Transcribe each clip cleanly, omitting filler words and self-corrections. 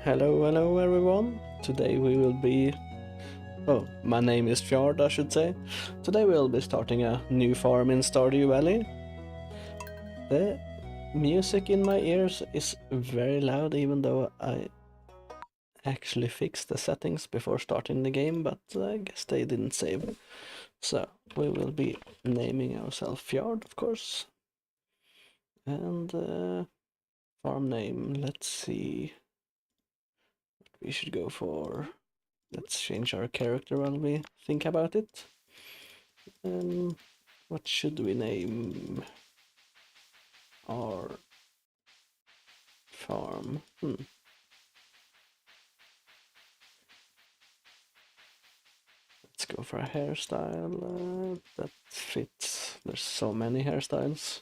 Hello everyone. Today we will be... Oh, my name is Fjord, I should say. Today we'll be starting a new farm in Stardew Valley. The music in my ears is very loud, even though I actually fixed the settings before starting the game, but I guess they didn't save. So, we will be naming ourselves Fjord, of course. And farm name, let's see... We should go for... Let's change our character while we think about it. What should we name our farm? Let's go for a hairstyle that fits. There's so many hairstyles.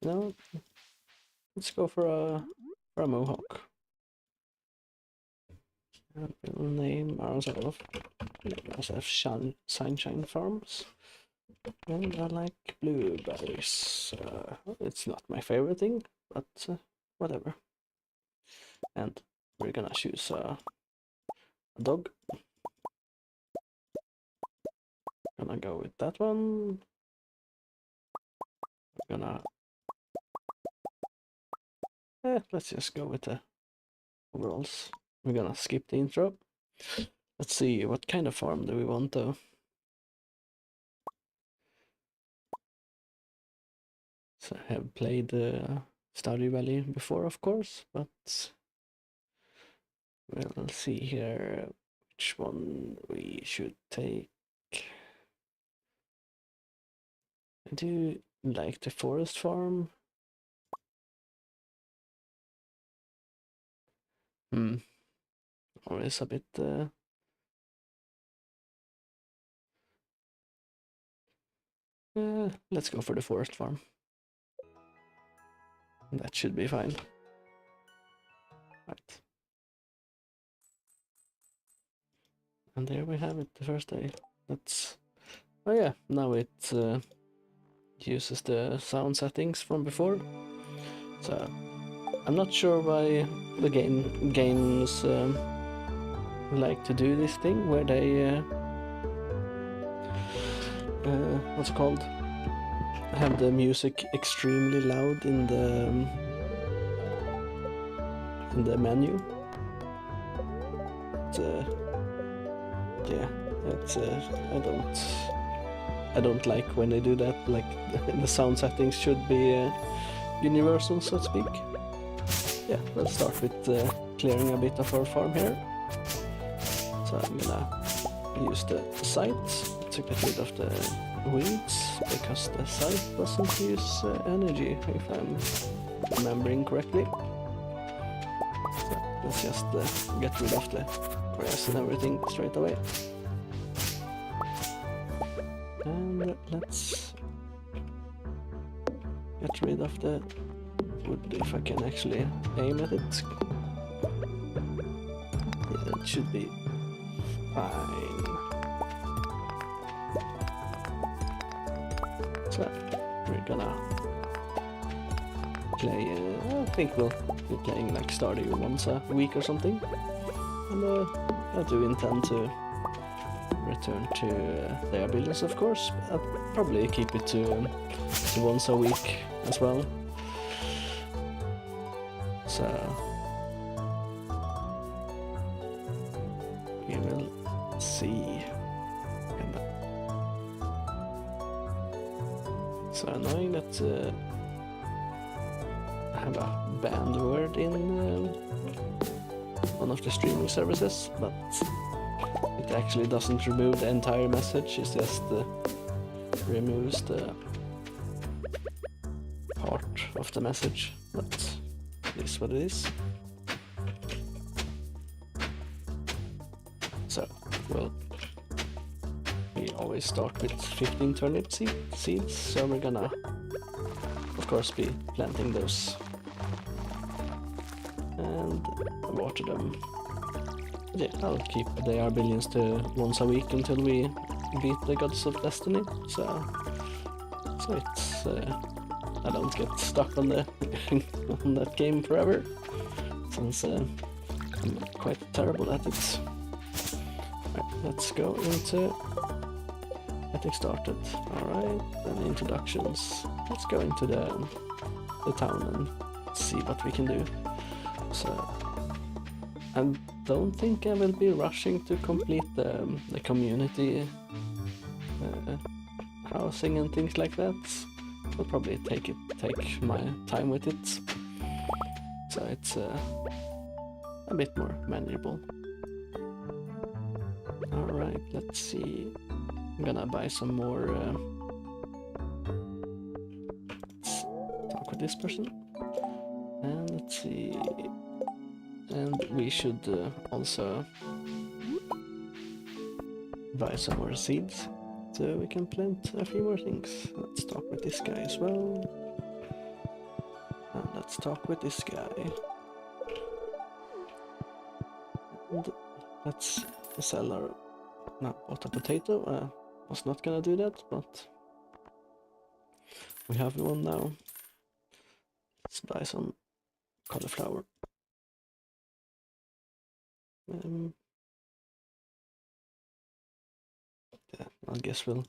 No, let's go for a mohawk. And we'll name ourselves Sunshine Farms. And I like blueberries. It's not my favorite thing, but whatever. And we're gonna choose a dog. Gonna go with that one. We're gonna... let's just go with the overalls. We're gonna skip the intro. Let's see, what kind of farm do we want though? So I have played Stardew Valley before, of course, but we'll see here which one we should take. I do like the forest farm. Always a bit let's go for the forest farm. That should be fine. Right. And there we have it, the first day. That's... Oh yeah, now it uses the sound settings from before. So I'm not sure why the games like to do this thing where they what's it called? Have the music extremely loud in the menu. But, yeah, it's I don't like when they do that. Like the sound settings should be universal, so to speak. Yeah, let's start with clearing a bit of our farm here. So I'm gonna use the scythe to get rid of the weeds, because the scythe doesn't use energy, if I'm remembering correctly. So let's just get rid of the grass and everything straight away. And let's get rid of the wood, if I can actually aim at it. Yeah, it should be fine. So we're gonna play, I think we'll be playing like Stardew once a week or something. And I do intend to return to the abilities, of course. I'll probably keep it to once a week as well. So we will see. So annoying that I have a banned word in one of the streaming services, but it actually doesn't remove the entire message, it just removes the part of the message, but it is what it is. So, well, we always start with 15 turnip seeds, so we're gonna, of course, be planting those and water them. Yeah, I'll keep the Arbillions to once a week until we beat the Gods of Destiny, so it's I don't get stuck on the on that game forever, since I'm quite terrible at it. Right, let's go into getting started. Alright, then introductions. Let's go into the town and see what we can do. So I don't think I will be rushing to complete the community housing and things like that. I'll probably take my time with it, so it's a bit more manageable. Alright, let's see. I'm gonna buy some more. Let's talk with this person. And let's see. And we should also buy some more seeds, so we can plant a few more things. Let's talk with this guy as well. And let's talk with this guy. And let's sell our... No, bought a potato. Was not gonna do that, but we have one now. Let's buy some cauliflower. Yeah, I guess we'll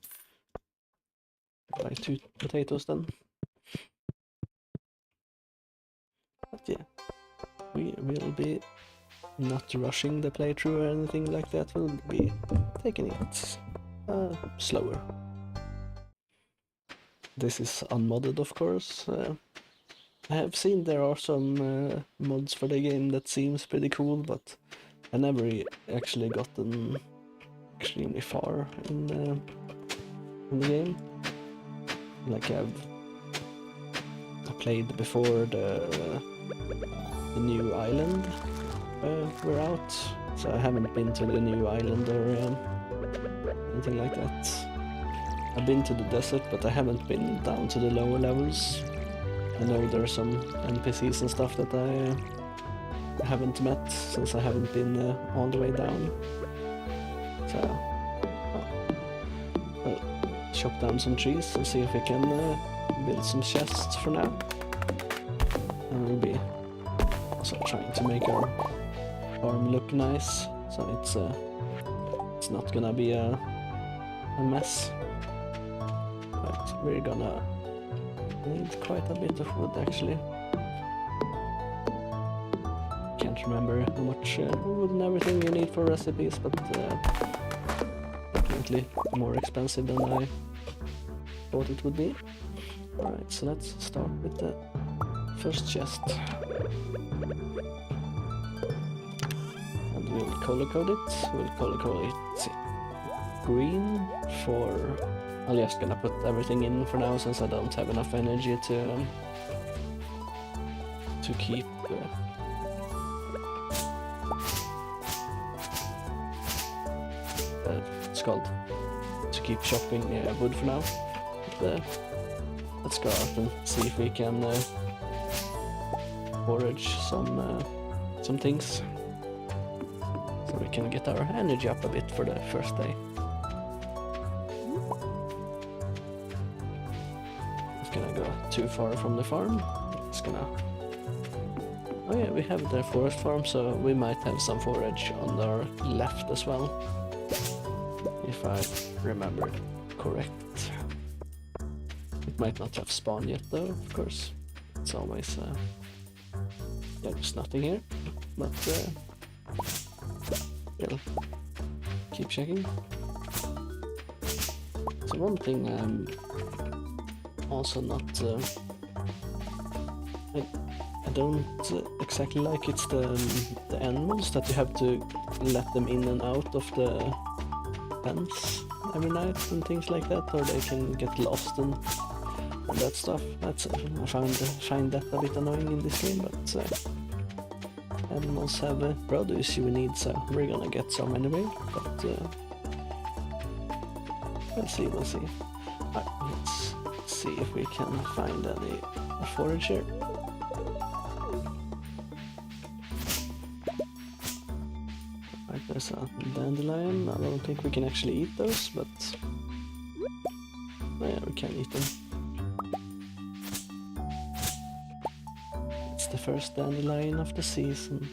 buy 2 potatoes then. But yeah, we will be not rushing the playthrough or anything like that. We'll be taking it slower. This is unmodded, of course. I have seen there are some mods for the game that seems pretty cool, but I never actually gotten extremely far in the game. Like I played before the new island were out, so I haven't been to the new island or anything like that. I've been to the desert, but I haven't been down to the lower levels. I know there are some NPCs and stuff that I haven't met, since I haven't been all the way down. So I'll chop down some trees and see if we can build some chests for now. And we'll be also trying to make our farm look nice, so it's not gonna be a mess. But we're gonna need quite a bit of wood actually. Can't remember how much wood and everything you need for recipes, but definitely more expensive than I thought it would be. Alright, so let's start with the first chest. And we'll color code it. We'll color code it green for... I'm just gonna put everything in for now, since I don't have enough energy to keep it's called to keep chopping wood for now. But, let's go out and see if we can forage some things, so we can get our energy up a bit for the first day. Gonna go too far from the farm. It's gonna... Oh yeah, we have the forest farm, so we might have some forage on our left as well, if I remember correct. It might not have spawned yet though, of course. It's always... there's nothing here, but we'll keep checking. So one thing I'm also not... I don't exactly like it's the animals, that you have to let them in and out of the fence every night and things like that, or they can get lost and that stuff. That's I find that a bit annoying in this game, but animals have produce you need, so we're gonna get some anyway, but we'll see. Alright, let's see if we can find any forage here. Right, there's a dandelion. I don't think we can actually eat those, but oh yeah, we can eat them. the first dandelion of the season.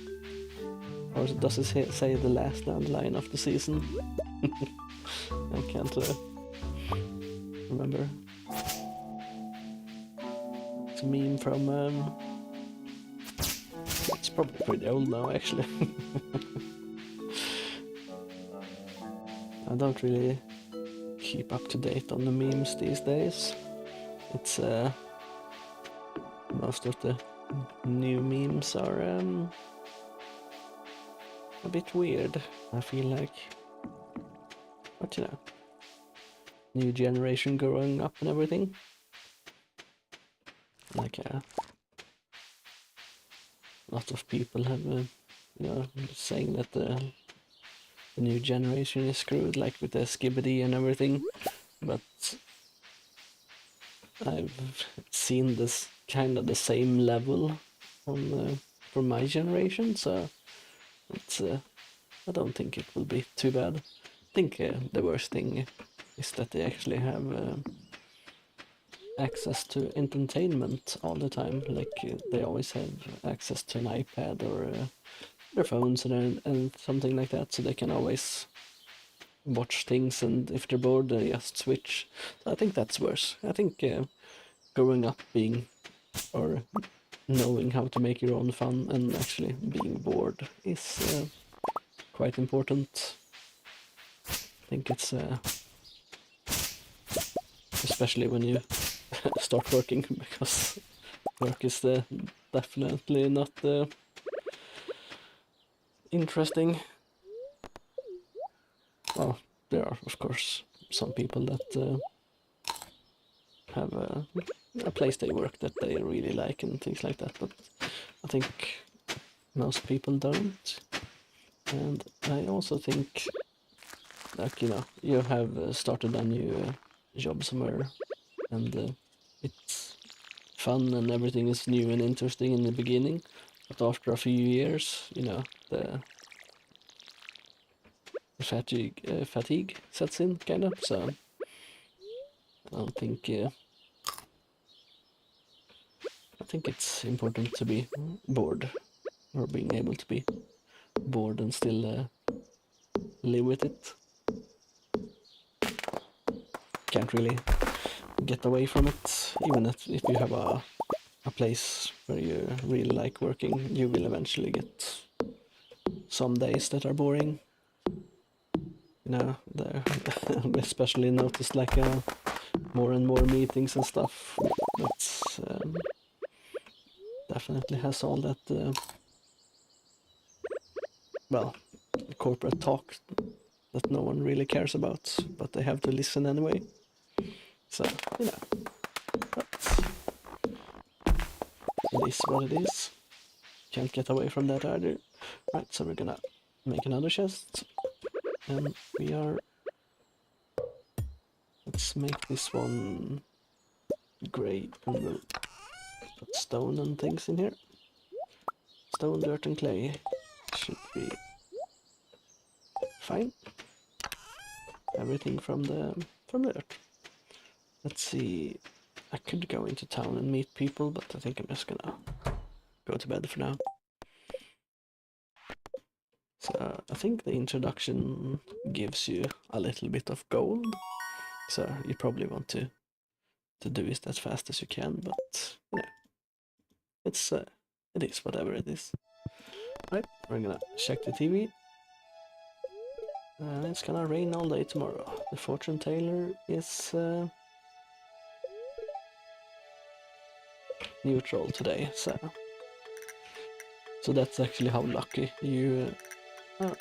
Or does it say the last dandelion of the season? I can't remember. It's a meme from... it's probably pretty old now, actually. I don't really keep up to date on the memes these days. It's most of the new memes are a bit weird, I feel like. But you know, new generation growing up and everything. Like a lot of people have, you know, saying that the new generation is screwed, like with the skibbity and everything. But I've seen this kind of the same level on from my generation, so it's I don't think it will be too bad. I think the worst thing is that they actually have access to entertainment all the time. Like they always have access to an iPad or their phones and something like that, so they can always watch things, and if they're bored they just switch. So I think that's worse. I think growing up being or knowing how to make your own fun and actually being bored is quite important. I think it's especially when you start working, because work is definitely not interesting. Well, there are of course some people that have a place they work that they really like and things like that, but I think most people don't. And I also think, like, you know, you have started a new job somewhere, and it's fun and everything is new and interesting in the beginning, but after a few years, you know, the fatigue sets in, kind of. So I don't think I think it's important to be bored, or being able to be bored and still live with it. Can't really get away from it. Even if you have a place where you really like working, you will eventually get some days that are boring. You know, especially noticed like more and more meetings and stuff. That's definitely has all that well, corporate talk that no one really cares about, but they have to listen anyway. So, you know, it is what it is. Can't get away from that either. Right, so we're gonna make another chest, and we are... let's make this one grey, and we'll put stone and things in here. Stone, dirt and clay should be fine. Everything from the earth. Let's see, I could go into town and meet people, but I think I'm just gonna go to bed for now. So I think the introduction gives you a little bit of gold, so you probably want to do it as fast as you can, but yeah, it's it is whatever it is. Right, we're gonna check the TV. It's gonna rain all day tomorrow. The fortune teller is neutral today, so that's actually how lucky you are.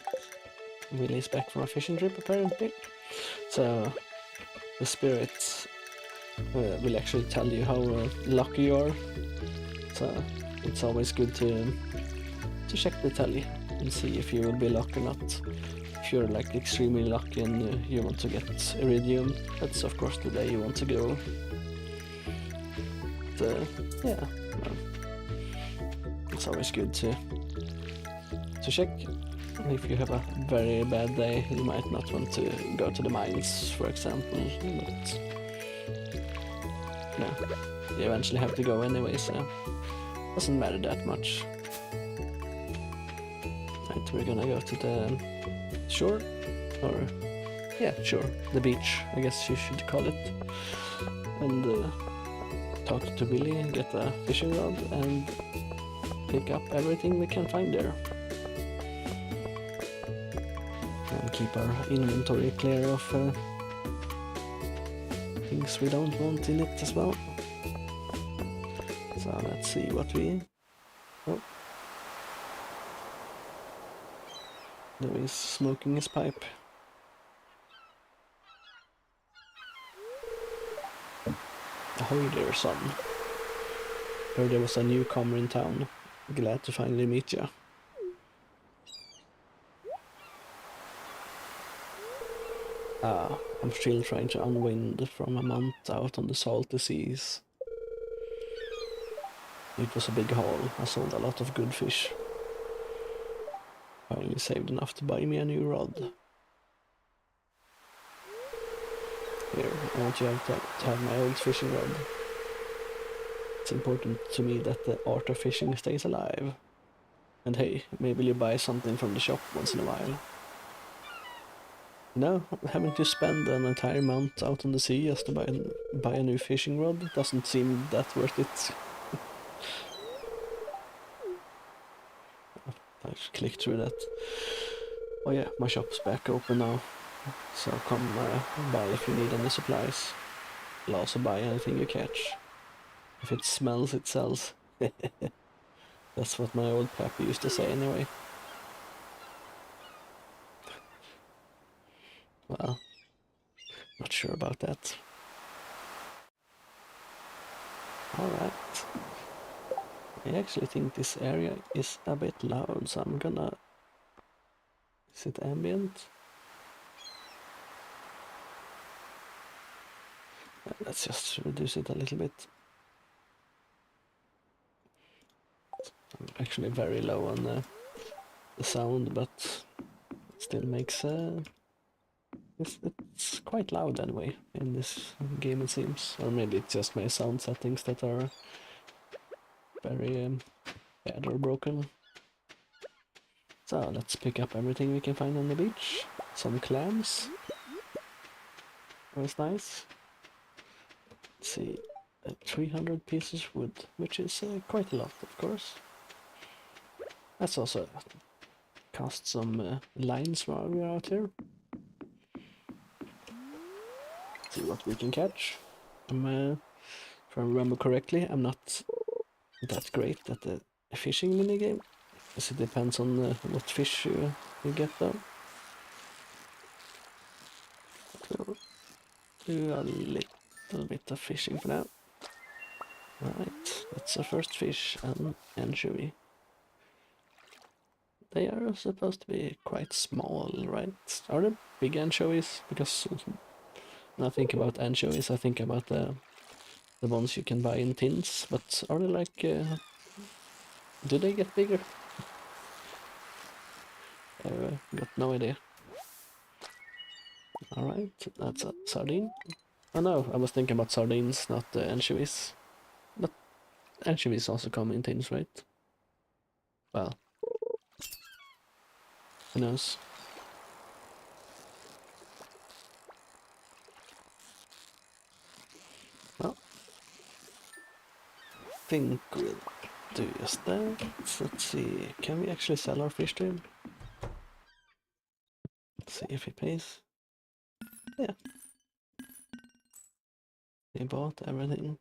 Willie's back from a fishing trip apparently, so the spirits will actually tell you how lucky you are, so it's always good to check the tally and see if you will be lucky or not. If you're like extremely lucky and you want to get iridium, that's of course the day you want to go. But, yeah, well, it's always good to check. If you have a very bad day, you might not want to go to the mines, for example, but yeah, you eventually have to go anyway, so doesn't matter that much. Right, we're gonna go to the shore, or yeah, sure, the beach, I guess you should call it, and talk to Willy and get a fishing rod and pick up everything we can find there. And keep our inventory clear of things we don't want in it as well. So let's see what we... Oh. Louis smoking his pipe. Ahoy there, son. Heard there was a newcomer in town. Glad to finally meet ya. I'm still trying to unwind from a month out on the salty seas. It was a big haul. I sold a lot of good fish. I only saved enough to buy me a new rod. Here, I want you to have my old fishing rod. It's important to me that the art of fishing stays alive. And hey, maybe you buy something from the shop once in a while. No, having to spend an entire month out on the sea just to buy a new fishing rod doesn't seem that worth it. I just clicked through that. Oh yeah, my shop's back open now. So come by if you need any supplies. I'll also buy anything you catch. If it smells, it sells. That's what my old pappy used to say anyway. Well, not sure about that. Alright. I actually think this area is a bit loud, so I'm gonna... Is it ambient? Let's just reduce it a little bit. I'm actually very low on the sound, but it still makes... It's quite loud anyway in this game, it seems. Or maybe it's just my sound settings that are very bad or broken. So let's pick up everything we can find on the beach. Some clams. That's nice. Let's see, 300 pieces wood, which is quite a lot, of course. Let's also cast some lines while we're out here. See what we can catch. If I remember correctly, I'm not that great at the fishing minigame, because it depends on what fish you get though. So, do a little bit of fishing for now. Right, that's the first fish, an anchovy. They are supposed to be quite small, right? Are they big anchovies? Because when I think about anchovies, I think about the ones you can buy in tins, but are they like... do they get bigger? Got no idea. Alright, that's a sardine. Oh no, I was thinking about sardines, not anchovies. But anchovies also come in tins, right? Well, who knows? Well, I think we'll do just that. Let's see, can we actually sell our fish to him? Let's see if he pays. Yeah. He bought everything.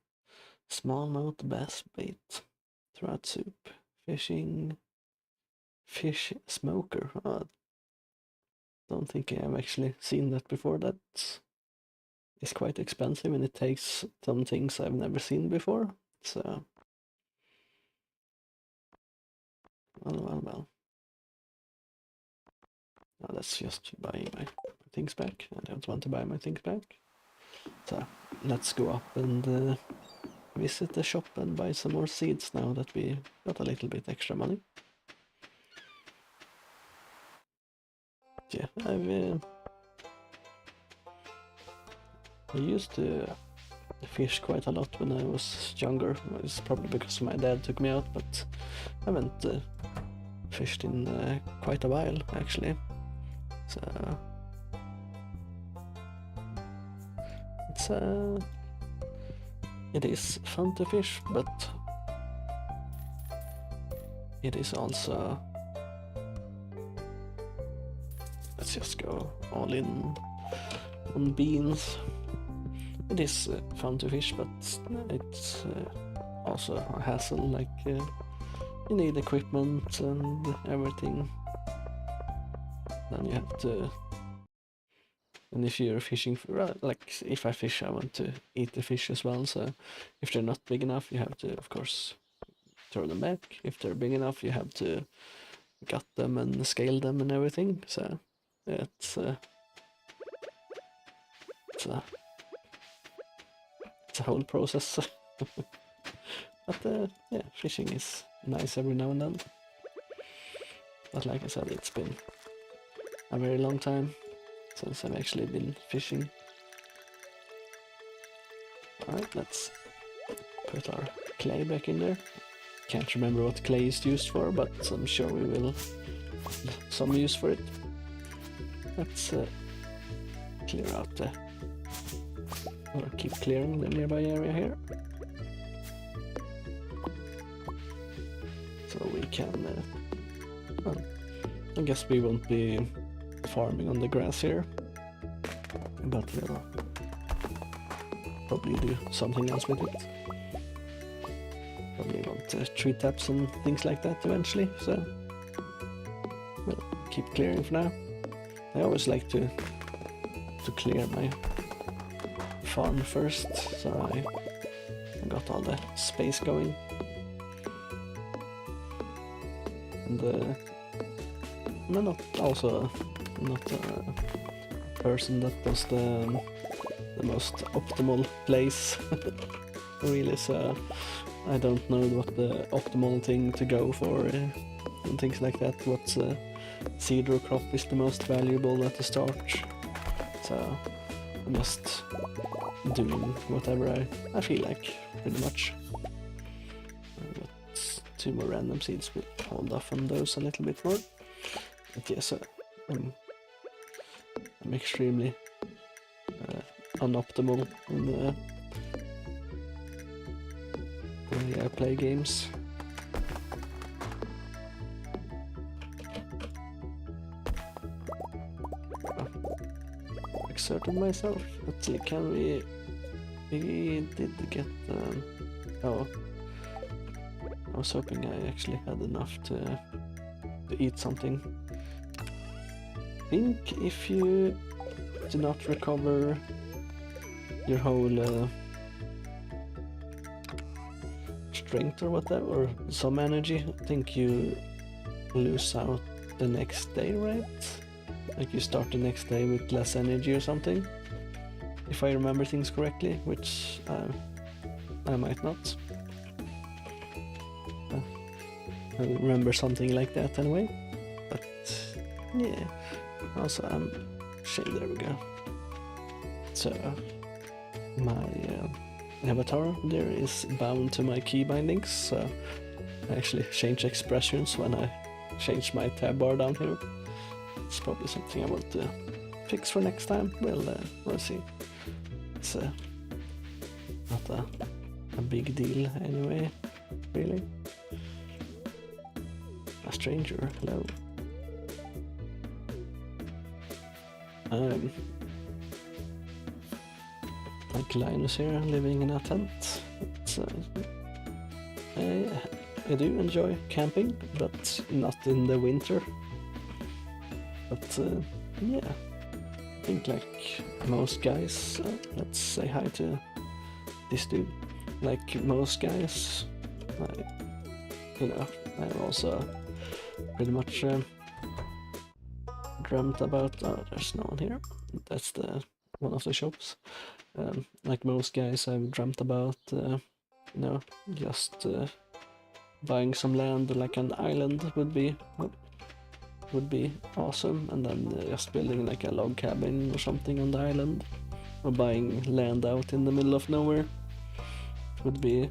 Smallmouth bass bait, trout soup, fishing, fish smoker. Don't think I have actually seen that before. That is quite expensive and it takes some things I've never seen before. So, well. Now let's just buy my things back. I don't want to buy my things back. So, let's go up and visit the shop and buy some more seeds now that we got a little bit extra money. Yeah, I used to fished quite a lot when I was younger. It's probably because my dad took me out, but I haven't fished in quite a while actually. So it's it is fun to fish, but it is also, let's just go all in on beans. It is fun to fish, but it's also a hassle, like you need equipment and everything. Then you have to, and if you're fishing for, like if I fish, I want to eat the fish as well, so if they're not big enough, you have to, of course, throw them back. If they're big enough, you have to gut them and scale them and everything, so it's a whole process. But yeah, fishing is nice every now and then. But like I said, it's been a very long time since I've actually been fishing. Alright, let's put our clay back in there. Can't remember what clay is used for, but I'm sure we will have some use for it. Let's clear out the, or keep clearing the nearby area here. So we can, well, I guess we won't be farming on the grass here, but we'll probably do something else with it. Probably want tree taps and things like that eventually, so we'll keep clearing for now. I always like to clear my farm first, so I got all the space going. And I'm not a person that does the most optimal place really, so I don't know what the optimal thing to go for and things like that. What seed or crop is the most valuable at the start, so I'm just doing whatever I feel like, pretty much. I've got 2 more random seeds, we'll hold off on those a little bit more. But yes, I'm extremely unoptimal in the way I play games. Exerted myself. Let's see, can we did get oh, I was hoping I actually had enough to eat something. I think if you do not recover your whole strength or whatever, or some energy, I think you lose out the next day, right? Like you start the next day with less energy or something, if I remember things correctly, which I might not. I remember something like that anyway, but yeah. Also, there we go. So my avatar there is bound to my key bindings, so I actually change expressions when I change my tab bar down here. It's probably something I want to fix for next time. We'll see. It's not a big deal anyway, really. A stranger, hello. Like Linus here, living in a tent. I do enjoy camping, but not in the winter. But yeah, I think like most guys, let's say hi to this dude. Like most guys, I've also pretty much dreamt about. Oh, there's no one here. That's one of the shops. Like most guys, I've dreamt about, just buying some land, like an island would be awesome, and then just building like a log cabin or something on the island. or buying land out in the middle of nowhere. It would be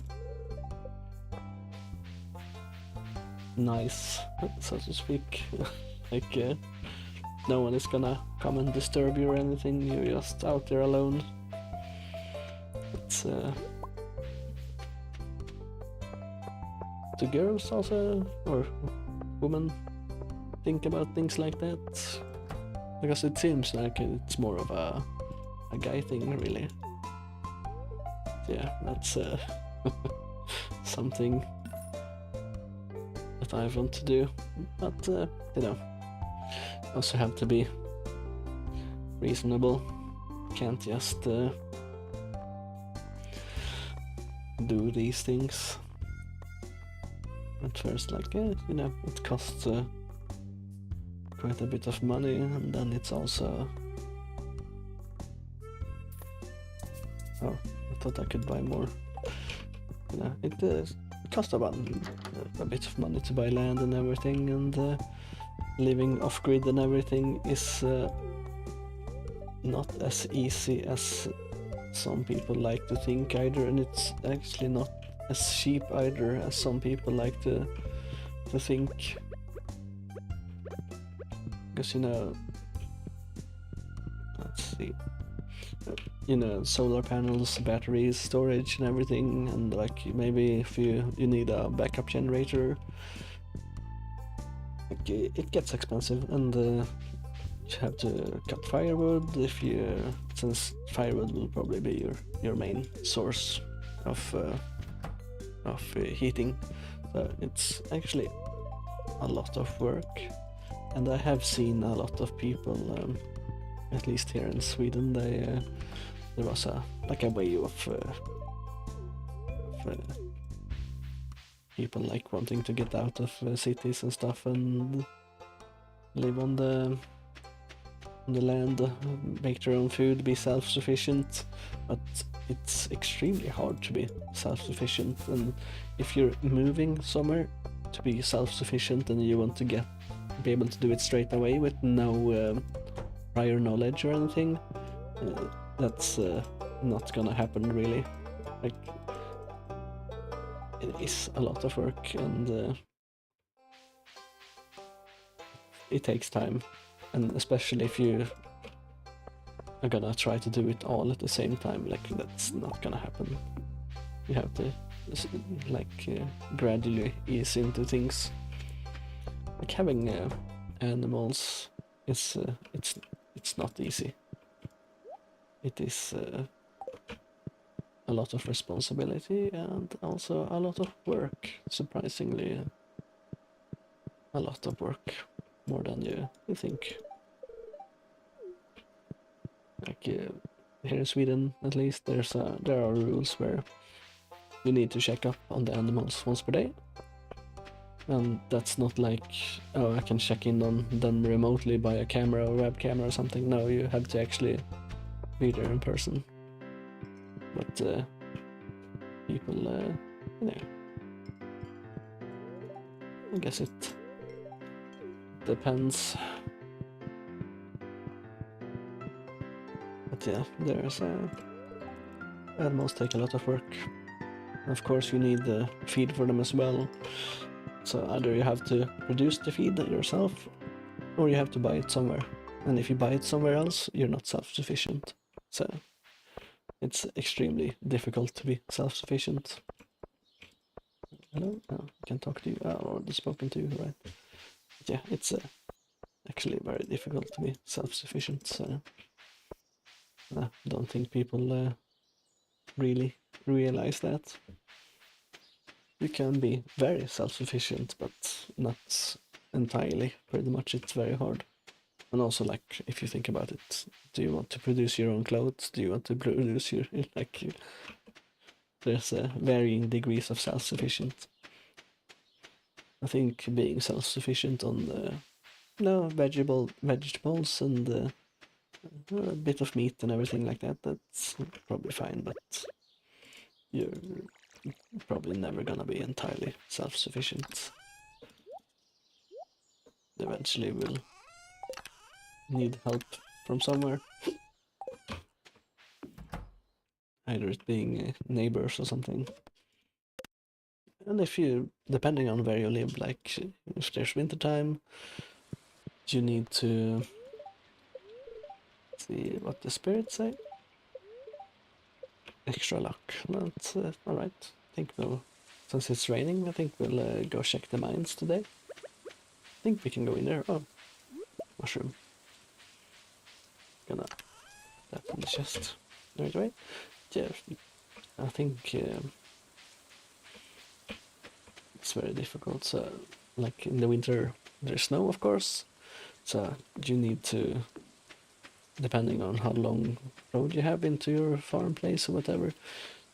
nice, so to speak. Like, no one is gonna come and disturb you or anything, you're just out there alone. It's, do girls also, or women, think about things like that? Because it seems like it's more of a guy thing, really. Yeah, that's something that I want to do, but you know, also have to be reasonable. Can't just do these things at first. Like, you know, it costs quite a bit of money, and then it's also... Oh, I thought I could buy more. You know, it costs about a bit of money to buy land and everything, and living off-grid and everything is not as easy as some people like to think either, and it's actually not as cheap either as some people like to think. Because, you know, let's see, you know, solar panels, batteries, storage and everything, and like maybe if you need a backup generator, like, it gets expensive, and you have to cut firewood since firewood will probably be your main source of heating. So it's actually a lot of work, and I have seen a lot of people, at least here in Sweden, there was a way of people like wanting to get out of cities and stuff and live on the land, make their own food, be self-sufficient, but it's extremely hard to be self-sufficient. And if you're moving somewhere to be self-sufficient and you want to be able to do it straight away with no prior knowledge or anything, that's not gonna happen, really. Like, it is a lot of work, and it takes time, and especially if you are gonna try to do it all at the same time, like, that's not gonna happen. You have to gradually ease into things. Like, having animals is it's not easy. It is a lot of responsibility and also a lot of work. Surprisingly, a lot of work, more than you think. Like, here in Sweden, at least, there are rules where you need to check up on the animals once per day. And that's not like, oh, I can check in on them remotely by a camera or web camera or something. No, you have to actually be there in person. But people, you know, I guess it depends. But yeah, animals take a lot of work. Of course, you need the feed for them as well. So either you have to produce the feed yourself, or you have to buy it somewhere. And if you buy it somewhere else, you're not self-sufficient. So it's extremely difficult to be self-sufficient. Hello? Oh, I can talk to you. Oh, already spoken to you, right? But yeah, it's actually very difficult to be self-sufficient. So I don't think people really realize that. You can be very self-sufficient, but not entirely. Pretty much, it's very hard. And also, like, if you think about it, do you want to produce your own clothes? Do you want to produce there's varying degrees of self-sufficient. I think being self-sufficient on vegetables and a bit of meat and everything like that, that's probably fine, but you're probably never gonna be entirely self-sufficient. Eventually we'll need help from somewhere. either it being neighbors or something. And if you, depending on where you live, like if there's winter time, you need to see what the spirits say. Extra luck. That's all right. I think we'll, since it's raining, I think we'll go check the mines today. I think we can go in there. Oh, mushroom. Gonna that in the chest right away. Yeah, I think it's very difficult. So, like in the winter, there's snow, of course. So you need to, depending on how long road you have into your farm place or whatever,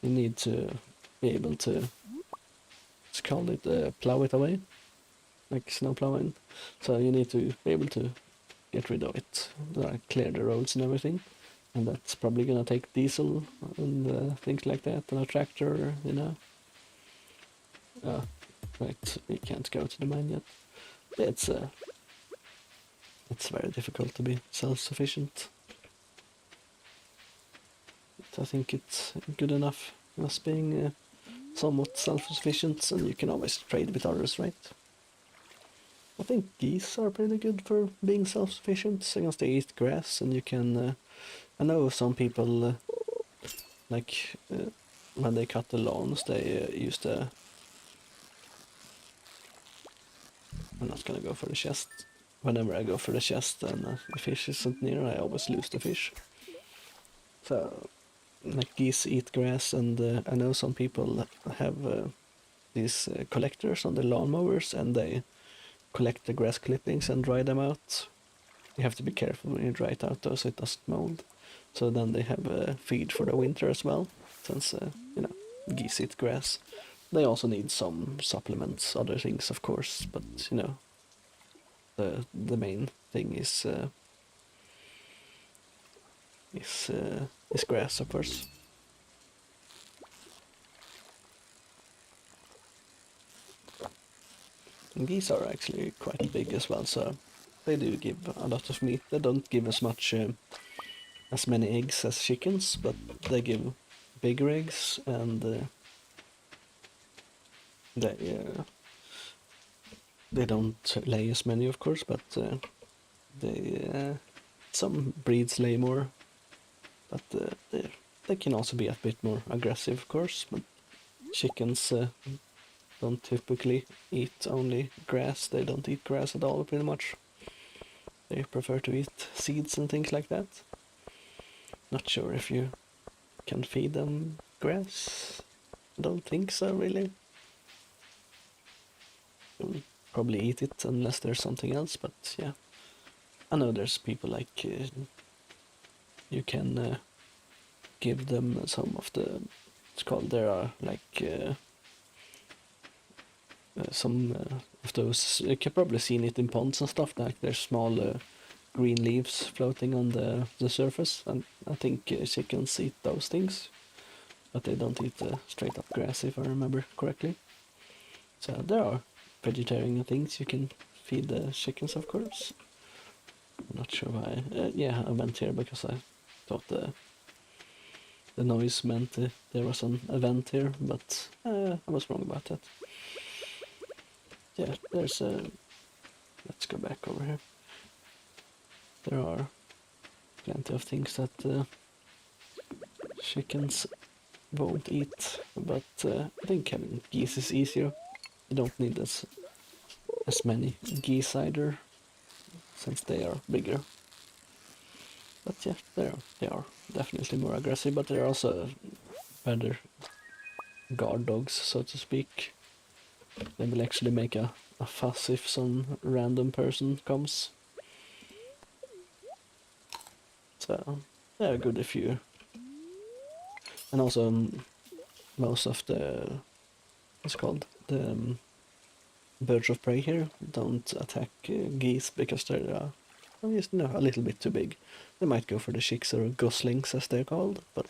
you need to be able to, let's call it, plow it away, like snow plowing. So you need to be able to get rid of it, like clear the roads and everything. And that's probably gonna take diesel and things like that, and a tractor, you know. Right, we can't go to the mine yet. It's very difficult to be self-sufficient. But I think it's good enough as being somewhat self-sufficient, and you can always trade with others, right? I think geese are pretty good for being self-sufficient, since they eat grass, and you can. I know some people like when they cut the lawns, they use the. I'm not gonna go for the chest. Whenever I go for the chest and the fish isn't near, I always lose the fish. So, like geese eat grass, and I know some people have these collectors on the lawnmowers, and they collect the grass clippings and dry them out. You have to be careful when you dry it out though, so it doesn't mold. So then they have feed for the winter as well, since you know, geese eat grass. They also need some supplements, other things of course, but you know, the main thing is grass, of course. And geese are actually quite big as well, so they do give a lot of meat. They don't give as much as many eggs as chickens, but they give bigger eggs, and they don't lay as many, of course, but they some breeds lay more, but they can also be a bit more aggressive, of course. But chickens don't typically eat only grass. They don't eat grass at all, pretty much. They prefer to eat seeds and things like that. Not sure if you can feed them grass. Don't think so, really. You'll probably eat it unless there's something else, but yeah. I know there's people like you can give them some of the. It's called. There are like some of those. You can probably seen it in ponds and stuff. Like there's small green leaves floating on the surface, and I think chickens eat those things, but they don't eat straight up grass, if I remember correctly. So there are vegetarian things you can feed the chickens, of course. I'm not sure why. Yeah, I went here because I thought the noise meant there was an event here, but I was wrong about that. Yeah, there's a. Let's go back over here. There are plenty of things that chickens won't eat, but I think having geese is easier. You don't need as many geese either, since they are bigger. But yeah, they are definitely more aggressive, but they're also better guard dogs, so to speak. They will actually make a fuss if some random person comes. So they're good if you. And also most of the what's it called, the birds of prey here don't attack geese because they're a little bit too big. They might go for the chicks or goslings as they're called, but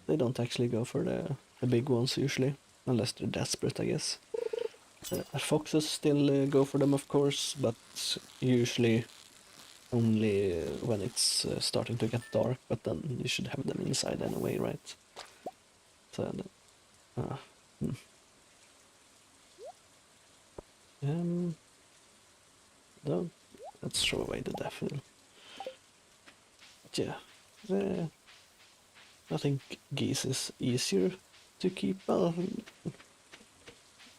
they don't actually go for the big ones usually, unless they're desperate, I guess. Foxes still go for them, of course, but usually only when it's starting to get dark, but then you should have them inside anyway, right? So, hmm. Don't, let's throw away the daffodil. Yeah, the, I think geese is easier to keep. Well,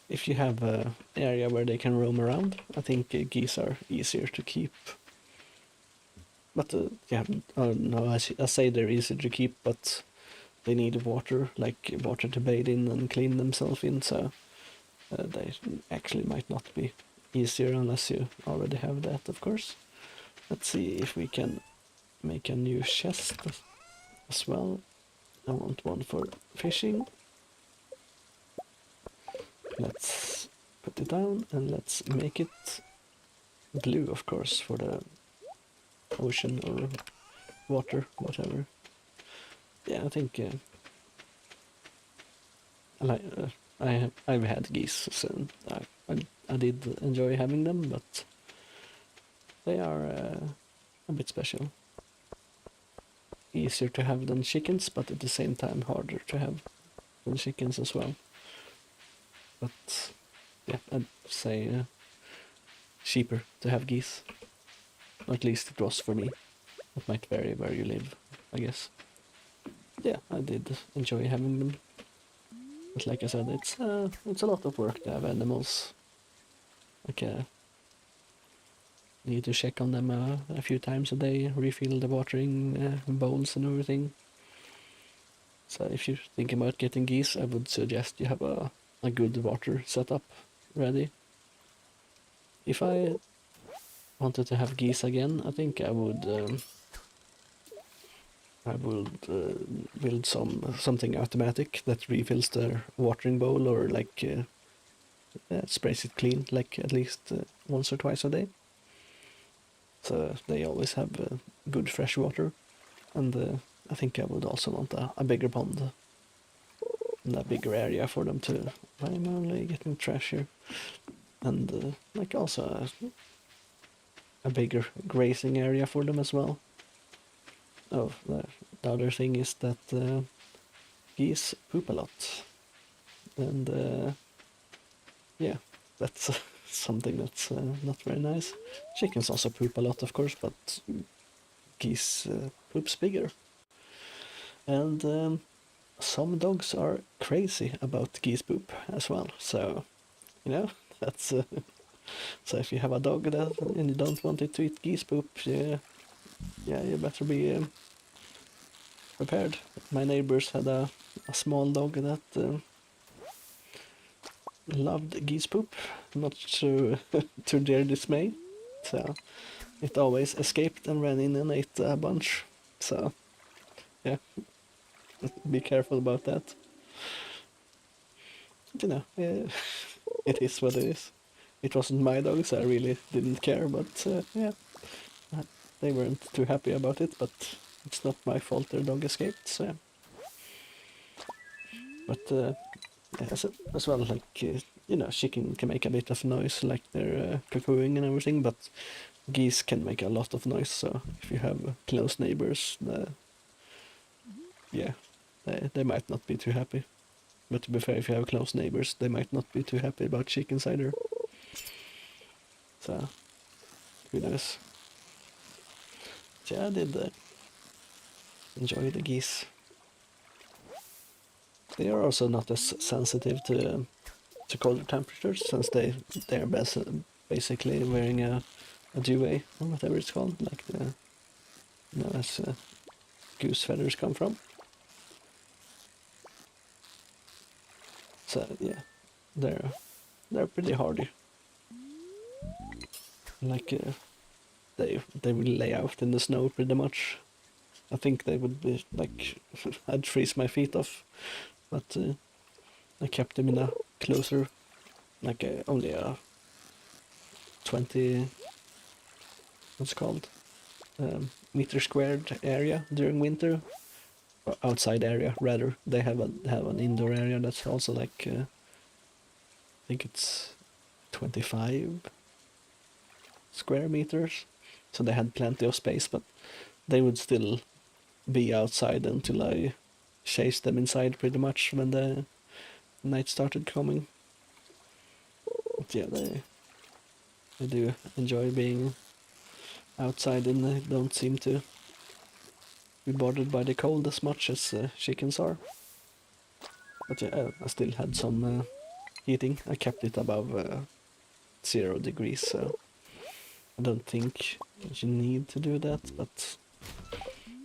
if you have an area where they can roam around, I think geese are easier to keep. But yeah, no, I say they're easier to keep, but they need water, like water to bathe in and clean themselves in, so they actually might not be easier unless you already have that, of course. Let's see if we can make a new chest as well. I want one for fishing. Let's put it down and let's make it blue, of course, for the ocean or water, whatever. Yeah, I think I've had geese, so I did enjoy having them, but they are a bit special. Easier to have than chickens, but at the same time harder to have than chickens as well. But yeah, I'd say cheaper to have geese. Or at least it was for me. It might vary where you live, I guess. Yeah, I did enjoy having them. But like I said, it's a lot of work to have animals. Like need to check on them a few times a day, refill the watering bowls and everything. So if you're thinking about getting geese, I would suggest you have a good water setup ready. If I wanted to have geese again, I think I would build something automatic that refills their watering bowl or like sprays it clean, like at least once or twice a day. So they always have good fresh water. And I think I would also want a bigger pond and a bigger area for them to. I'm only getting trash here. And like also a bigger grazing area for them as well. Oh, the other thing is that geese poop a lot. And yeah, that's something that's not very nice. Chickens also poop a lot, of course, but geese poops bigger. And some dogs are crazy about geese poop as well. So, that's so if you have a dog that and you don't want it to eat geese poop, yeah, you better be prepared. My neighbors had a small dog that loved geese poop, not to to their dismay. So it always escaped and ran in and ate a bunch. So yeah, be careful about that. It is what it is. It wasn't my dog, so I really didn't care. But yeah, uh, they weren't too happy about it. But it's not my fault their dog escaped. So, yeah. But yeah, as well, like chicken can make a bit of noise, like they're cuckooing and everything. But geese can make a lot of noise. So if you have close neighbors, yeah, they might not be too happy. But to be fair, if you have close neighbors, they might not be too happy about chickens either. So, who knows? Yeah, I did enjoy the geese. They are also not as sensitive to colder temperatures, since they're basically wearing a duvet or whatever it's called, like as goose feathers come from. So yeah, they're pretty hardy. Like they will lay out in the snow pretty much. I think they would be like I'd freeze my feet off, but I kept them in a closer, like only a 20, what's it called, meter squared area during winter, or outside area rather. They have an indoor area that's also like I think it's 25 square meters, so they had plenty of space, but they would still be outside until I chased them inside pretty much when the night started coming. But yeah, they do enjoy being outside, and they don't seem to be bothered by the cold as much as chickens are. But yeah, I still had some heating. I kept it above 0 degrees, so I don't think you need to do that, but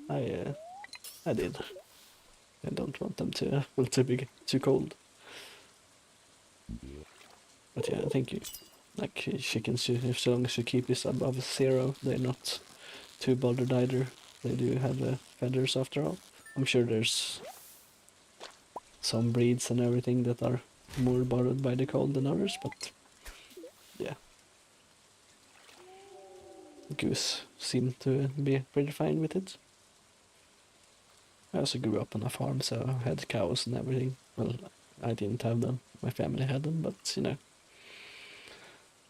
I did. I don't want them to be too cold. But yeah, I think like chickens, as long as you keep this above 0, they're not too bothered either. They do have feathers after all. I'm sure there's some breeds and everything that are more bothered by the cold than others, but yeah. Goose seem to be pretty fine with it. I also grew up on a farm, so I had cows and everything. Well, I didn't have them. My family had them, but you know,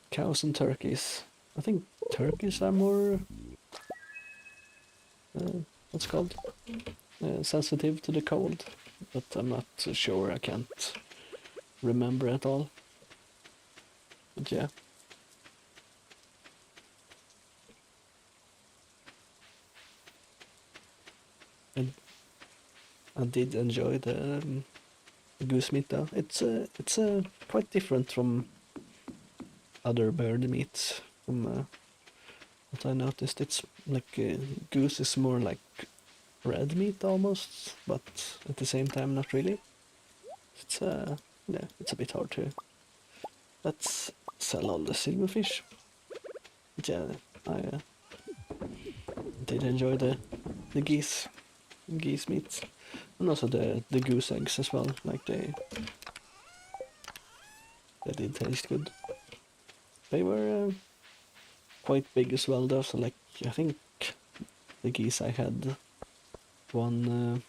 cows and turkeys. I think turkeys are more what's it called? Sensitive to the cold, but I'm not sure. I can't remember at all. But yeah. And I did enjoy the goose meat though. It's quite different from other bird meat. From what I noticed, it's like goose is more like red meat almost, but at the same time not really. It's yeah, it's a bit hard to. Let's sell all the silverfish. But yeah, I did enjoy the geese meat, and also the goose eggs as well. Like they did taste good. They were quite big as well though. So like I think the geese I had, one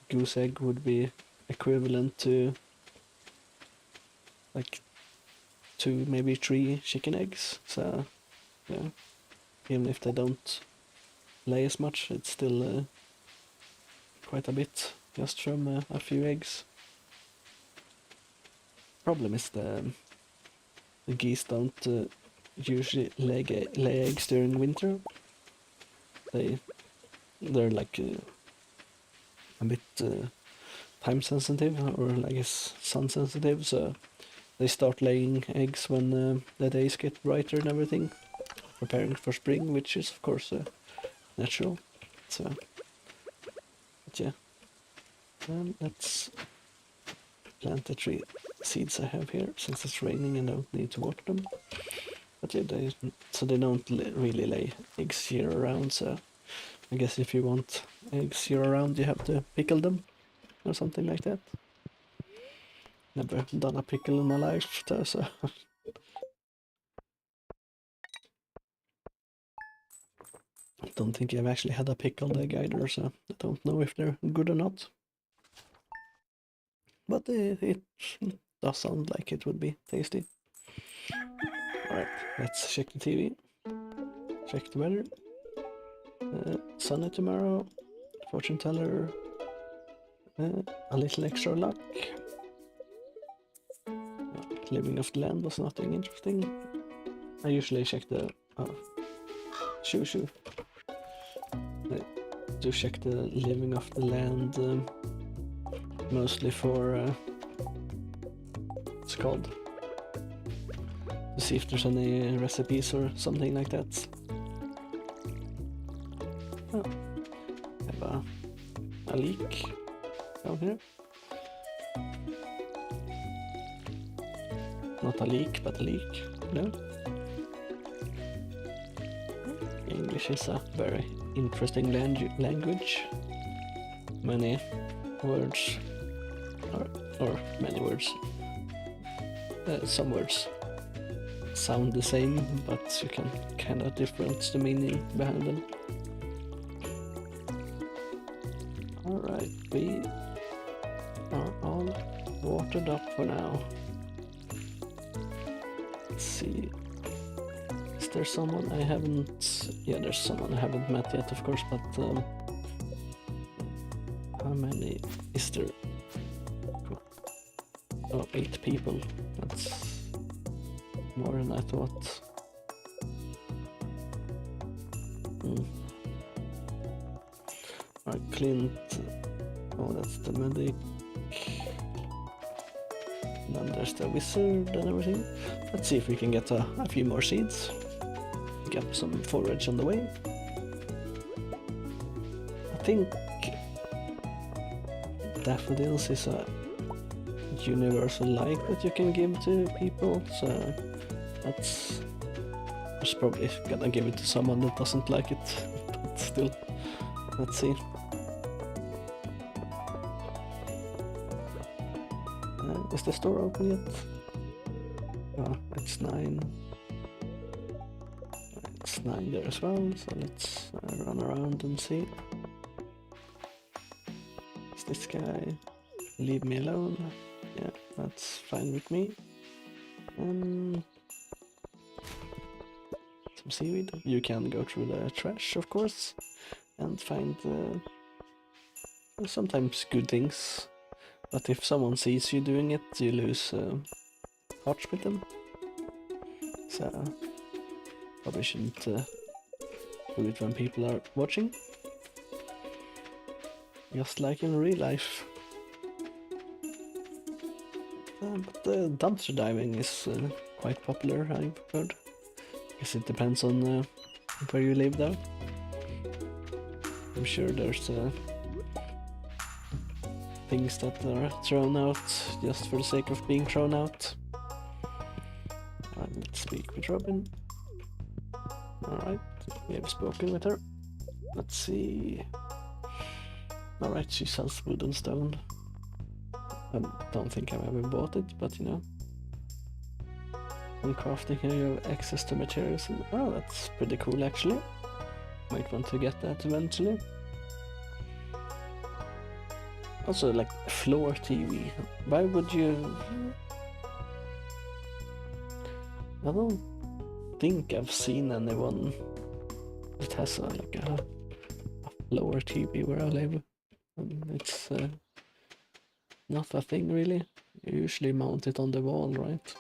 goose egg would be equivalent to like 2, maybe 3 chicken eggs. So yeah, even if they don't lay as much, it's still quite a bit just from a few eggs. Problem is the geese don't usually lay eggs during winter. They're like a bit time sensitive, or I guess sun sensitive, so they start laying eggs when the days get brighter and everything, preparing for spring, which is of course natural. So, but yeah, let's plant the 3 seeds I have here, since it's raining and I don't need to water them. But yeah, they don't really lay eggs year around, so I guess if you want eggs year around, you have to pickle them or something like that. Never done a pickle in my life, though, so I don't think I've actually had a pickled egg either, so I don't know if they're good or not. But it does sound like it would be tasty. Alright, let's check the TV. Check the weather. Sunny tomorrow. Fortune teller. A little extra luck. Living off the land was nothing interesting. I usually check the shoo. I do check the living off the land mostly for what's it called? To see if there's any recipes or something like that. Oh, have a leak down here. Not a leak, but a leak. No. English is a very interesting language. Many words, or many words. Some words sound the same, but you can kind of difference the meaning behind them. Alright, we are all watered up for now. Let's see. Is there someone I haven't... Yeah, there's someone I haven't met yet, of course, but... How many is there? Oh, 8 people. That's more than I thought. Alright, Clint. Oh, that's the medic. And then there's the wizard and everything. Let's see if we can get a few more seeds. Get some forage on the way. I think daffodils is a universal like that you can give to people, so that's probably gonna give it to someone that doesn't like it, but still, let's see. Is the store open yet? Oh, it's 9. It's 9 there as well, so let's run around and see. Is this guy? Leave me alone. Yeah, that's fine with me. Some seaweed. You can go through the trash, of course, and find sometimes good things. But if someone sees you doing it, you lose hearts with them. So probably shouldn't do it when people are watching. Just like in real life. But the dumpster diving is quite popular, I've heard. Guess it depends on where you live though. I'm sure there's things that are thrown out just for the sake of being thrown out. Let's speak with Robin. Alright, we have spoken with her. Let's see. Alright, she sells wood and stone. I don't think I've ever bought it, but you know. When crafting here you have access to materials. Oh, that's pretty cool actually. Might want to get that eventually. Also, like floor TV. Why would you... I don't think I've seen anyone that has like a floor TV where I live. It's not a thing really. You usually mount it on the wall, right?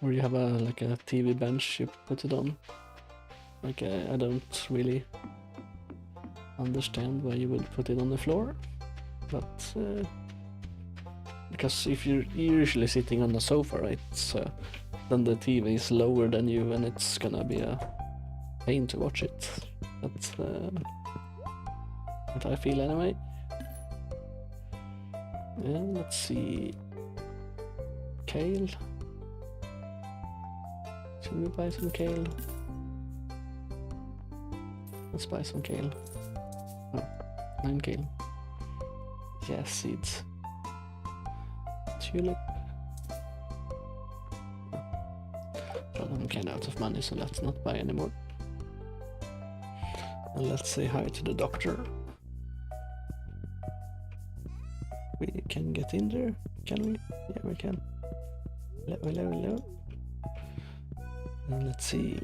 Or you have like a TV bench, you put it on. Like I don't really understand why you would put it on the floor. But because if you're usually sitting on the sofa, right, so then the TV is lower than you and it's gonna be a pain to watch it. That's what I feel anyway. And let's see. Kale. Should we buy some kale? Let's buy some kale. Oh, 9 kale. Yes, seeds. Tulip. Well, I'm kinda out of money, so let's not buy anymore. And let's say hi to the doctor. We can get in there, can we? Yeah, we can. Hello. And let's see.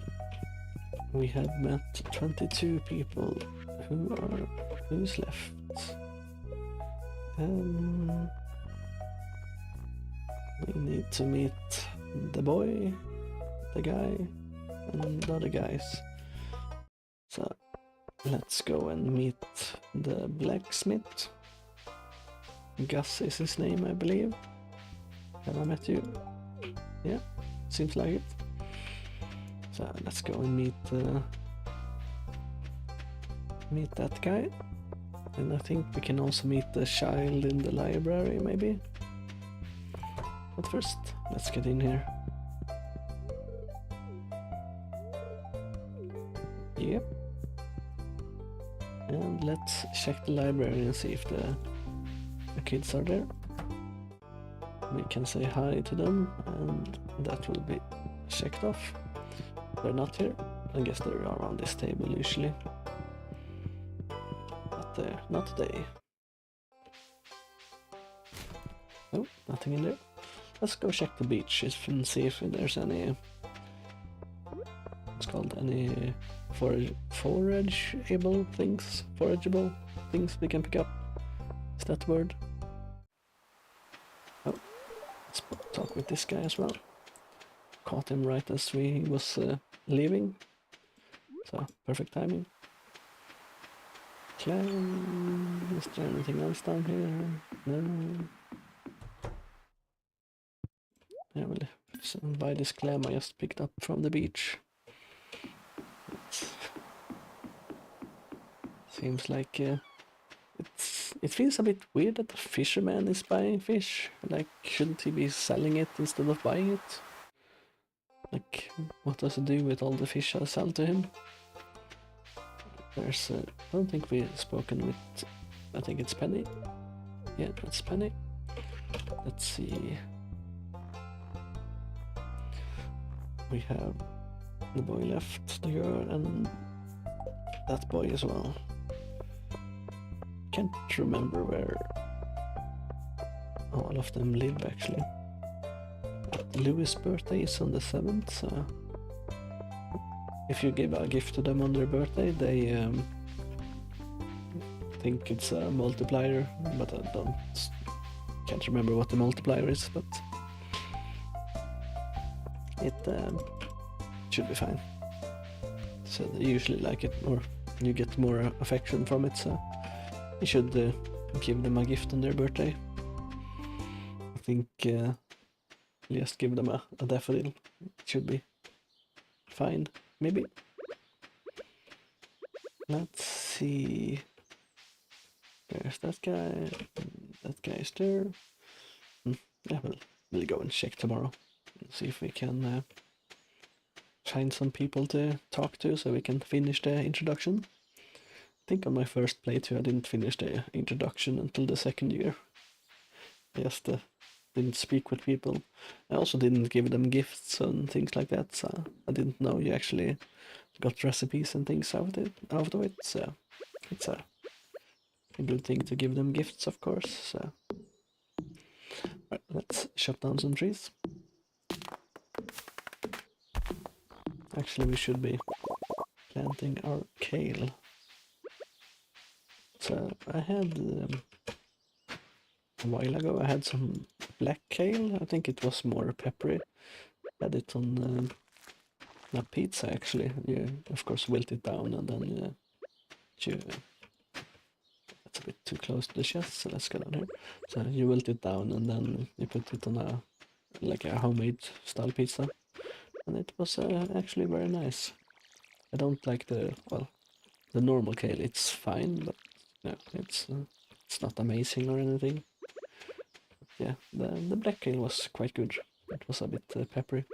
We have met 22 people. Who's left? We need to meet the boy, the guy, and the other guys. So let's go and meet the blacksmith. Gus is his name, I believe. Have I met you? Yeah, seems like it. So let's go and meet that guy. And I think we can also meet the child in the library, maybe. But first, let's get in here. Yep. And let's check the library and see if the kids are there. We can say hi to them, and that will be checked off. They're not here. I guess they're around this table usually. But they're not today. No, nothing in there. Let's go check the beach and see if there's any... What's called? Any forageable things we can pick up. like that word. Oh, let's talk with this guy as well. Caught him right as he was leaving. So, perfect timing. Clam... Is there anything else down here? No. Yeah, well, so buy this clam I just picked up from the beach. Seems like it feels a bit weird that the fisherman is buying fish. Like, shouldn't he be selling it instead of buying it? Like, what does it do with all the fish I sell to him? There's, I don't think we've spoken with, I think it's Penny. Yeah, it's Penny. Let's see. We have the boy left, the girl, and that boy as well. Can't remember where all of them live actually. But Louis' birthday is on the 7th, so if you give a gift to them on their birthday, they think it's a multiplier, but I can't remember what the multiplier is, but it should be fine. So they usually like it, or you get more affection from it, so you should give them a gift on their birthday. I think just give them a daffodil. It should be fine, maybe. Let's see. There's that guy. That guy is there. Yeah, we'll go and check tomorrow. See if we can find some people to talk to so we can finish the introduction. I think on my first playthrough I didn't finish the introduction until the second year. I just didn't speak with people. I also didn't give them gifts and things like that, so I didn't know you actually got recipes and things out of it, so it's a good thing to give them gifts, of course. So right, let's chop down some trees. Actually, we should be planting our kale. So I had a while ago I had some black kale. I think it was more peppery. Had it on a pizza actually. You of course wilt it down and then that's a bit too close to the chest, so let's go down here. So you wilt it down and then you put it on a homemade style pizza, and it was actually very nice. I don't like the normal kale. It's fine, but no, it's not amazing or anything. But yeah, the black kale was quite good. It was a bit peppery.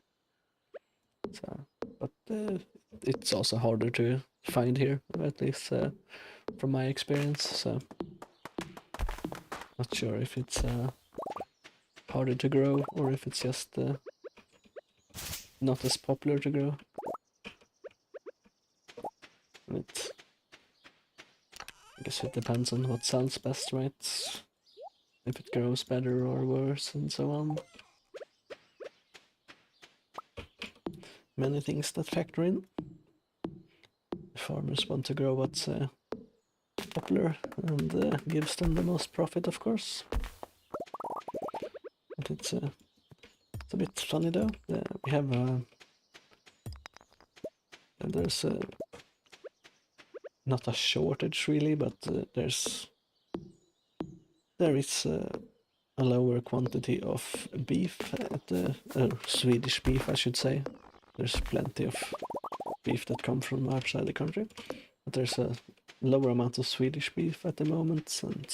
So, but it's also harder to find here, at least from my experience. So not sure if it's harder to grow or if it's just not as popular to grow. I guess it depends on what sells best, right? If it grows better or worse and so on. Many things that factor in. Farmers want to grow what's popular and gives them the most profit, of course. But it's a bit funny though. We have there's not a shortage really, but there is a lower quantity of beef at the Swedish beef, I should say. There's plenty of beef that come from outside the country, but there's a lower amount of Swedish beef at the moment, and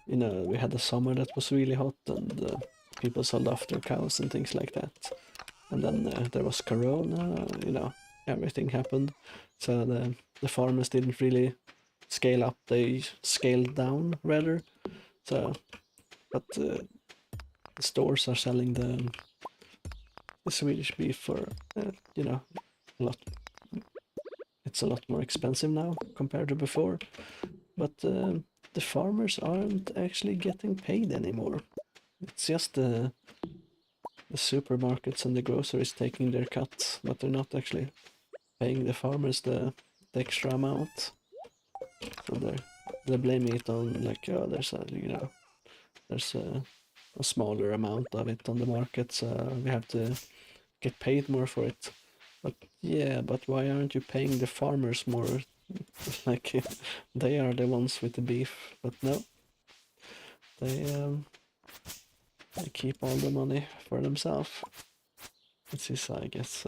you know, we had a summer that was really hot and people sold off their cows and things like that, and then there was Corona, you know, everything happened, so the farmers didn't really scale up, they scaled down rather. So but the stores are selling the Swedish beef for you know, a lot. It's a lot more expensive now compared to before, but the farmers aren't actually getting paid anymore. It's just the supermarkets and the groceries taking their cuts, but they're not actually paying the farmers the extra amount. So they blame it on like, oh, there's a, you know, there's a smaller amount of it on the market, so we have to get paid more for it. But yeah, but why aren't you paying the farmers more? Like they are the ones with the beef, but no, they they keep all the money for themselves. This is, I guess,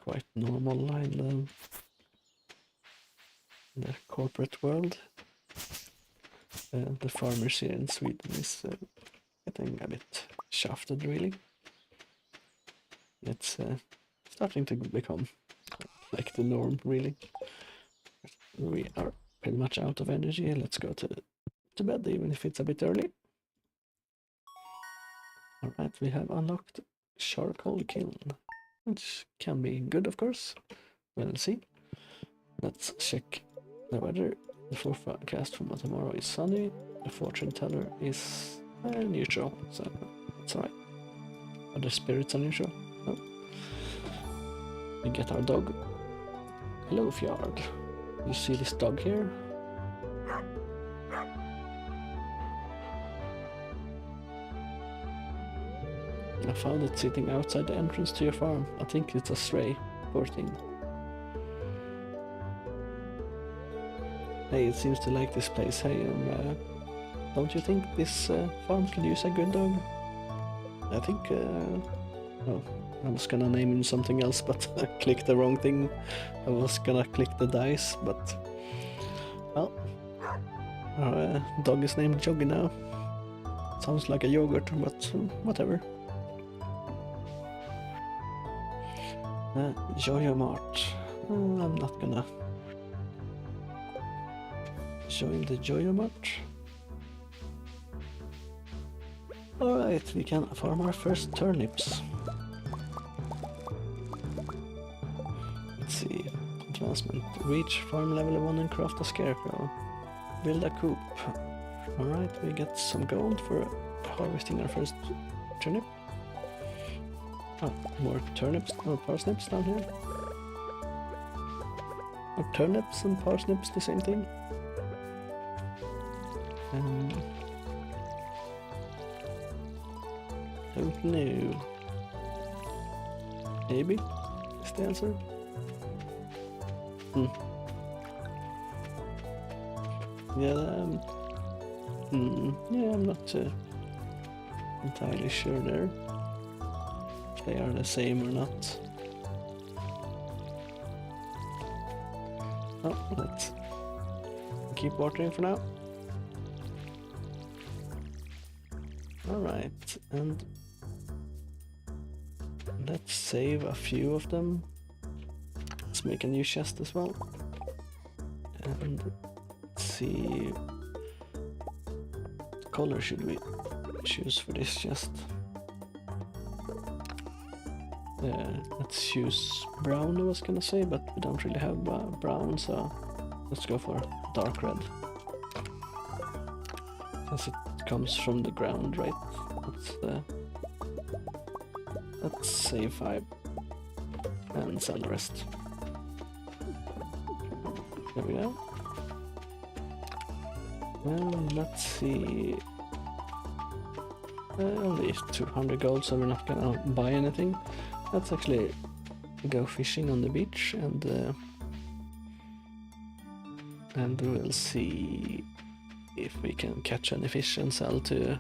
quite normal in the corporate world. The farmers here in Sweden is getting a bit shafted, really. It's starting to become like the norm, really. We are pretty much out of energy. Let's go to bed, even if it's a bit early. Alright, we have unlocked charcoal kiln, which can be good, of course. We'll see. Let's check the weather. The forecast for tomorrow is sunny. The fortune teller is neutral, so that's alright. Are the spirits unusual? No. We get our dog. Hello, Fjord. You see this dog here? I found it sitting outside the entrance to your farm. I think it's a stray. Poor thing. Hey, it seems to like this place. Hey, don't you think this farm could use a good dog? I think, oh, I was gonna name him something else, but I clicked the wrong thing. I was gonna click the dice, but, well, our dog is named Joggy now. Sounds like a yogurt, but whatever. Jojo Mart. I'm not gonna join the Jojo Mart. Alright, we can farm our first turnips. Let's see. Advancement. Reach farm level 1 and craft a scarecrow. Build a coop. Alright, we get some gold for harvesting our first turnip. Oh, more turnips or parsnips down here. Are turnips and parsnips the same thing? Don't know. Maybe is the answer. Yeah, yeah, I'm not entirely sure there. If they are the same or not. Oh, let's keep watering for now. Alright, and let's save a few of them. Let's make a new chest as well. And let's see, what color should we choose for this chest? Let's choose brown, I was gonna say, but we don't really have brown, so let's go for dark red. As it comes from the ground, right? Let's save 5 and sell the rest. There we go. And let's see. Only 200 gold, so we're not gonna buy anything. Let's actually go fishing on the beach and we'll see if we can catch any fish and sell to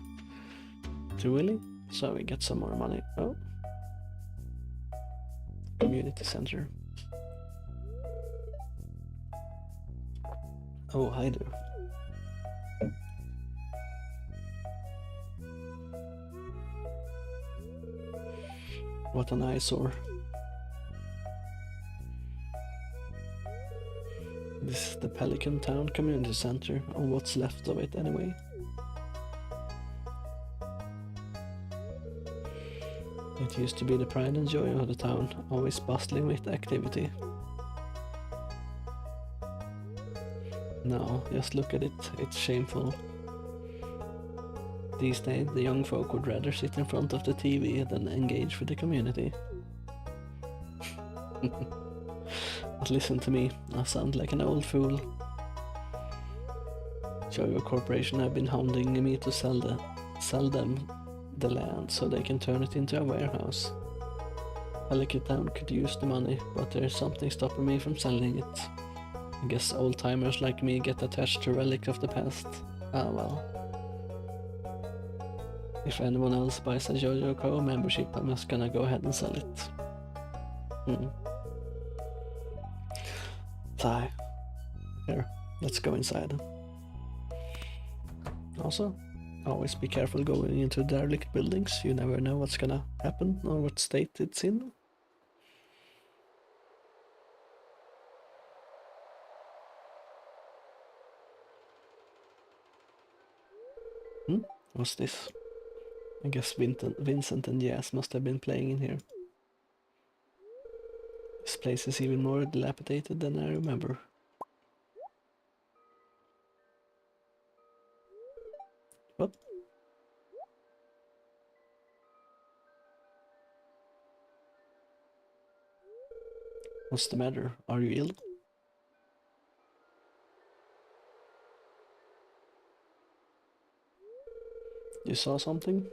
Willy, so we get some more money. Oh, community center. Oh, hi there. What an eyesore. This is the Pelican Town Community Center, or what's left of it anyway. It used to be the pride and joy of the town, always bustling with activity. Now, just look at it, it's shameful. These days, the young folk would rather sit in front of the TV than engage with the community. But listen to me, I sound like an old fool. Jojo Corporation have been hounding me to sell them the land so they can turn it into a warehouse. Pelican Town could use the money, but there's something stopping me from selling it. I guess old-timers like me get attached to relics of the past. Ah well. If anyone else buys a Jojo Co membership, I'm just gonna go ahead and sell it. Sigh. Here, let's go inside. Also, always be careful going into derelict buildings. You never know what's gonna happen or what state it's in. What's this? I guess Vincent and Jazz must have been playing in here. This place is even more dilapidated than I remember. What? What's the matter? Are you ill? You saw something?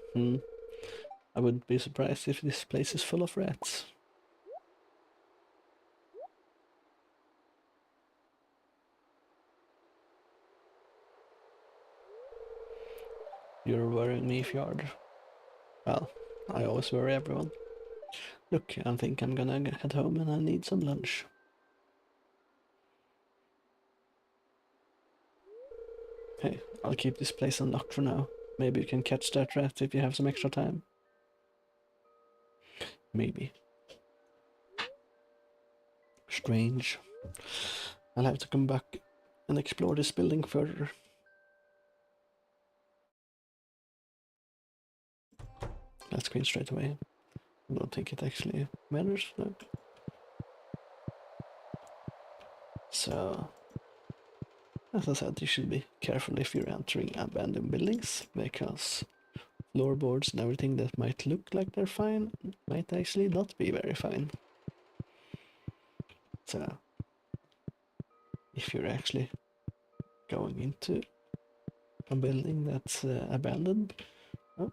I wouldn't be surprised if this place is full of rats. You're worrying me, Fjord. Well, I always worry everyone. Look, I think I'm gonna head home and I need some lunch. Hey, I'll keep this place unlocked for now. Maybe you can catch that rat if you have some extra time. Maybe. Strange. I'll have to come back and explore this building further. Let's go in straight away. I don't think it actually matters, no. So, as I said, you should be careful if you're entering abandoned buildings, because floorboards and everything that might look like they're fine might actually not be very fine. So, if you're actually going into a building that's abandoned, oh,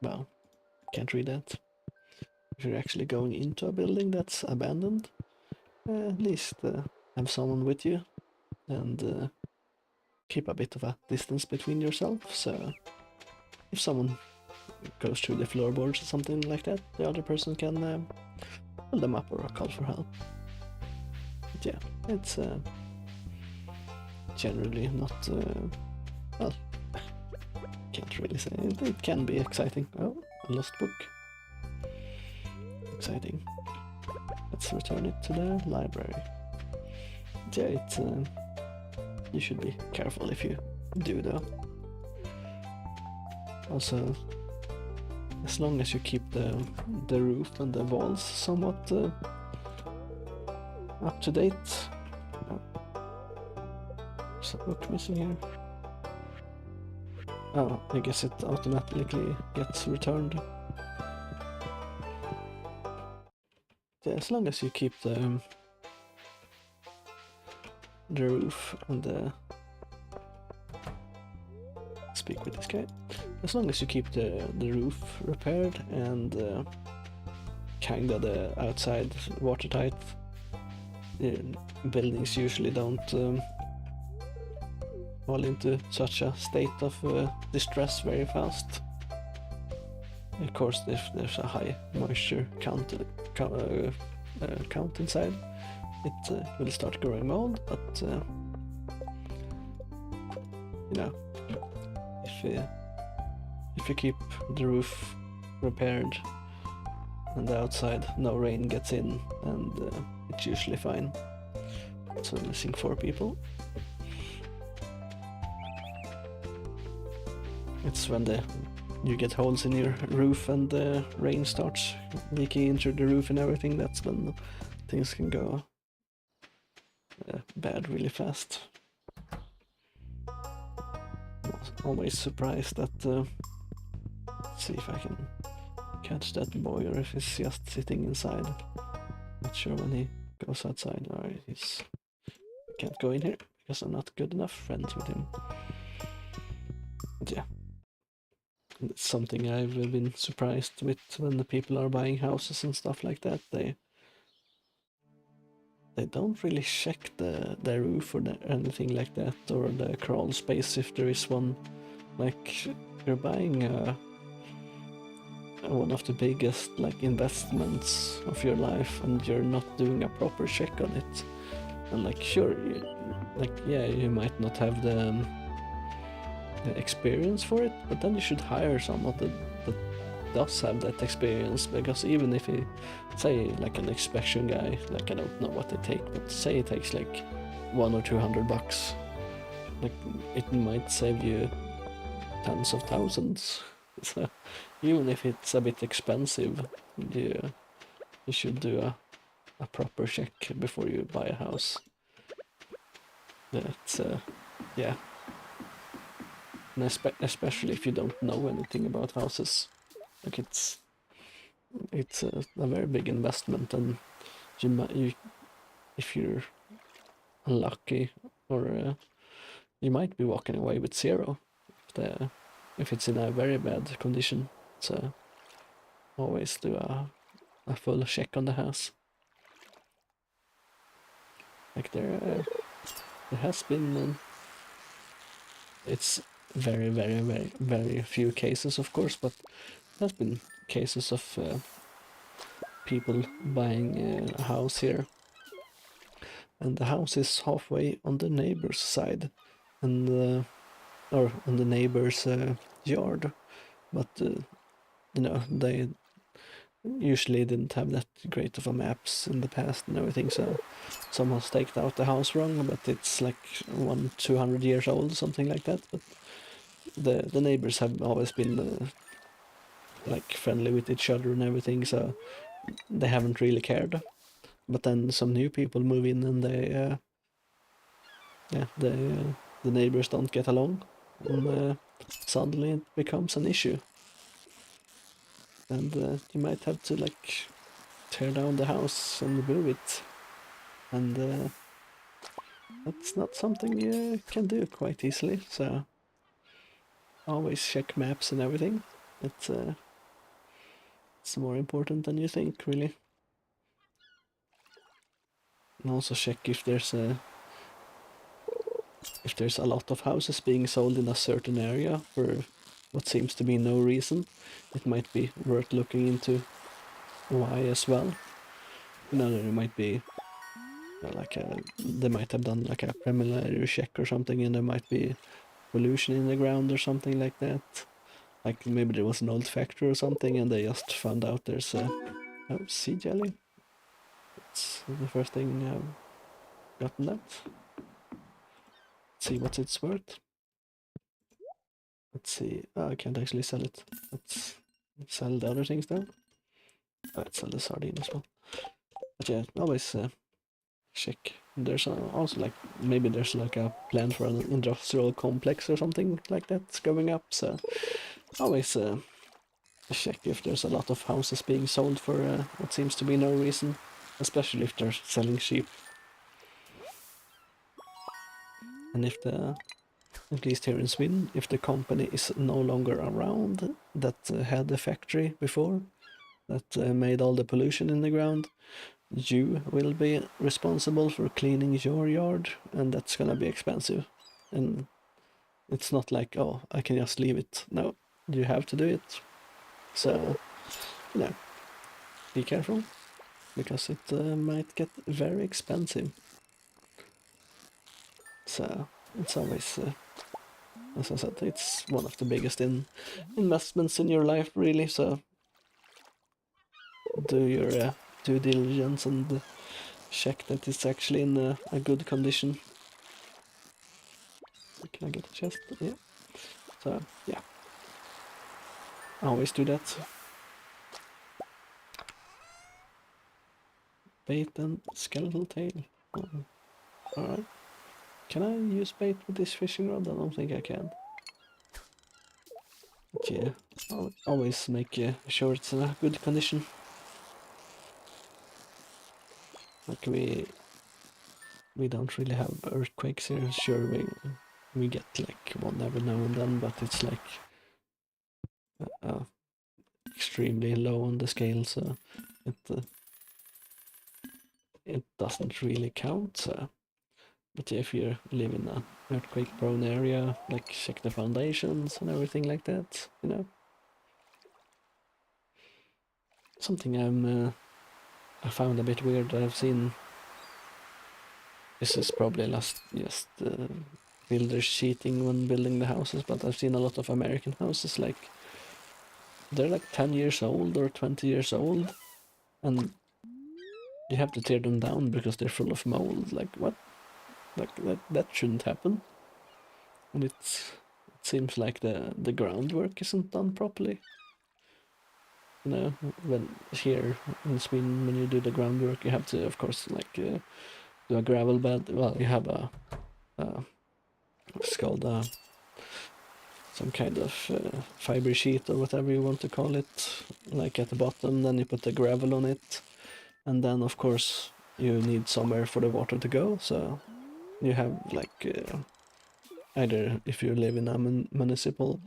well, can't read that. If you're actually going into a building that's abandoned, at least have someone with you and keep a bit of a distance between yourself, so if someone goes through the floorboards or something like that, the other person can pull them up or call for help. But yeah, it's generally not, well, can't really say. It can be exciting. Oh, a lost book. Exciting. Let's return it to the library. Yeah, it's you should be careful if you do though. Also, as long as you keep the roof and the walls somewhat up to date. Oh. There's a book missing here. Oh, I guess it automatically gets returned. Yeah, as long as you keep the roof and the... Speak with this guy. As long as you keep the roof repaired and kinda the outside watertight, buildings usually don't fall into such a state of distress very fast. Of course, if there's a high moisture count inside, it will start growing mold, but you know, if you keep the roof repaired and the outside no rain gets in, and it's usually fine. So we're missing 4 people. It's when you get holes in your roof and the rain starts leaking into the roof and everything, that's when things can go bad really fast. I'm always surprised that let's see if I can catch that boy or if he's just sitting inside. Not sure when he goes outside. Alright, I can't go in here because I'm not good enough friends with him. But yeah, it's something I've been surprised with when the people are buying houses and stuff like that. They don't really check the roof or anything like that, or the crawl space if there is one. Like, you're buying one of the biggest like investments of your life, and you're not doing a proper check on it. And like, sure, yeah, you might not have the experience for it, but then you should hire someone that does have that experience, because even if you say like an inspection guy, like I don't know what they take, but say it takes like $100 or $200, like it might save you tens of thousands. So even if it's a bit expensive, you should do a proper check before you buy a house. That's yeah, and especially if you don't know anything about houses, like it's a very big investment, and you if you're unlucky, or you might be walking away with zero if it's in a very bad condition. So always do a full check on the house. Like there has been it's very few cases, of course, but there's been cases of people buying a house here, and the house is halfway on the neighbor's side, and or on the neighbor's yard, but they usually didn't have that great of a maps in the past and everything, so someone staked out the house wrong, but it's like 200 years old, something like that. But the neighbors have always been like friendly with each other and everything, so they haven't really cared. But then some new people move in, and the neighbors don't get along, and suddenly it becomes an issue, and you might have to like tear down the house and move it, and that's not something you can do quite easily. So always check maps and everything. It's more important than you think, really. And also check if there's a lot of houses being sold in a certain area for what seems to be no reason. It might be worth looking into why as well. There might be they might have done like a preliminary check or something, and there might be pollution in the ground or something like that. Like maybe there was an old factory or something, and they just found out there's a sea jelly. That's the first thing I've gotten that. Let's see what it's worth. Let's see. Oh, I can't actually sell it. Let's sell the other things then. Let's sell the sardine as well. But yeah, always check. There's also like maybe there's like a plan for an industrial complex or something like that's going up. So always check if there's a lot of houses being sold for what seems to be no reason, especially if they're selling cheap. And if at least here in Sweden, if the company is no longer around that had the factory before, that made all the pollution in the ground, you will be responsible for cleaning your yard, and that's gonna be expensive. And it's not like, oh, I can just leave it. No, you have to do it. So, be careful, because it might get very expensive. So, it's always, as I said, it's one of the biggest investments in your life, really. So, do your due diligence and check that it's actually in a good condition. Can I get a chest? Yeah. So, yeah. I always do that. Bait and skeletal tail. Alright. Can I use bait with this fishing rod? I don't think I can. But yeah, I'll always make sure it's in a good condition. Like we don't really have earthquakes here. Sure, we get like one every now and then, but it's like extremely low on the scale, so it doesn't really count. So. But if you live in an earthquake-prone area, like check the foundations and everything like that, you know. Something I found a bit weird. I've seen. This is probably just builders cheating when building the houses, but I've seen a lot of American houses like they're like 10 years old or 20 years old, and you have to tear them down because they're full of mold. Like what? Like that shouldn't happen. And it seems like the groundwork isn't done properly. You know, when here in Sweden, when you do the groundwork, you have to, of course, like do a gravel bed. Well, you have what's called some kind of fiber sheet or whatever you want to call it, like at the bottom. Then you put the gravel on it, and then of course you need somewhere for the water to go. So you have like either if you live in a municipal,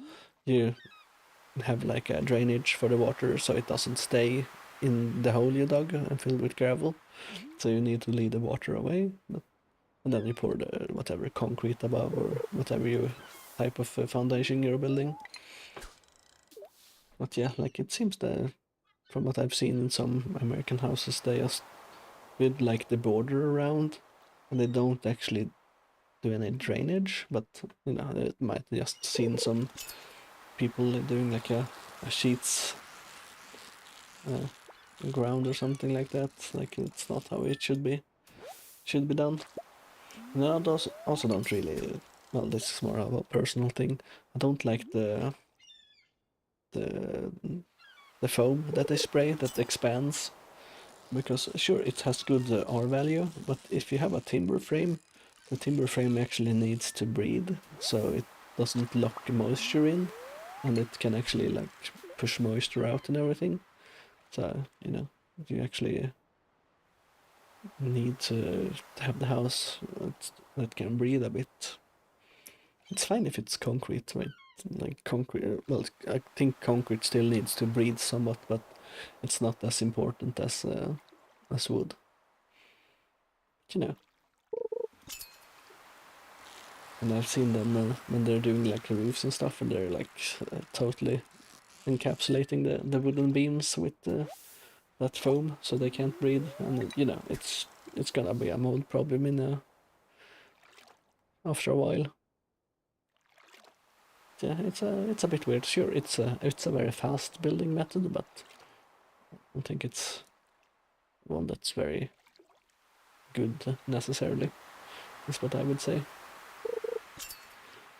you have like a drainage for the water so it doesn't stay in the hole you dug and filled with gravel. So you need to lead the water away, and then you pour the whatever concrete above or whatever you type of foundation you're building. But yeah, like it seems that from what I've seen in some American houses, they just build like the border around, and they don't actually do any drainage. But you know, it might just seen some people doing like a sheets ground or something like that. Like it's not how it should be done. And I also don't really. Well, this is more of a personal thing. I don't like the the foam that they spray that expands, because sure it has good R value, but if you have a timber frame, the timber frame actually needs to breathe so it doesn't lock moisture in, and it can actually like push moisture out and everything. So you know, you actually need to have the house that can breathe a bit. It's fine if it's concrete, right? Like concrete. Well, I think concrete still needs to breathe somewhat, but it's not as important as wood. But, you know. And I've seen them when they're doing like the roofs and stuff, and they're like totally encapsulating the wooden beams with that foam, so they can't breathe. And you know, it's gonna be a mold problem in after a while. Yeah, it's a bit weird. Sure, it's a very fast building method, but I don't think it's one that's very good necessarily. Is what I would say.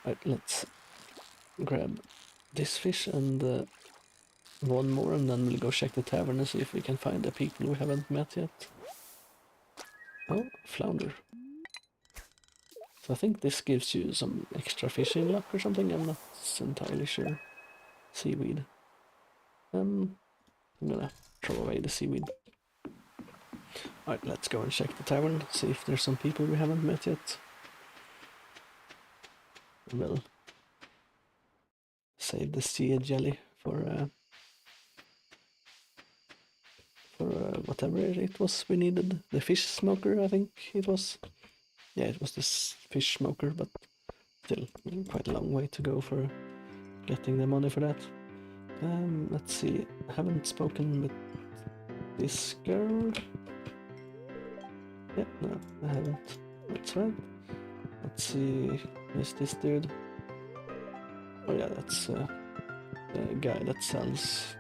Right, let's grab this fish and one more, and then we'll go check the tavern and see if we can find the people we haven't met yet. Oh, flounder. So I think this gives you some extra fishing luck or something. I'm not entirely sure. Seaweed. I'm gonna throw away the seaweed. Alright, let's go and check the tavern, see if there's some people we haven't met yet. We'll save the sea jelly for whatever it was we needed. The fish smoker, I think it was. Yeah, it was this fish smoker, but still quite a long way to go for getting the money for that. Let's see. I haven't spoken with this girl. Yeah, no, I haven't. That's right. Let's see. Is this dude? Oh yeah, that's the guy that sells.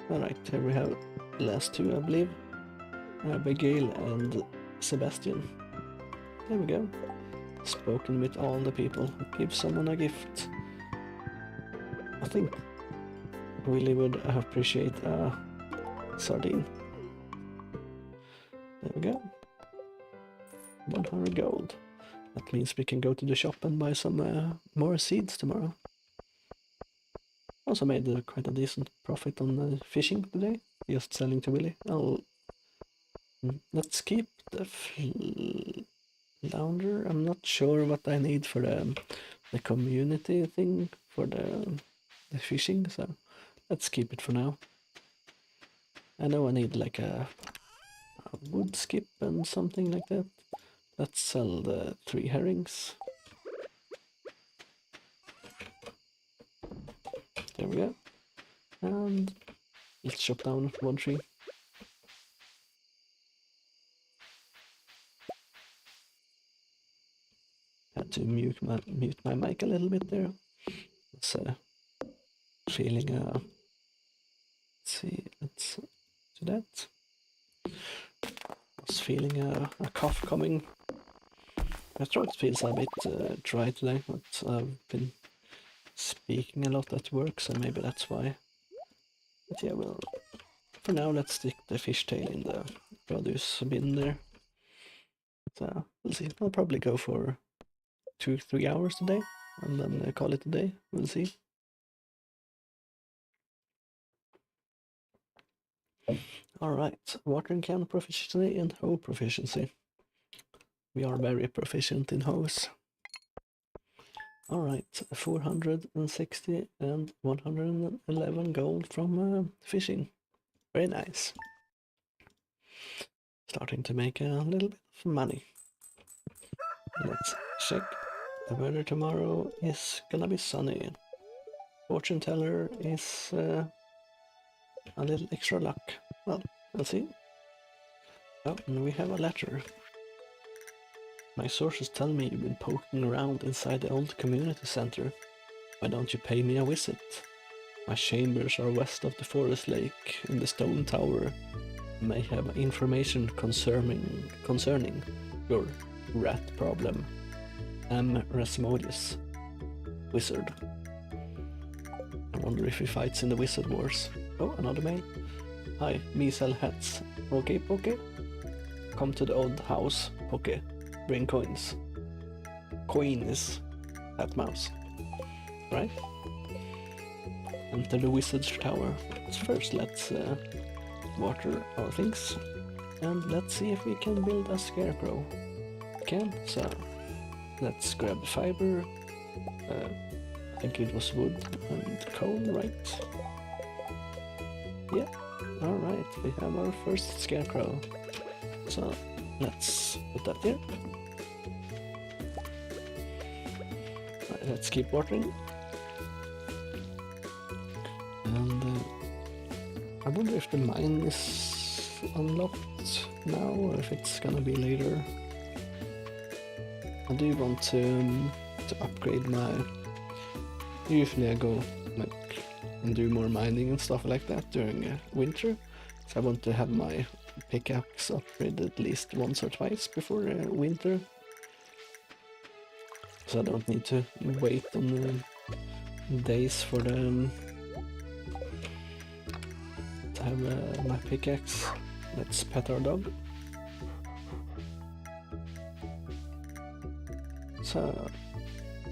Alright, here we have the last two, I believe. Abigail and Sebastian. There we go. Spoken with all the people. Give someone a gift. I think really would appreciate a sardine. There we go. 100 gold. That means we can go to the shop and buy some more seeds tomorrow. Also made quite a decent profit on fishing today, just selling to Willy. Let's keep the flounder. I'm not sure what I need for the community thing for the fishing, so let's keep it for now. I know I need like a wood skip and something like that. Let's sell the 3 herrings. There we go. And let's chop down 1 tree. Had to mute my mic a little bit there. It's feeling let's see, let's do that. Was feeling a cough coming. My throat feels a bit dry today, but I've been speaking a lot at work, so maybe that's why. But yeah, well, for now let's stick the fishtail in the produce bin there. So we'll see. I'll probably go for 2-3 hours today, and then call it a day. We'll see. Alright, watering can proficiency and hoe proficiency. We are very proficient in hoes. Alright, 460 and 111 gold from fishing. Very nice. Starting to make a little bit of money. Let's check. The weather tomorrow is gonna be sunny. Fortune teller is a little extra luck. Well, we'll see. Oh, and we have a letter. My sources tell me you've been poking around inside the old community center. Why don't you pay me a visit? My chambers are west of the forest lake in the stone tower. You may have information concerning your rat problem. I'm Rasmodius, wizard. I wonder if he fights in the wizard wars. Oh, another mail. Hi, me sell hats. Okay, Poke. Come to the old house, Poke. Bring coins. Coins. Hat mouse. Right? Enter the wizard's tower. First, let's water our things. And let's see if we can build a scarecrow. Can, so let's grab fiber. I think it was wood and coal, right? Yeah, alright, we have our first scarecrow. So let's put that here. Right, let's keep watering. And I wonder if the mine is unlocked now or if it's gonna be later. I do want to upgrade my... Usually I go like and do more mining and stuff like that during winter. So I want to have my pickaxe upgraded at least once or twice before winter. So I don't need to wait on days for the to have my pickaxe. Let's pet our dog. So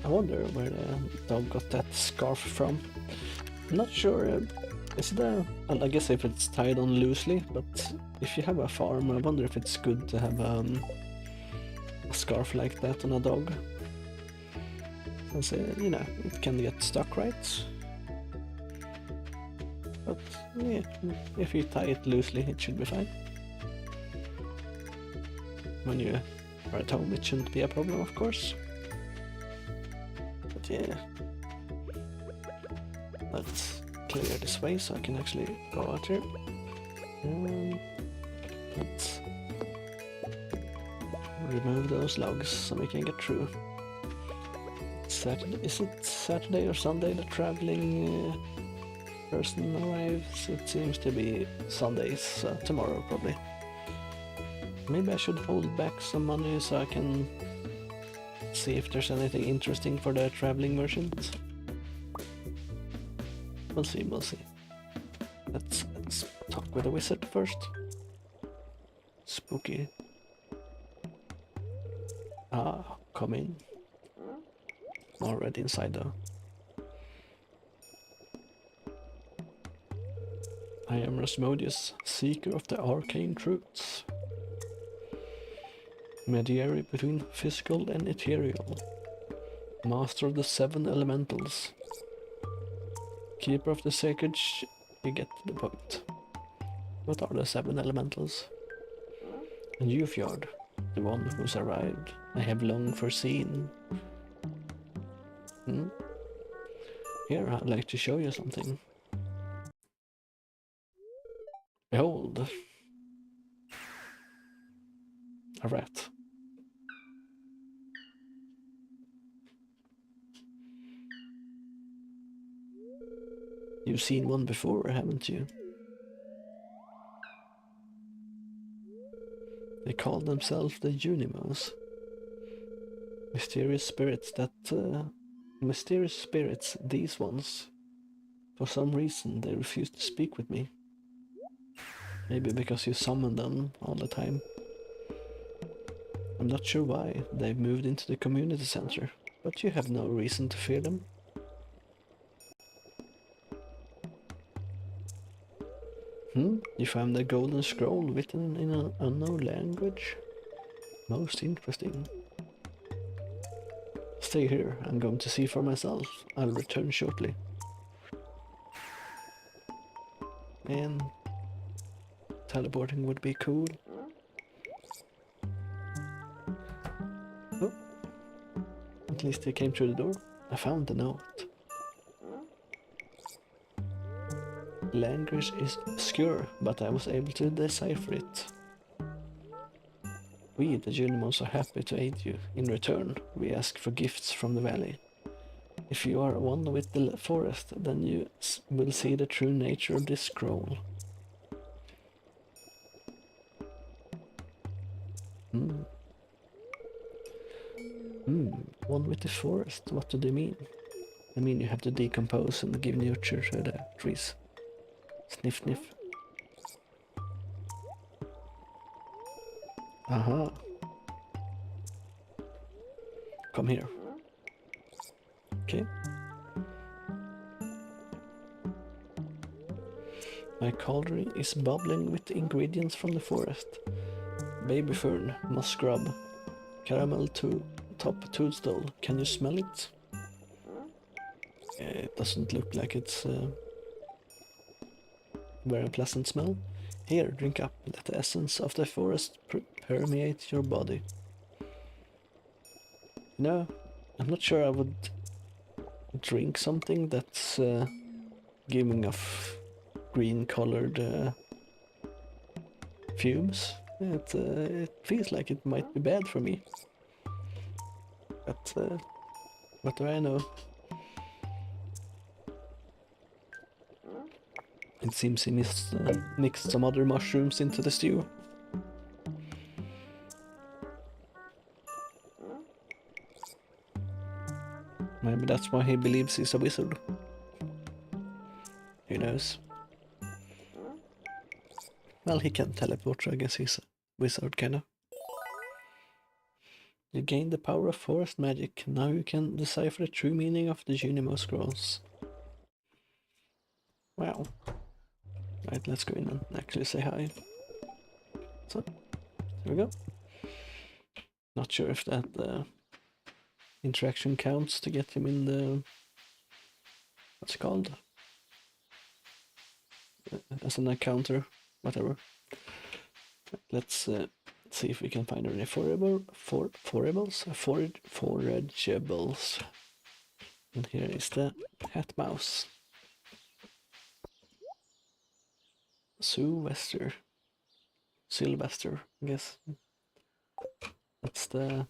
I wonder where the dog got that scarf from. I'm not sure. Is it a... Well, I guess if it's tied on loosely, but if you have a farm, I wonder if it's good to have a scarf like that on a dog. Because, you know, it can get stuck, right? But, yeah, if you tie it loosely, it should be fine. When you are at home, it shouldn't be a problem, of course. But yeah, let's clear this way so I can actually go out here. And let's remove those logs so we can get through. Saturday, is it Saturday or Sunday the traveling person arrives? It seems to be Sundays, so tomorrow probably. Maybe I should hold back some money so I can see if there's anything interesting for the traveling merchant. We'll see, we'll see. Let's talk with the wizard first. Spooky. Ah, come in. Already inside though. I am Rasmodius, seeker of the arcane truths. Mediary between physical and ethereal. Master of the 7 elementals. Keeper of the sacred you get to the point. What are the 7 elementals? And you, Fjord, the one who's arrived, I have long foreseen. Here, I'd like to show you something. Behold! A rat. You've seen one before, haven't you? They call themselves the Unimos. Mysterious spirits mysterious spirits, these ones. For some reason, they refuse to speak with me. Maybe because you summon them all the time. I'm not sure why they've moved into the community center, but you have no reason to fear them. You found a golden scroll written in an unknown language? Most interesting. Stay here, I'm going to see for myself. I'll return shortly. Man, teleporting would be cool. Oh, at least he came through the door. I found the note. Language is obscure, but I was able to decipher it. We, the Junimos, are happy to aid you. In return, we ask for gifts from the valley. If you are one with the forest, then you will see the true nature of this scroll. One with the forest, what do they mean? I mean you have to decompose and give nurture to the trees. Sniff sniff. Aha. Come here. Okay. My cauldron is bubbling with ingredients from the forest. Baby fern, musk grub, caramel top toadstool. Can you smell it? It doesn't look like it's very pleasant smell. Here, drink up. Let the essence of the forest permeate your body. No, I'm not sure I would drink something that's giving off green-colored fumes. It feels like it might be bad for me. But what do I know? It seems he mixed some other mushrooms into the stew. Maybe that's why he believes he's a wizard. Who knows? Well, he can teleport, so I guess he's a wizard, kinda. You gain the power of forest magic. Now you can decipher the true meaning of the Junimo scrolls. Wow. Right, let's go in and actually say hi. So, there we go. Not sure if that interaction counts to get him in the... what's it called? As an encounter, whatever. Let's see if we can find any forageables. And here is the hat mouse. Sylvester, I guess. That's the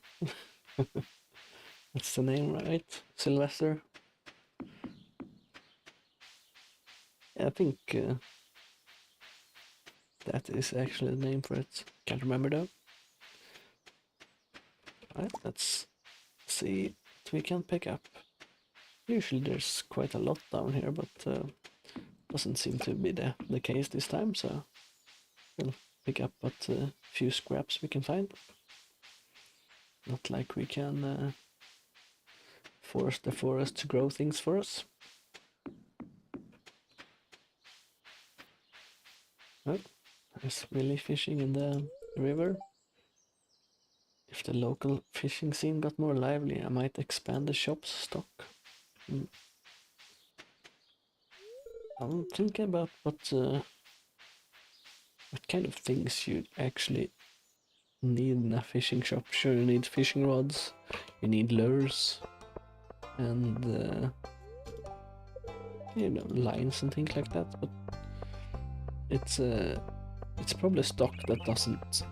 that's the name, right? Sylvester. I think that is actually the name for it. Can't remember though. Alright, let's see what we can pick up. Usually there's quite a lot down here, but doesn't seem to be the case this time, so we'll pick up what few scraps we can find. Not like we can force the forest to grow things for us. Oh, there's Willy fishing in the river. If the local fishing scene got more lively, I might expand the shop's stock. I'm thinking about what kind of things you actually need in a fishing shop. Sure, you need fishing rods, you need lures, and lines and things like that. But it's probably stock that doesn't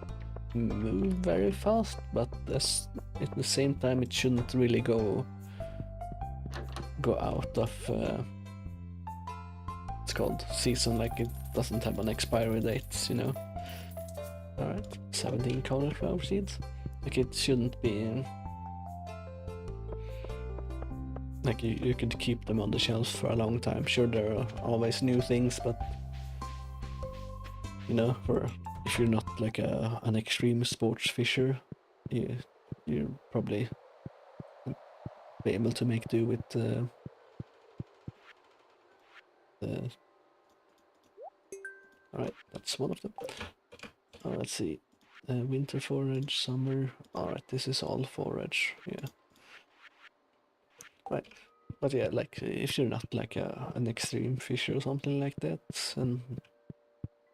move very fast, but at the same time it shouldn't really go out of it's called season, like it doesn't have an expiry date, you know. Alright, 17 cauliflower seeds. Like it shouldn't be like you could keep them on the shelves for a long time. Sure, there are always new things, but you know, if you're not like an extreme sports fisher, you probably be able to make do with the alright, that's one of them. Let's see. Winter forage, summer. Alright, this is all forage, yeah. Right. But yeah, like if you're not like an extreme fisher or something like that, and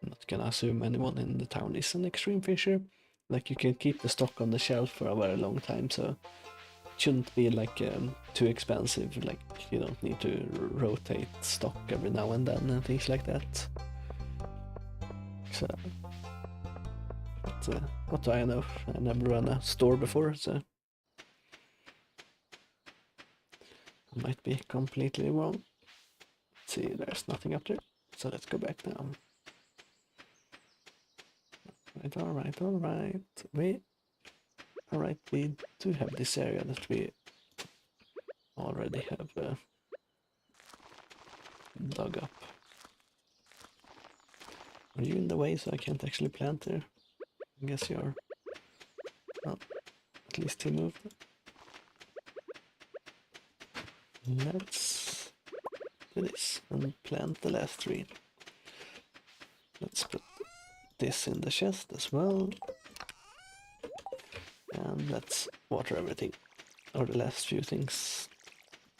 I'm not gonna assume anyone in the town is an extreme fisher, like you can keep the stock on the shelf for a very long time, so it shouldn't be like too expensive. Like you don't need to rotate stock every now and then and things like that. So, but what do I know? I never ran a store before, so I might be completely wrong. Let's see, there's nothing up there, so let's go back now. Alright. We do have this area that we already have dug up. Are you in the way so I can't actually plant there? I guess you are. Well, at least he moved. Let's do this and plant the last tree. Let's put this in the chest as well. And let's water everything. Or the last few things.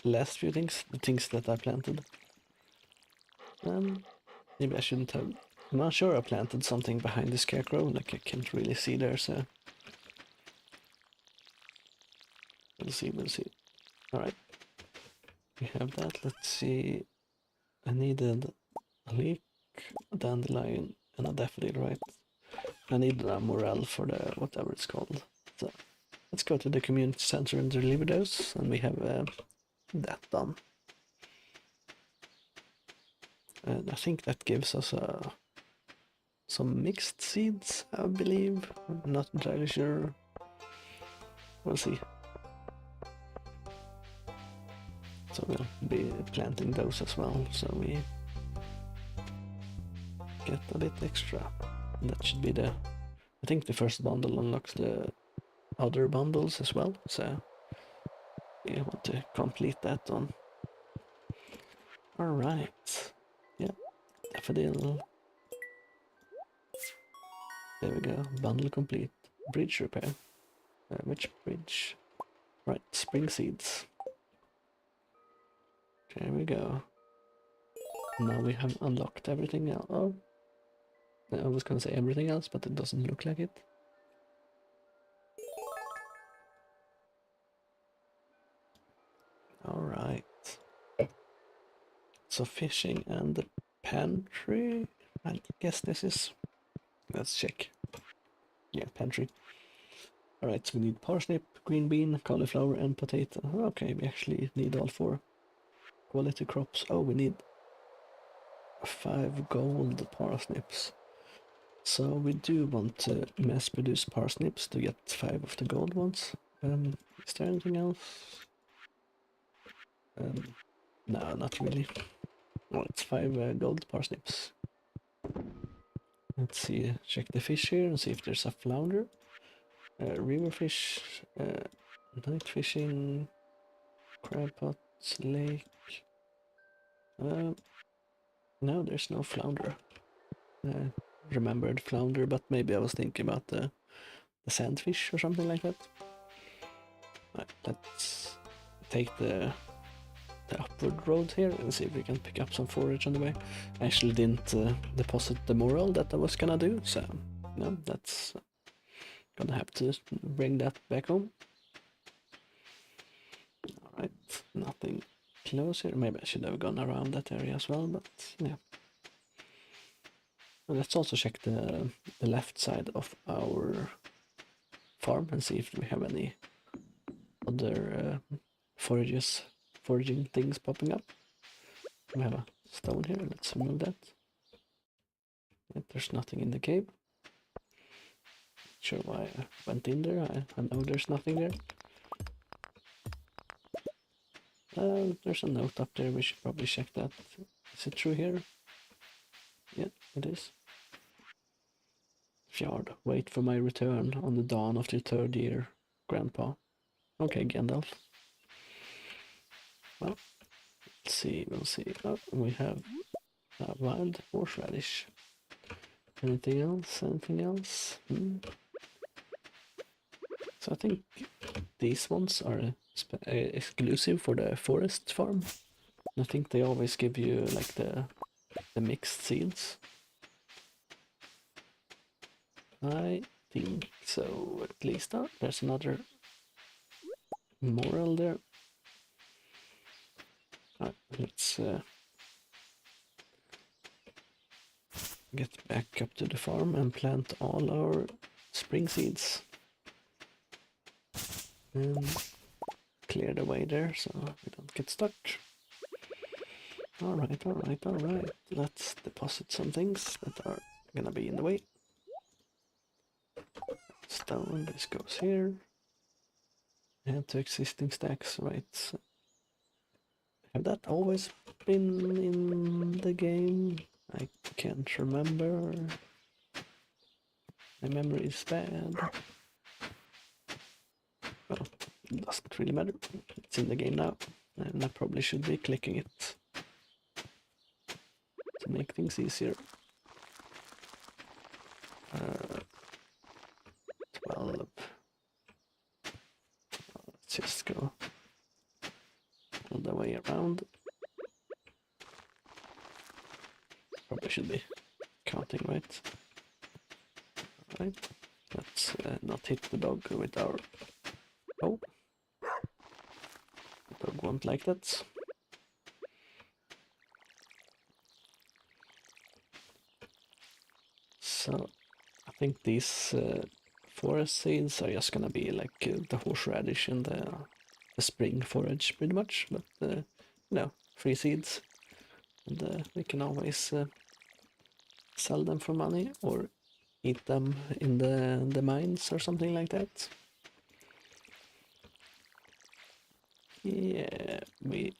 The things that I planted. Maybe I shouldn't have. I'm not sure I planted something behind the scarecrow, like I can't really see there, so we'll see. Alright. We have that. Let's see. I needed a leek, a dandelion, and a daffodil, right? I need a morel for the whatever it's called. So let's go to the community center and deliver those, and we have that done. And I think that gives us some mixed seeds, I believe. I'm not entirely sure. We'll see. So we'll be planting those as well, so we get a bit extra. And that should be I think the first bundle unlocks the other bundles as well, so we want to complete that one. Alright. Yeah, daffodil. There we go, bundle complete. Bridge repair. Which bridge? Right, spring seeds. There we go. Now we have unlocked everything else. Oh, I was gonna say everything else, but it doesn't look like it. Alright. So fishing and the pantry. I guess this is. Let's check. Yeah, pantry. Alright, so we need parsnip, green bean, cauliflower, and potato. Okay, we actually need all 4 quality crops. Oh, we need 5 gold parsnips. So we do want to mass produce parsnips to get 5 of the gold ones. Is there anything else? No, not really. Well, it's 5 gold parsnips. Let's see, check the fish here and see if there's a flounder. River fish, night fishing, crab pots, lake. No, there's no flounder. Remembered flounder, but maybe I was thinking about the the sandfish or something like that. Right, let's take the upward road here and see if we can pick up some forage on the way. I actually didn't deposit the moral that I was gonna do, so no, that's gonna have to bring that back home. Alright, nothing close here. Maybe I should have gone around that area as well, but yeah. Well, let's also check the left side of our farm and see if we have any other foraging things popping up. We have a stone here, let's remove that. There's nothing in the cave. Not sure why I went in there, I know there's nothing there. There's a note up there, we should probably check that. Is it true here? Yeah, it is. Fjord, wait for my return on the dawn of the 3rd year, Grandpa. Okay, Gandalf. Well, we'll see. Oh, we have a wild horseradish. Anything else? Anything else? So I think these ones are exclusive for the forest farm. I think they always give you like the mixed seeds. I think so, at least. There's another moral there. Let's get back up to the farm and plant all our spring seeds. And clear the way there so we don't get stuck. Alright. Let's deposit some things that are gonna be in the way. Stone, this goes here. Add to existing stacks, right. Have that always been in the game? I can't remember. My memory is bad. Well, it doesn't really matter. It's in the game now, and I probably should be clicking it to make things easier. 12. Let's just go all the way around. Probably should be counting, right? Alright, let's not hit the dog with our... Oh! The dog won't like that. So, I think these forest seeds are just gonna be like the horseradish and the spring forage, pretty much. But, you know, free seeds. And we can always sell them for money or eat them in the mines or something like that. Yeah, we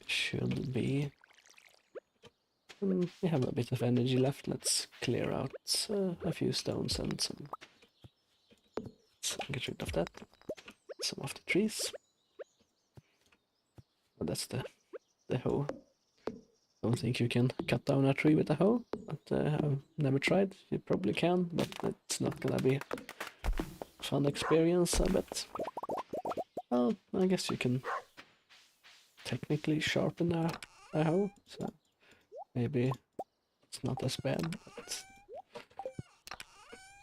should be. We have a bit of energy left. Let's clear out a few stones and some. Let's get rid of that. Some of the trees. Oh, that's the hoe. Don't think you can cut down a tree with a hoe, but I've never tried. You probably can, but it's not gonna be a fun experience, I bet. Well, I guess you can technically sharpen a hoe, so maybe it's not as bad, but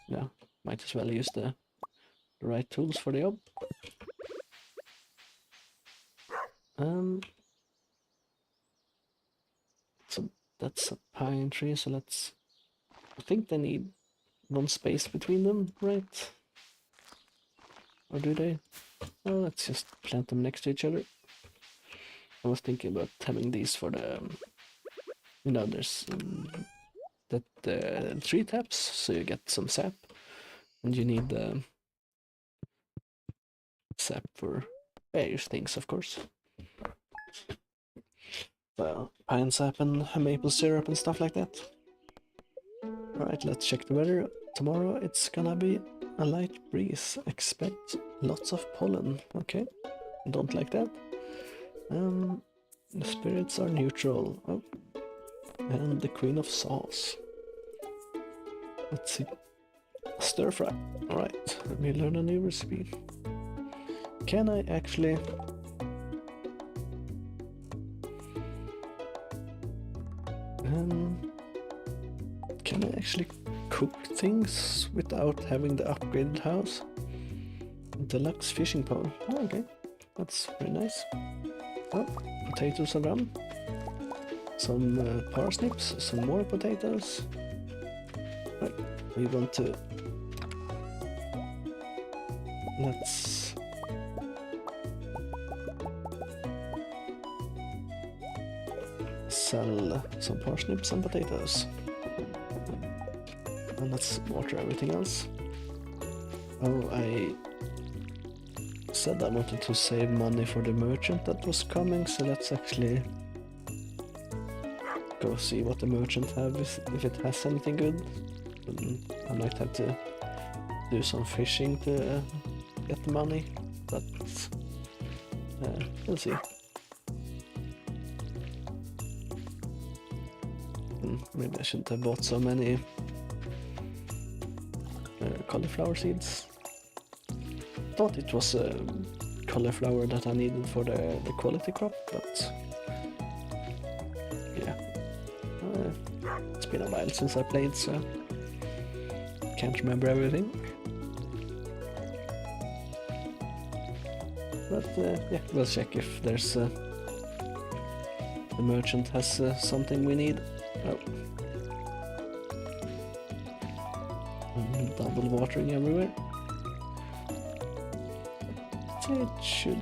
yeah, might as well use the right tools for the job. So that's a pine tree, so I think they need one space between them, right? Or do they? Oh, let's just plant them next to each other. I was thinking about having these for the, there's that tree taps, so you get some sap, and you need sap for various things, of course. Well, pine sap and maple syrup and stuff like that. Alright, let's check the weather. Tomorrow it's gonna be a light breeze. Expect lots of pollen. Okay, don't like that. The spirits are neutral. Oh, and the Queen of Saws. Let's see. Stir fry. Alright, let me learn a new recipe. Can I actually... can I actually cook things without having the upgraded house? Deluxe fishing pole. Oh, okay, that's very nice. Oh, potatoes are done. Some parsnips, some more potatoes. Right, we want to... let's... sell some parsnips and potatoes. And let's water everything else. Oh, I said I wanted to save money for the merchant that was coming, so let's actually go see what the merchant has, if it has anything good. I might have to do some fishing to get the money, but we'll see. Maybe I shouldn't have bought so many cauliflower seeds. Thought it was cauliflower that I needed for the quality crop, but yeah, it's been a while since I played, so can't remember everything. But yeah, we'll check if there's the merchant has something we need. Oh. Double watering everywhere. It should...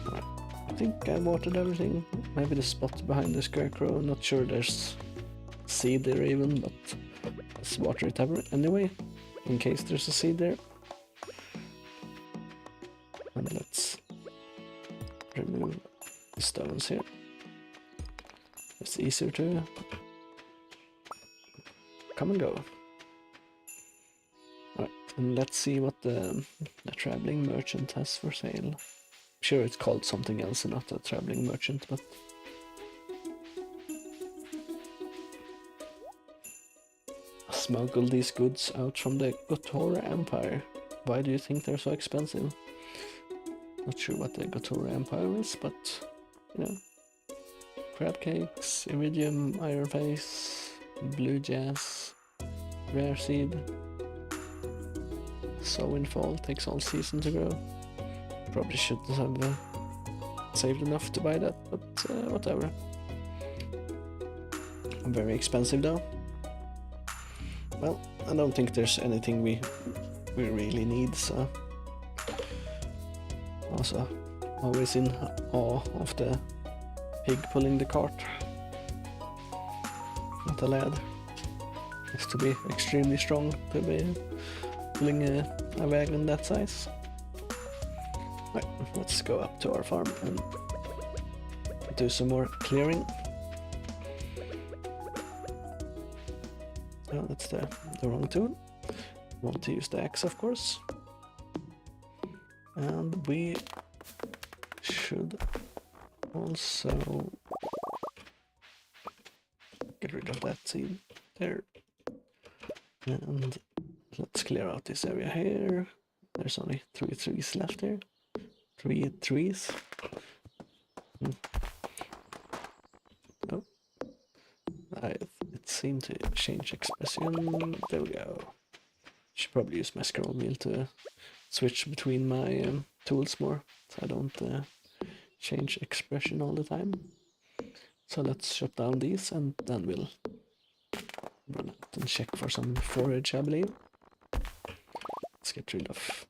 I think I watered everything. Maybe the spot behind the scarecrow. Not sure there's seed there even, but let's water it anyway, in case there's a seed there. And let's remove the stones here. It's easier to come and go. Alright, and let's see what the traveling merchant has for sale. I'm sure it's called something else and not a traveling merchant, but... Smuggle these goods out from the Gotora Empire. Why do you think they're so expensive? Not sure what the Gotora Empire is, but, you know. Crab cakes, iridium, iron face, blue jazz, rare seed. Sow in fall, takes all season to grow. Probably shouldn't have saved enough to buy that, but whatever. Very expensive though. Well, I don't think there's anything we really need, so... Also, always in awe of the pig pulling the cart. Not a lad. Has to be extremely strong to be pulling a wagon that size. Right, let's go up to our farm and do some more clearing. Oh, that's the wrong tool. Want to use the axe, of course. And we should also get rid of that seed there. And let's clear out this area here. There's only 3 trees left here. 3 trees. Oh. It seemed to change expression. There we go. Should probably use my scroll wheel to switch between my tools more, so I don't change expression all the time. So let's shut down these and then we'll run out and check for some forage, I believe. Let's get rid of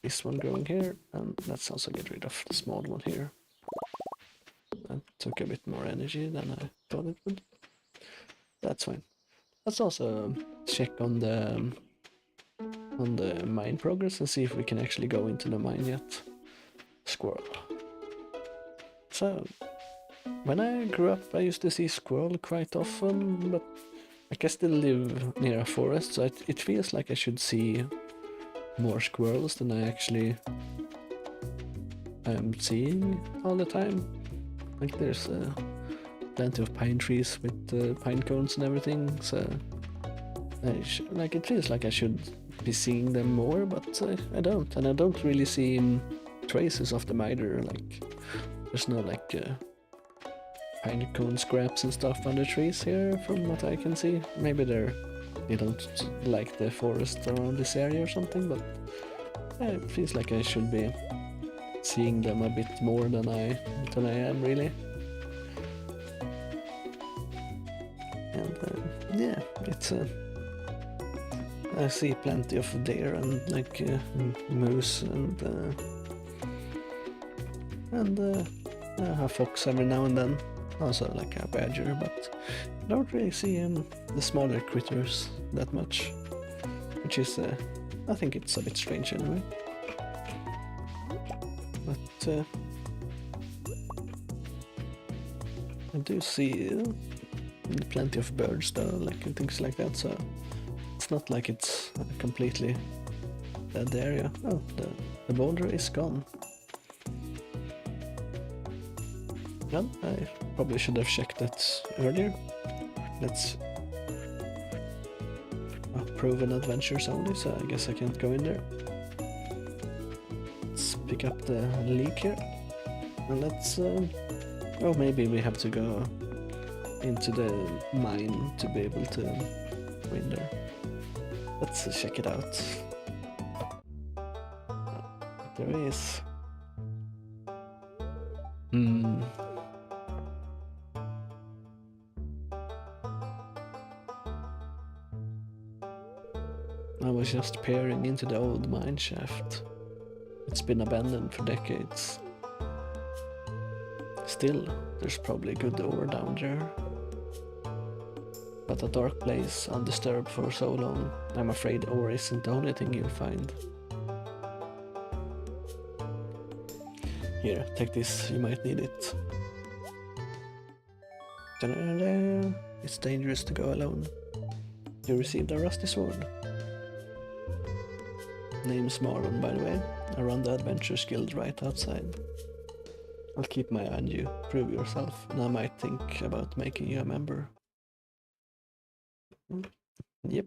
this one growing here, and let's also get rid of the small one here. That took a bit more energy than I thought it would. That's fine. Let's also check on the mine progress and see if we can actually go into the mine yet. Squirrel. So, when I grew up I used to see squirrel quite often, but I guess they live near a forest, so it feels like I should see more squirrels than I actually am seeing all the time. Like there's plenty of pine trees with pine cones and everything, so like it feels like I should be seeing them more, but I don't, and I don't really see traces of them either. Like there's no like pine cone scraps and stuff on the trees here, from what I can see. Maybe they don't like the forest around this area or something, but it feels like I should be seeing them a bit more than I am really. And yeah, it's I see plenty of deer and like moose and a fox every now and then, also like a badger, but I don't really see the smaller critters that much, which is I think it's a bit strange anyway. But I do see plenty of birds though, like and things like that, so it's not like it's a completely dead area. Oh, the boulder is gone. Well, I probably should have checked that earlier. Let's proven adventures only, so I guess I can't go in there. Let's pick up the leak here, and let's oh, maybe we have to go into the mine to be able to go in there. Let's check it out. There is. I was just peering into the old mine shaft. It's been abandoned for decades. Still, there's probably good ore down there. But a dark place, undisturbed for so long, I'm afraid ore isn't the only thing you'll find. Here, take this, you might need it. Ta-da-da. It's dangerous to go alone. You received a rusty sword. Name's Marlon, by the way. I run the Adventures Guild right outside. I'll keep my eye on you, prove yourself, and I might think about making you a member. Yep.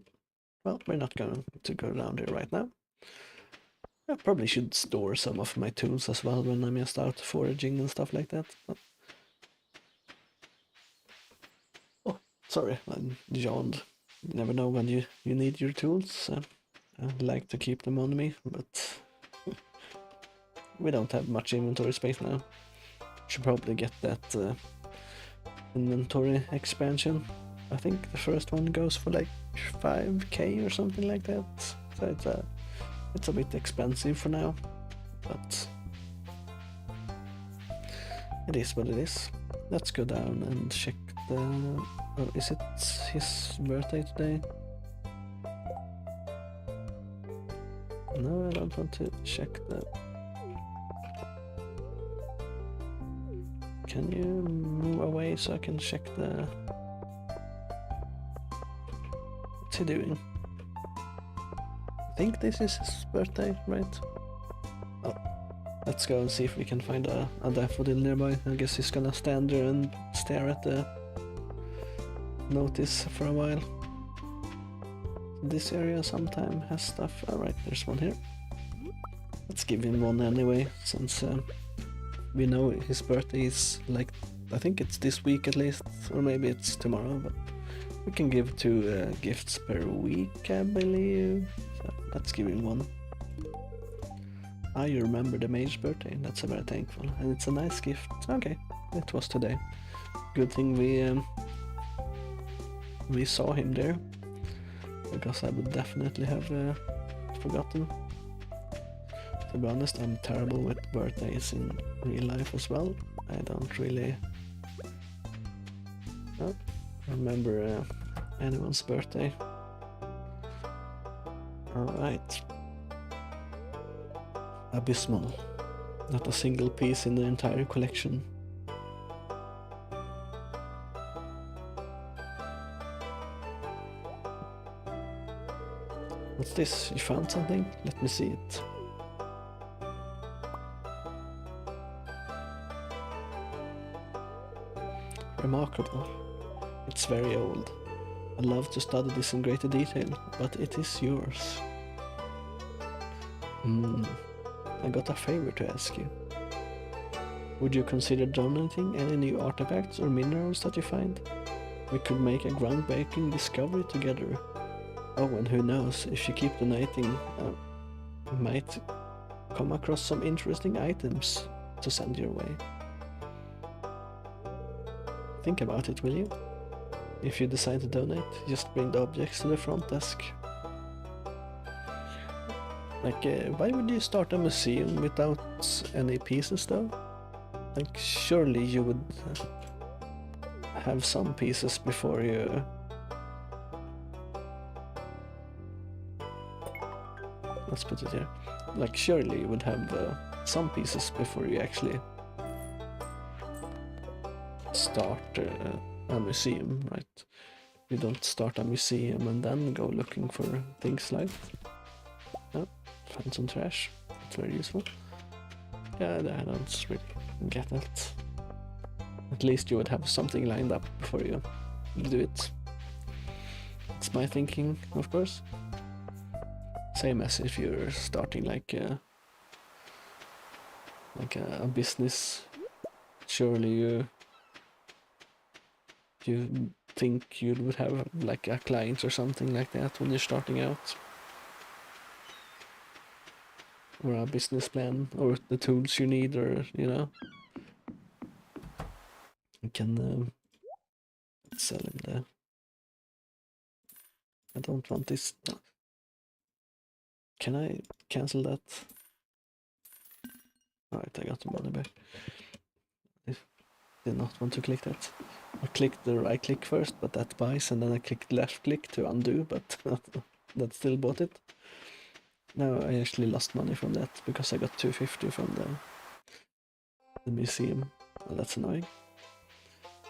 Well, we're not going to go down there right now. I probably should store some of my tools as well when I'm just out foraging and stuff like that. But... oh, sorry, I yawned. You never know when you need your tools. I like to keep them on me, but we don't have much inventory space now. Should probably get that inventory expansion. I think the first one goes for like 5k or something like that. So it's a bit expensive for now, but it is what it is. Let's go down and check the... oh, is it his birthday today? No, I don't want to check the... Can you move away so I can check the... what's he doing? I think this is his birthday, right? Oh, let's go and see if we can find a daffodil nearby. I guess he's gonna stand there and stare at the notice for a while. This area sometime has stuff. Alright, there's one here. Let's give him one anyway, since we know his birthday is like, I think it's this week at least, or maybe it's tomorrow, but we can give 2 gifts per week, I believe. So let's give him one. You remember the mage's birthday, that's very thankful, and it's a nice gift. Okay, it was today. Good thing we saw him there, because I would definitely have forgotten. To be honest, I'm terrible with birthdays in real life as well. I don't really remember anyone's birthday. Alright. Abysmal. Not a single piece in the entire collection. What's this? You found something? Let me see it. Remarkable. It's very old. I'd love to study this in greater detail, but it is yours. I got a favor to ask you. Would you consider donating any new artifacts or minerals that you find? We could make a groundbreaking discovery together. Oh, and who knows, if you keep donating, you might come across some interesting items to send your way. Think about it, will you? If you decide to donate, just bring the objects to the front desk. Like, why would you start a museum without any pieces though? Like, surely you would have some pieces before you... Let's put it here. Like, surely you would have some pieces before you actually start a museum, right? You don't start a museum and then go looking for things like... Oh, found some trash. It's very useful. Yeah, I don't really get that. At least you would have something lined up before you do it. It's my thinking, of course. Same as if you're starting like a business. Surely you think you would have like a client or something like that when you're starting out. Or a business plan, or the tools you need, or, you know. You can sell him the... I don't want this. Can I cancel that? Alright, I got the money back. I did not want to click that. I clicked the right click first, but that buys, and then I clicked left click to undo, but that still bought it. Now I actually lost money from that because I got 250 from the museum. Well, that's annoying.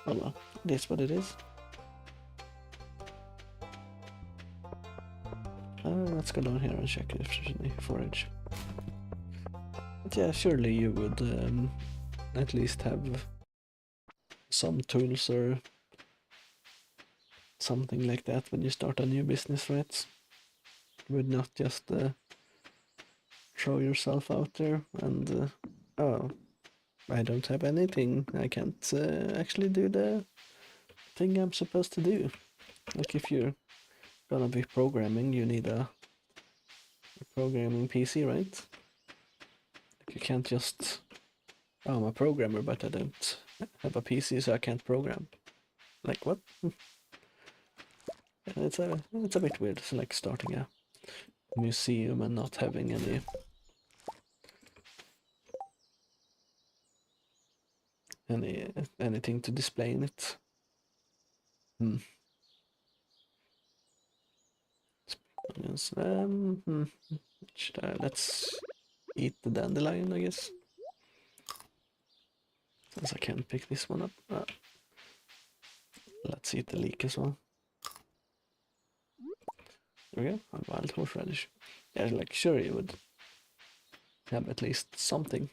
Oh well, it is what it is. Let's go down here and check if there's any forage. But yeah, surely you would at least have some tools or something like that when you start a new business, right? You would not just throw yourself out there and oh, I don't have anything. I can't actually do the thing I'm supposed to do. Like if you're gonna be programming, you need a programming PC, right? Like you can't just... Oh, I'm a programmer, but I don't have a PC, so I can't program. Like what? It's a bit weird. It's like starting a museum and not having anything to display in it. Yes, let's eat the dandelion, I guess. Since I can't pick this one up. Let's eat the leek as well. There we go, a wild horseradish. Yeah, like sure you would have at least something.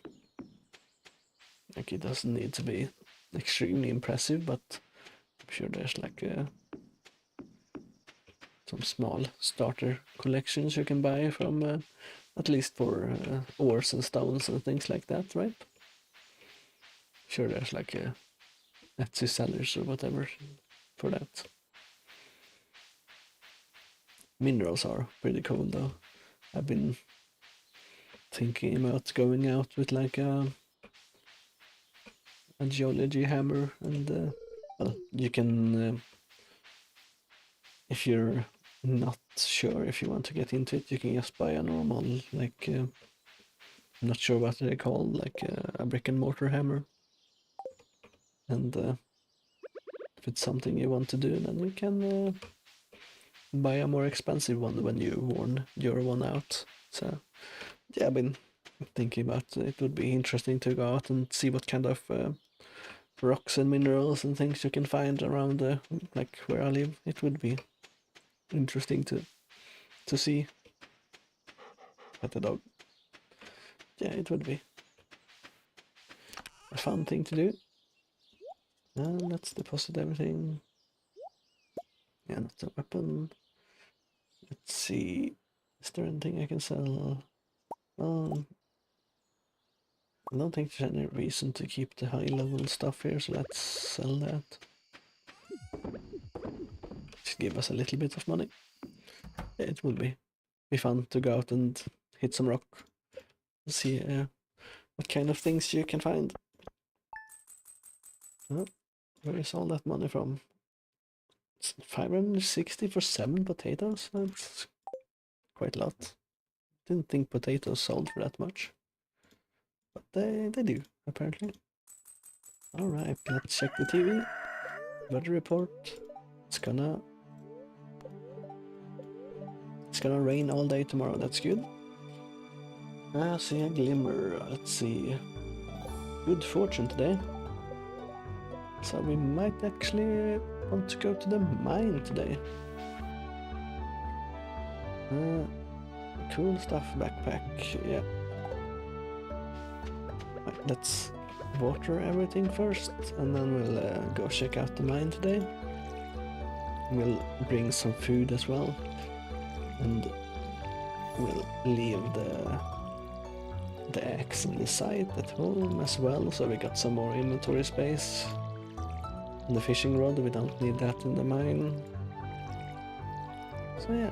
Like it doesn't need to be extremely impressive, but I'm sure there's like some small starter collections you can buy from at least for ores and stones and things like that, right? Sure there's like Etsy sellers or whatever for that. Minerals are pretty cool though. I've been thinking about going out with like a geology hammer and well, you can if you're not sure if you want to get into it, you can just buy a normal like I'm not sure what they're called, like a brick and mortar hammer, and if it's something you want to do, then you can buy a more expensive one when you worn your one out. So yeah, I've been thinking about it. Would be interesting to go out and see what kind of rocks and minerals and things you can find around like where I live. It would be interesting to see. At the dog. Yeah, it would be a fun thing to do. And let's deposit everything. Yeah, not a weapon. Let's see. Is there anything I can sell? I don't think there's any reason to keep the high level stuff here, so let's sell that. Just give us a little bit of money. It will be fun to go out and hit some rock. See what kind of things you can find. Oh, where is all that money from? It's 560 for 7 potatoes? That's quite a lot. Didn't think potatoes sold for that much. But they do, apparently. Alright, let's check the TV. Weather report. It's gonna rain all day tomorrow, that's good. I see a glimmer. Let's see. Good fortune today. So we might actually want to go to the mine today. Cool stuff backpack, yeah. Right, let's water everything first, and then we'll go check out the mine today. We'll bring some food as well, and we'll leave the axe and the scythe at home as well, so we got some more inventory space. And the fishing rod, we don't need that in the mine. So yeah,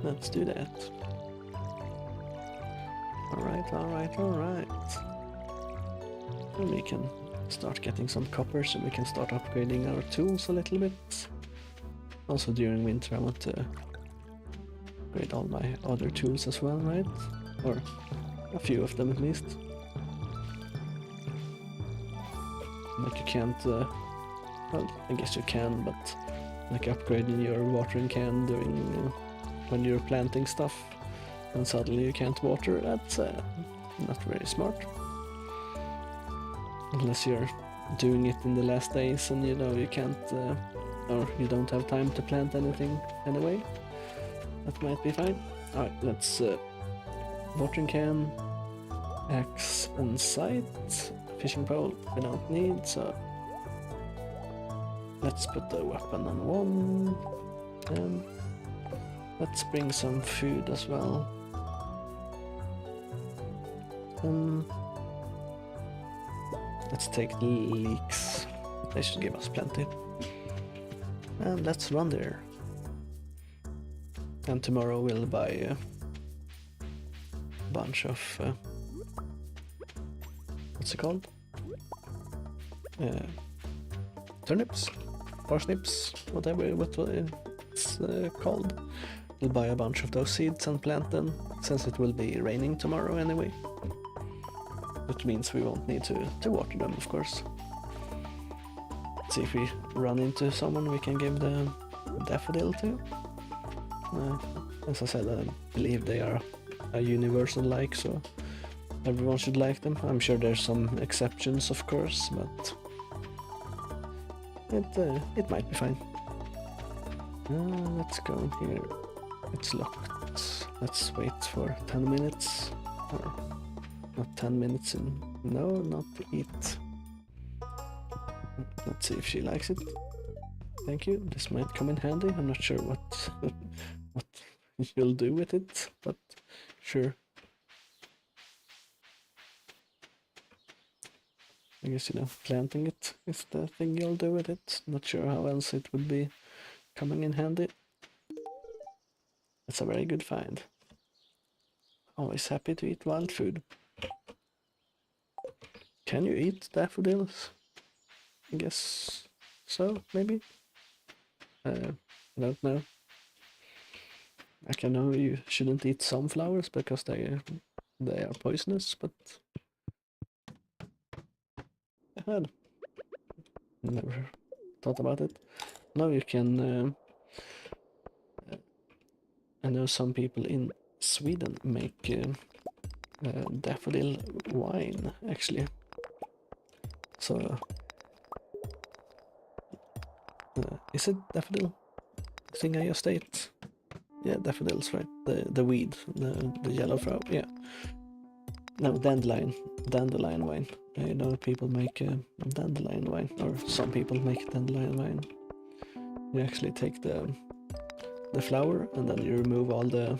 let's do that. Alright. And we can start getting some copper so we can start upgrading our tools a little bit. Also during winter I want to upgrade all my other tools as well, right? Or a few of them at least. Like you can't, well, I guess you can, but like upgrading your watering can during when you're planting stuff and suddenly you can't water, that's not very smart. Unless you're doing it in the last days and you know you can't, or you don't have time to plant anything anyway. That might be fine. Alright, let's watering can, axe and scythe. Fishing pole we don't need, so let's put the weapon on one, and let's bring some food as well. Let's take the leeks, they should give us plenty. And let's run there. And tomorrow we'll buy a bunch of what's it called? Turnips, parsnips, whatever it's called. We'll buy a bunch of those seeds and plant them, since it will be raining tomorrow anyway. Which means we won't need to water them, of course. Let's see if we run into someone we can give the daffodil to. As I said, I believe they are a universal like, so everyone should like them. I'm sure there's some exceptions, of course, but it might be fine. Let's go in here. It's locked. Let's wait for 10 minutes. Or not 10 minutes in. No, not to eat. Let's see if she likes it. Thank you. This might come in handy. I'm not sure what what you'll do with it, but sure. I guess, you know, planting it is the thing you'll do with it. Not sure how else it would be coming in handy. That's a very good find. Always happy to eat wild food. Can you eat daffodils? I guess so, maybe? I don't know. I know you shouldn't eat sunflowers because they are poisonous, but I had never thought about it. Now you can. I know some people in Sweden make daffodil wine, actually. So, is it daffodil? The thing I just ate? Yeah, daffodils, right? The weed, the yellow flower. Yeah. No, dandelion wine. I know people make dandelion wine, or some people make dandelion wine. you actually take the flower and then you remove all the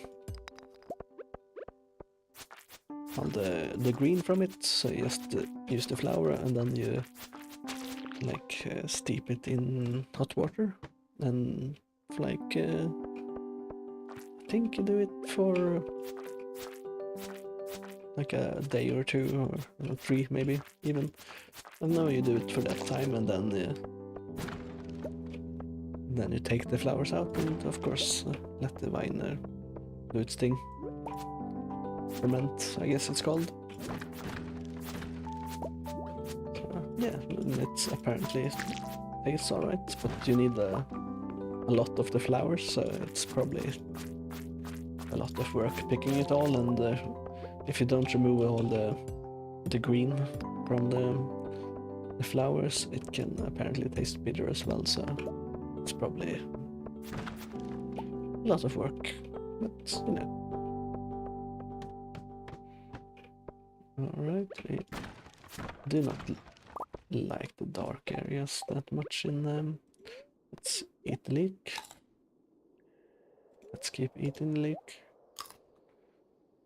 green from it. So you just use the flower and then you like steep it in hot water and like I think you do it for like a day or two or 3 maybe even. And now you do it for that time and then you take the flowers out and of course let the wine do its thing. Ferment, I guess it's called. So, yeah, it's apparently tastes alright, but you need a lot of the flowers, so it's probably a lot of work picking it all, and if you don't remove all the green from the flowers, it can apparently taste bitter as well, so it's probably a lot of work, but you know. Alright, we do not like the dark areas that much in them. Let's eat the leek. Let's keep eating the leek.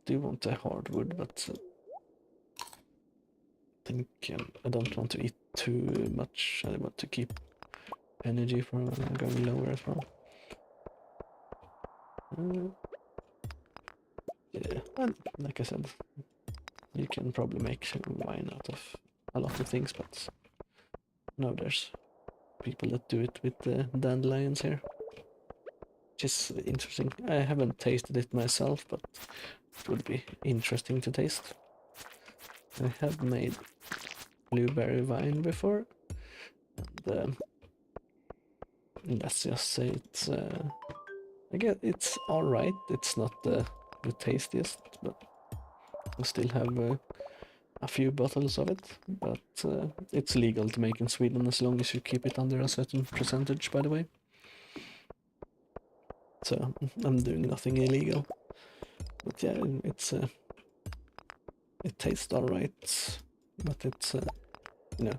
Do want the hardwood, but I think I don't want to eat too much. I want to keep energy for going lower as well. Yeah, and like I said, you can probably make wine out of a lot of things, but no, there's people that do it with the dandelions here, which is interesting. I haven't tasted it myself, but it would be interesting to taste. I have made blueberry wine before, and let's just say it's I guess it's alright. It's not the tastiest, but I still have a few bottles of it, but it's legal to make in Sweden as long as you keep it under a certain percentage, by the way. So I'm doing nothing illegal. But yeah, it's it tastes alright, but it's you know,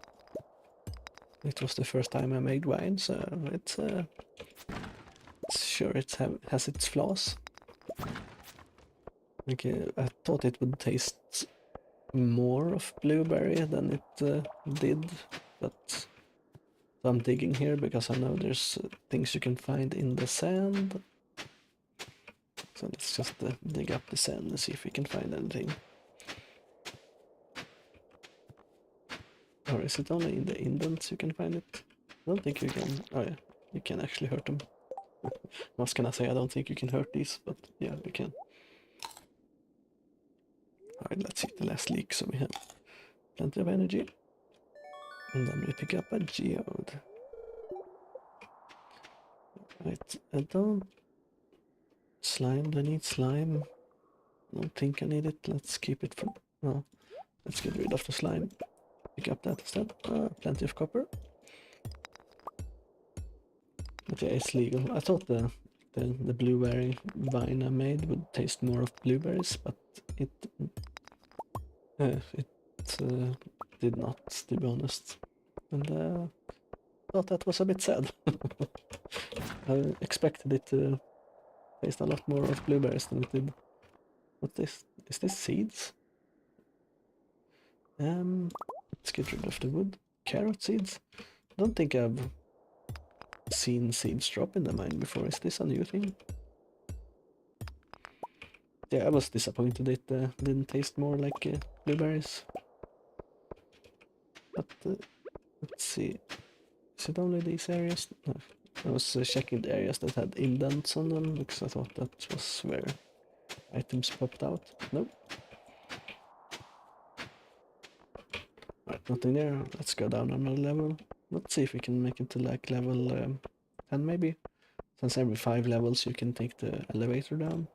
it was the first time I made wine, so it's sure it has its flaws. Like I thought it would taste more of blueberry than it did, but so I'm digging here because I know there's things you can find in the sand. So let's just dig up the sand and see if we can find anything. Or is it only in the indents you can find it? I don't think you can. Oh yeah, you can actually hurt them. What can I say? I don't think you can hurt these, but yeah, you can. Alright, let's hit the last leak so we have plenty of energy. And then we pick up a geode. Right, I don't... Slime, do I need slime? I don't think I need it. Let's keep it for... No, let's get rid of the slime. Pick up that instead. Plenty of copper. But yeah, it's legal. I thought the blueberry wine I made would taste more of blueberries, but it did not, to be honest. And thought that was a bit sad. I expected it to taste a lot more of blueberries than it did. What is this seeds? Let's get rid of the wood. Carrot seeds? I don't think I've seen seeds drop in the mine before. Is this a new thing? Yeah, I was disappointed it didn't taste more like blueberries. But let's see. Is it only these areas? No. I was checking the areas that had indents on them because I thought that was where items popped out. Nope. Right, nothing there. Let's go down another level. Let's see if we can make it to like level 10 maybe. Since every 5 levels you can take the elevator down.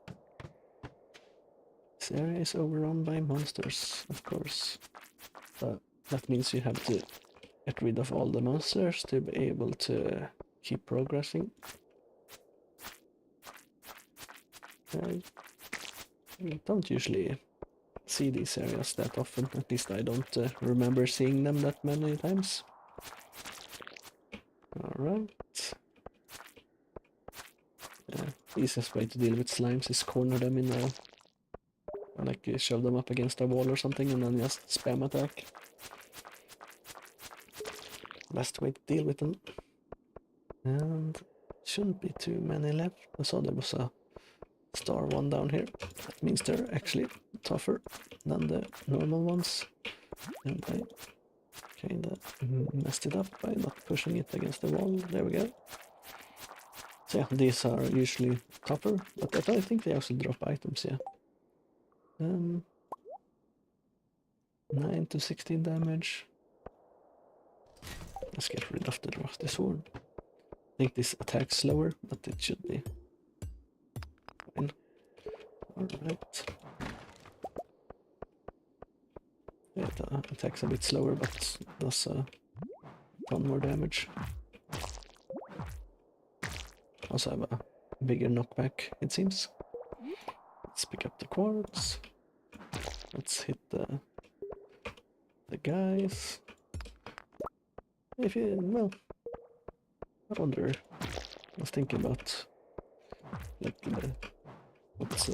This area is overrun by monsters, of course. But that means you have to get rid of all the monsters to be able to keep progressing. I don't usually see these areas that often, at least I don't remember seeing them that many times. Alright. easiest way to deal with slimes is corner them in a, or like shove them up against a wall or something and then just spam attack. Best way to deal with them. And shouldn't be too many left. I saw there was a star one down here. That means they're actually tougher than the normal ones. And I kinda messed it up by not pushing it against the wall. There we go. So yeah, these are usually tougher, but I think they also drop items, yeah. 9 to 16 damage. Let's get rid of the rusty sword. I think this attacks slower, but it should be fine. Alright. It attacks a bit slower, but does a ton more damage. Also have a bigger knockback, it seems. Let's pick up the quartz. Let's hit the guys. If you, well, I wonder. I was thinking about like what's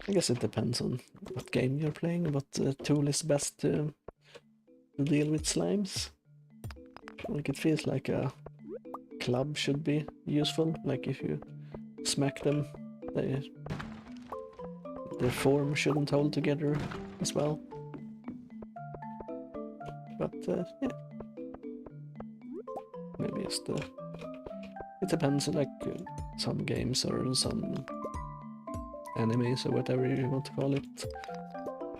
I guess it depends on what game you're playing, what tool is best to deal with slimes. Like it feels like a club should be useful. Like if you smack them, their form shouldn't hold together as well. But yeah, maybe it's it depends. Like some games or some enemies or whatever you want to call it,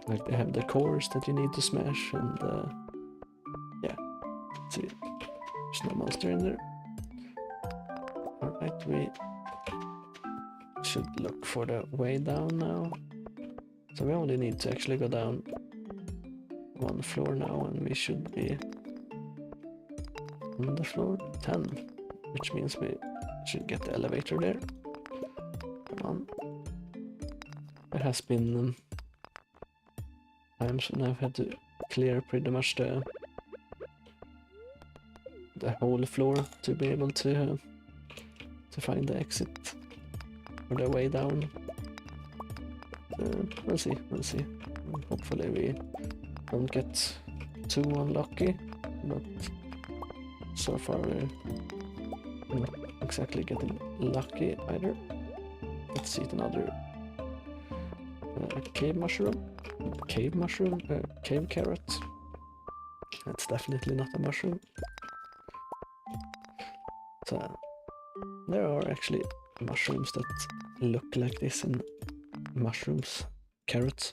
like they have the cores that you need to smash, and yeah. Let's see, there's no monster in there. Alright, we should look for the way down now. So we only need to actually go down one floor now, and we should be on the floor 10, which means we should get the elevator there. Come on. There has been times when I've had to clear pretty much the whole floor to be able to find the exit or the way down. We'll see. Hopefully we don't get too unlucky, but so far we're not exactly getting lucky either. Let's see another cave mushroom. Cave carrot. That's definitely not a mushroom. So there are actually mushrooms that look like this in carrots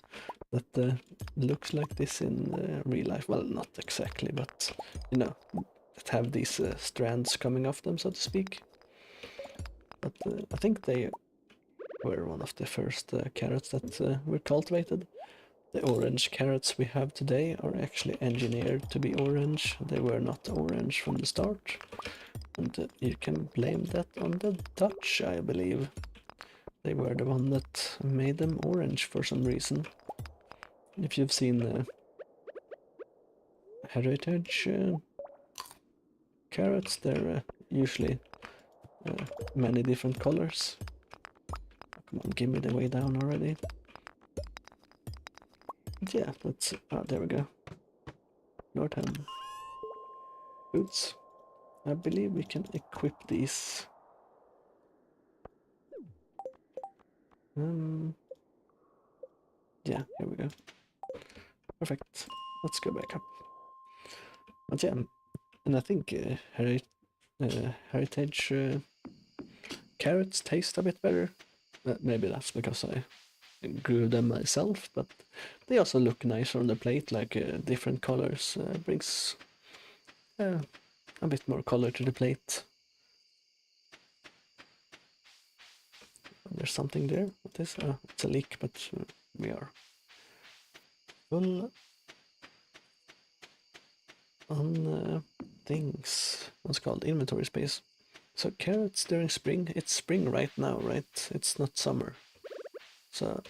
that looks like this in real life. Well, not exactly, but you know, that have these strands coming off them, so to speak. But I think they were one of the first carrots that were cultivated. The orange carrots we have today are actually engineered to be orange. They were not orange from the start. And you can blame that on the Dutch, I believe. They were the one that made them orange for some reason. If you've seen heritage carrots, they're usually many different colors. Come on, give me the way down already. But yeah, that's... there we go. Northam. Boots. I believe we can equip these. Yeah, here we go. Perfect. Let's go back up. But yeah, and I think heritage carrots taste a bit better. Maybe that's because I grew them myself, but they also look nicer on the plate, like different colors brings a bit more color to the plate. There's something there. What is? It's a leak, but we are full on things. What's it called? Inventory space. So carrots during spring. It's spring right now, right? It's not summer. So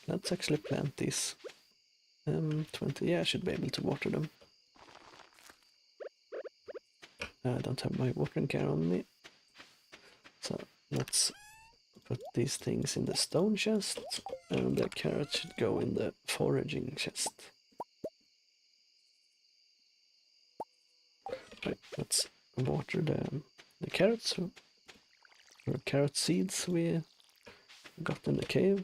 let's actually plant these. 20. Yeah, I should be able to water them. I don't have my watering can on me. So let's put these things in the stone chest, and the carrots should go in the foraging chest. Right, let's water the carrots, or carrot seeds we got in the cave.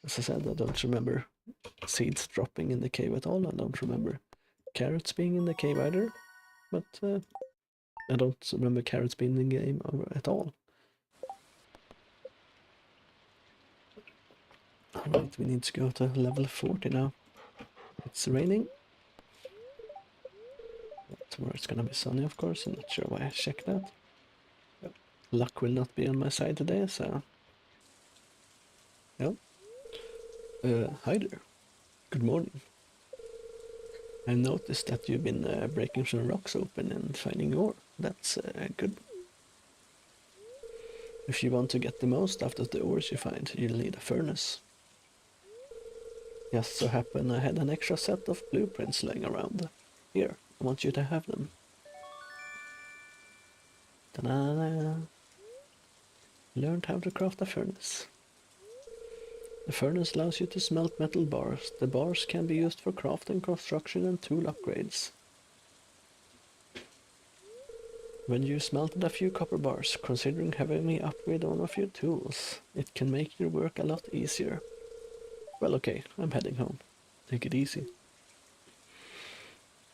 As I said, I don't remember seeds dropping in the cave at all. I don't remember carrots being in the cave either, but I don't remember carrots being in the game at all. Alright, we need to go to level 40 now. It's raining. Tomorrow it's gonna be sunny, of course. I'm not sure why I checked that. Luck will not be on my side today, so... Yep. Hi there. Good morning. I noticed that you've been breaking some rocks open and finding ore. That's good. If you want to get the most out of the ores you find, you'll need a furnace. Just so happen I had an extra set of blueprints laying around. Here, I want you to have them. Ta-da! Learned how to craft a furnace. The furnace allows you to smelt metal bars. The bars can be used for crafting, construction and tool upgrades. When you smelted a few copper bars, considering having me upgrade one of your tools, it can make your work a lot easier. Well, okay, I'm heading home. Take it easy.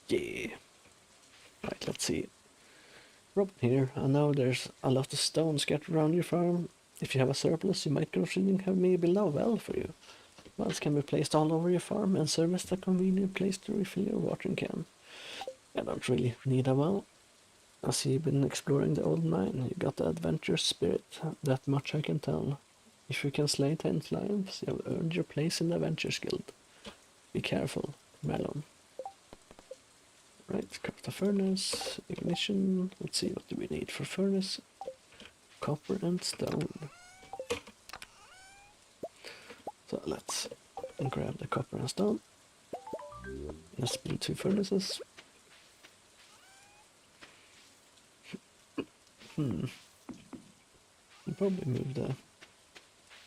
Yeah. Right, let's see. Robin here. I know there's a lot of stone scattered around your farm. If you have a surplus, you might consider having me build a well for you. Wells can be placed all over your farm and serve as a convenient place to refill your watering can. I don't really need a well. I see you've been exploring the old mine. You got the adventurous spirit. That much I can tell. If you can slay 10 lions, you have earned your place in the Adventures Guild. Be careful, Melon. Right, craft a furnace, ignition. Let's see, what do we need for furnace? Copper and stone. So let's grab the copper and stone. Let's build 2 furnaces. I'll probably move the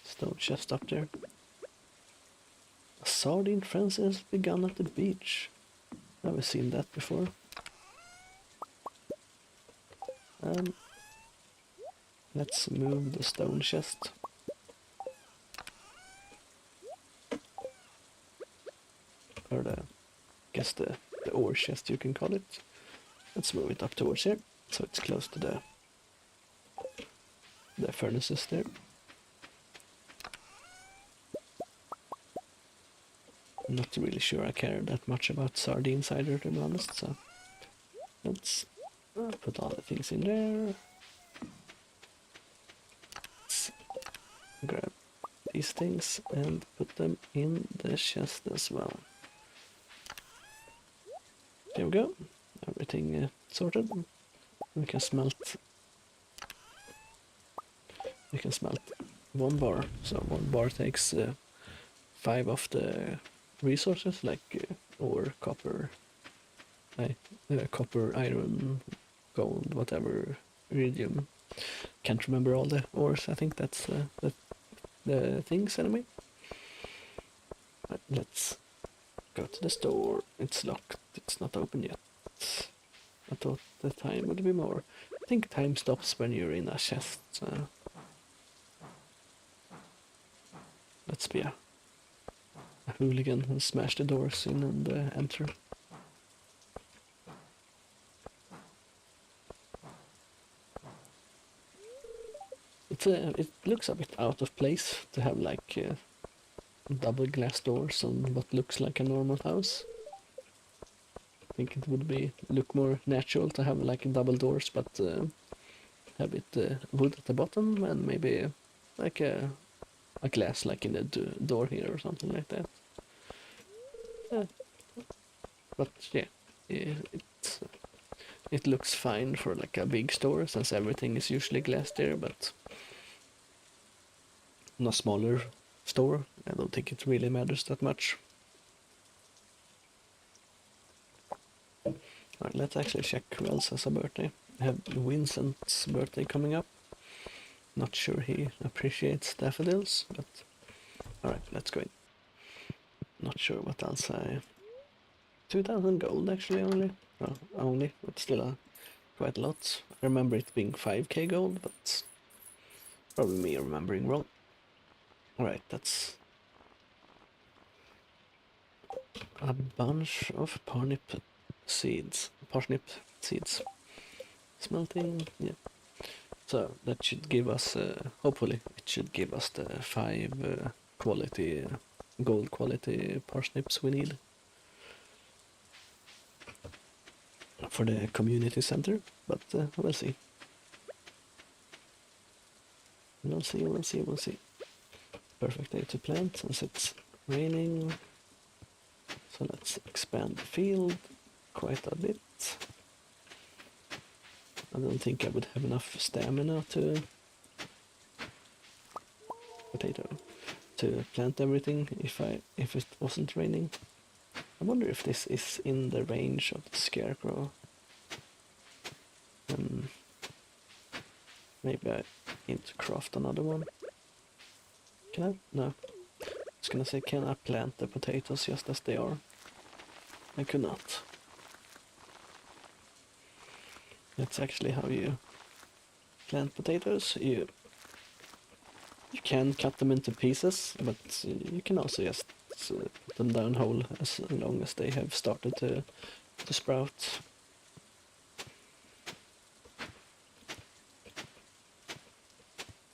stone chest up there. A sardine frenzy has begun at the beach. Never seen that before. Let's move the stone chest. Or guess the ore chest you can call it. Let's move it up towards here, so it's close to the furnaces there. I'm not really sure I care that much about sardines either, to be honest, so let's put all the things in there. Let's grab these things and put them in the chest as well. There we go. Everything sorted. We can smelt 1 bar. So 1 bar takes 5 of the resources, like ore, copper, copper, iron, gold, whatever, iridium. Can't remember all the ores. I think that's the things anyway. But let's go to the store. It's locked. It's not open yet. I thought the time would be more. I think time stops when you're in a chest. So let's be a hooligan and smash the doors in and enter. It looks a bit out of place to have like double glass doors on what looks like a normal house. I think it would look more natural to have like double doors, but have it wood at the bottom and maybe like a glass like in the door here or something like that. But yeah, it looks fine for like a big store, since everything is usually glass there, but in a smaller store, I don't think it really matters that much. Alright, let's actually check who else has a birthday. I have Vincent's birthday coming up. Not sure he appreciates daffodils, but alright, let's go in. Not sure what else 2000 gold actually only. Well, only, but still quite a lot. I remember it being 5k gold, but probably me remembering wrong. Alright, that's a bunch of parsnip seeds. Smelting, yeah. So that should give us, hopefully, it should give us the 5 quality, gold quality parsnips we need for the community center, but we'll see. We'll see. Perfect day to plant since it's raining. So let's expand the field quite a bit. I don't think I would have enough stamina to plant everything if it wasn't raining. I wonder if this is in the range of the scarecrow. Maybe I need to craft another one. Can I? No. I was gonna say, can I plant the potatoes just as they are? I could not. That's actually how you plant potatoes. You can cut them into pieces, but you can also just put them down whole as long as they have started to sprout.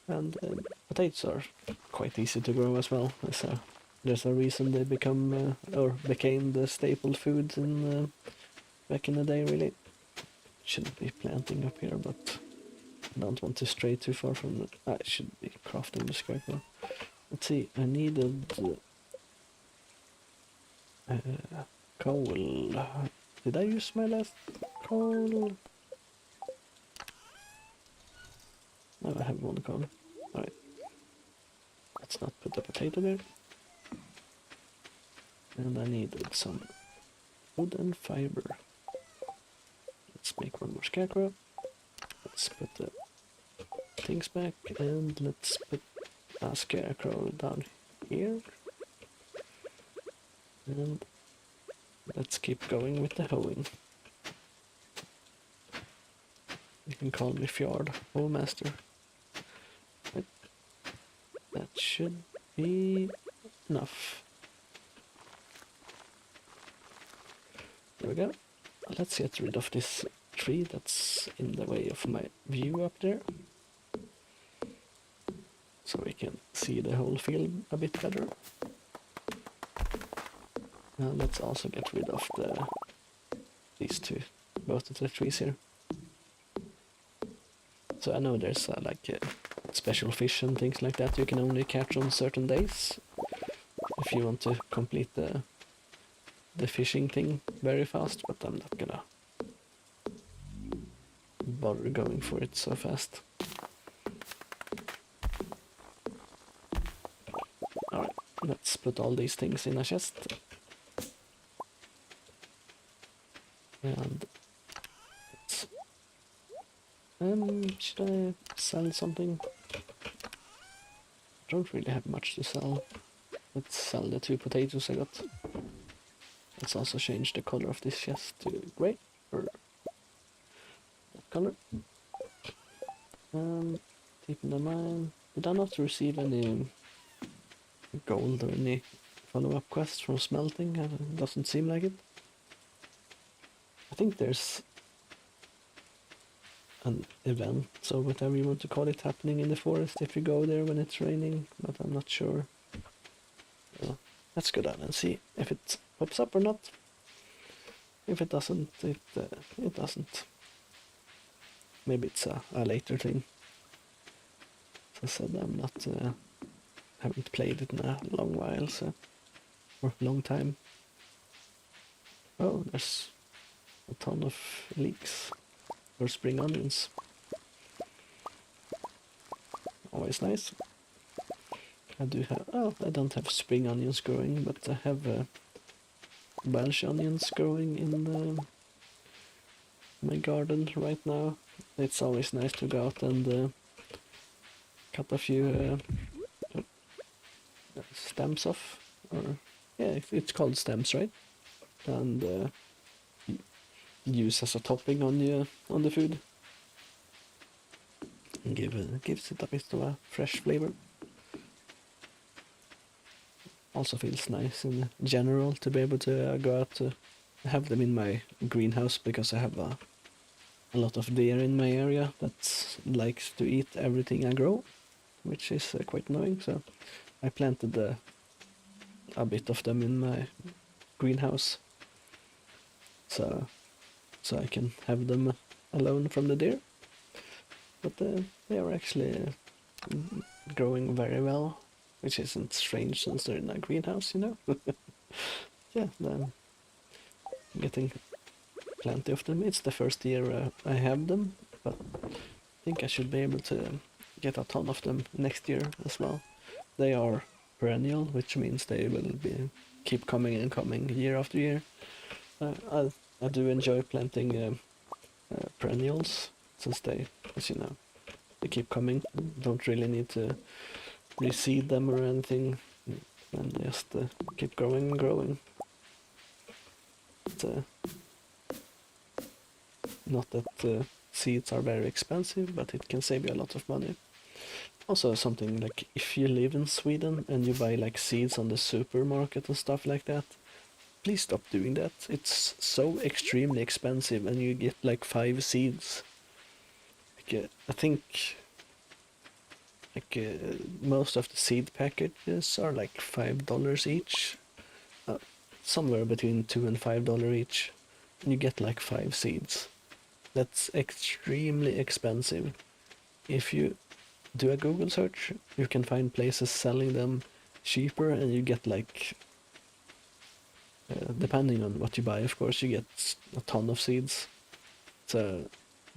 And potatoes are quite easy to grow as well. There's a reason they became the staple food in back in the day. Really, shouldn't be planting up here, but I don't want to stray too far from it. I should be crafting the scarecrow. Let's see. I needed coal. Did I use my last coal? No, I have one coal. Alright. Let's not put the potato there. And I needed some wood and fiber. Let's make one more scarecrow. Let's put the things back and let's put a scarecrow down here. And let's keep going with the hoeing. You can call me Fjord, hoe master. That should be enough. There we go. Let's get rid of this tree that's in the way of my view up there. So we can see the whole field a bit better. Now let's also get rid of these two, both of the trees here. So I know there's special fish and things like that you can only catch on certain days if you want to complete the fishing thing very fast, but I'm not gonna bother going for it so fast. Alright, let's put all these things in a chest. And should I sell something? I don't really have much to sell. Let's sell the 2 potatoes I got. Let's also change the color of this chest to grey, or that color. Keeping in mind, did I not receive any gold or any follow-up quests from smelting? It doesn't seem like it. I think there's an event, so whatever you want to call it, happening in the forest if you go there when it's raining, but I'm not sure. Well, let's go down and see if it pops up or not. If it doesn't, it doesn't. Maybe it's a later thing. As I said, I'm not haven't played it in a long while, or long time. Oh, there's a ton of leeks. Or spring onions. Always nice. I don't have spring onions growing, but I have Welsh onions growing in my garden right now. It's always nice to go out and cut a few stems off, or yeah, it's called stems, right? And use as a topping on the food. And gives it a bit of a fresh flavor. Also feels nice in general to be able to go out to have them in my greenhouse, because I have a lot of deer in my area that likes to eat everything I grow, which is quite annoying. So I planted a bit of them in my greenhouse, so I can have them alone from the deer. But they are actually growing very well, which isn't strange since they're in a greenhouse, you know. Yeah, I'm getting plenty of them. It's the first year I have them, but I think I should be able to get a ton of them next year as well. They are perennial, which means they will keep coming and coming year after year. I do enjoy planting perennials, since they, as you know, they keep coming. Don't really need to reseed them or anything, and just keep growing and growing. But, not that seeds are very expensive, but it can save you a lot of money. Also, something like if you live in Sweden and you buy like seeds on the supermarket and stuff like that, please stop doing that. It's so extremely expensive, and you get like 5 seeds. Like, I think like most of the seed packages are like $5 each, somewhere between $2 and $5 each, and you get like 5 seeds. That's extremely expensive. If you do a Google search, you can find places selling them cheaper, and you get like, depending on what you buy, of course, you get a ton of seeds. So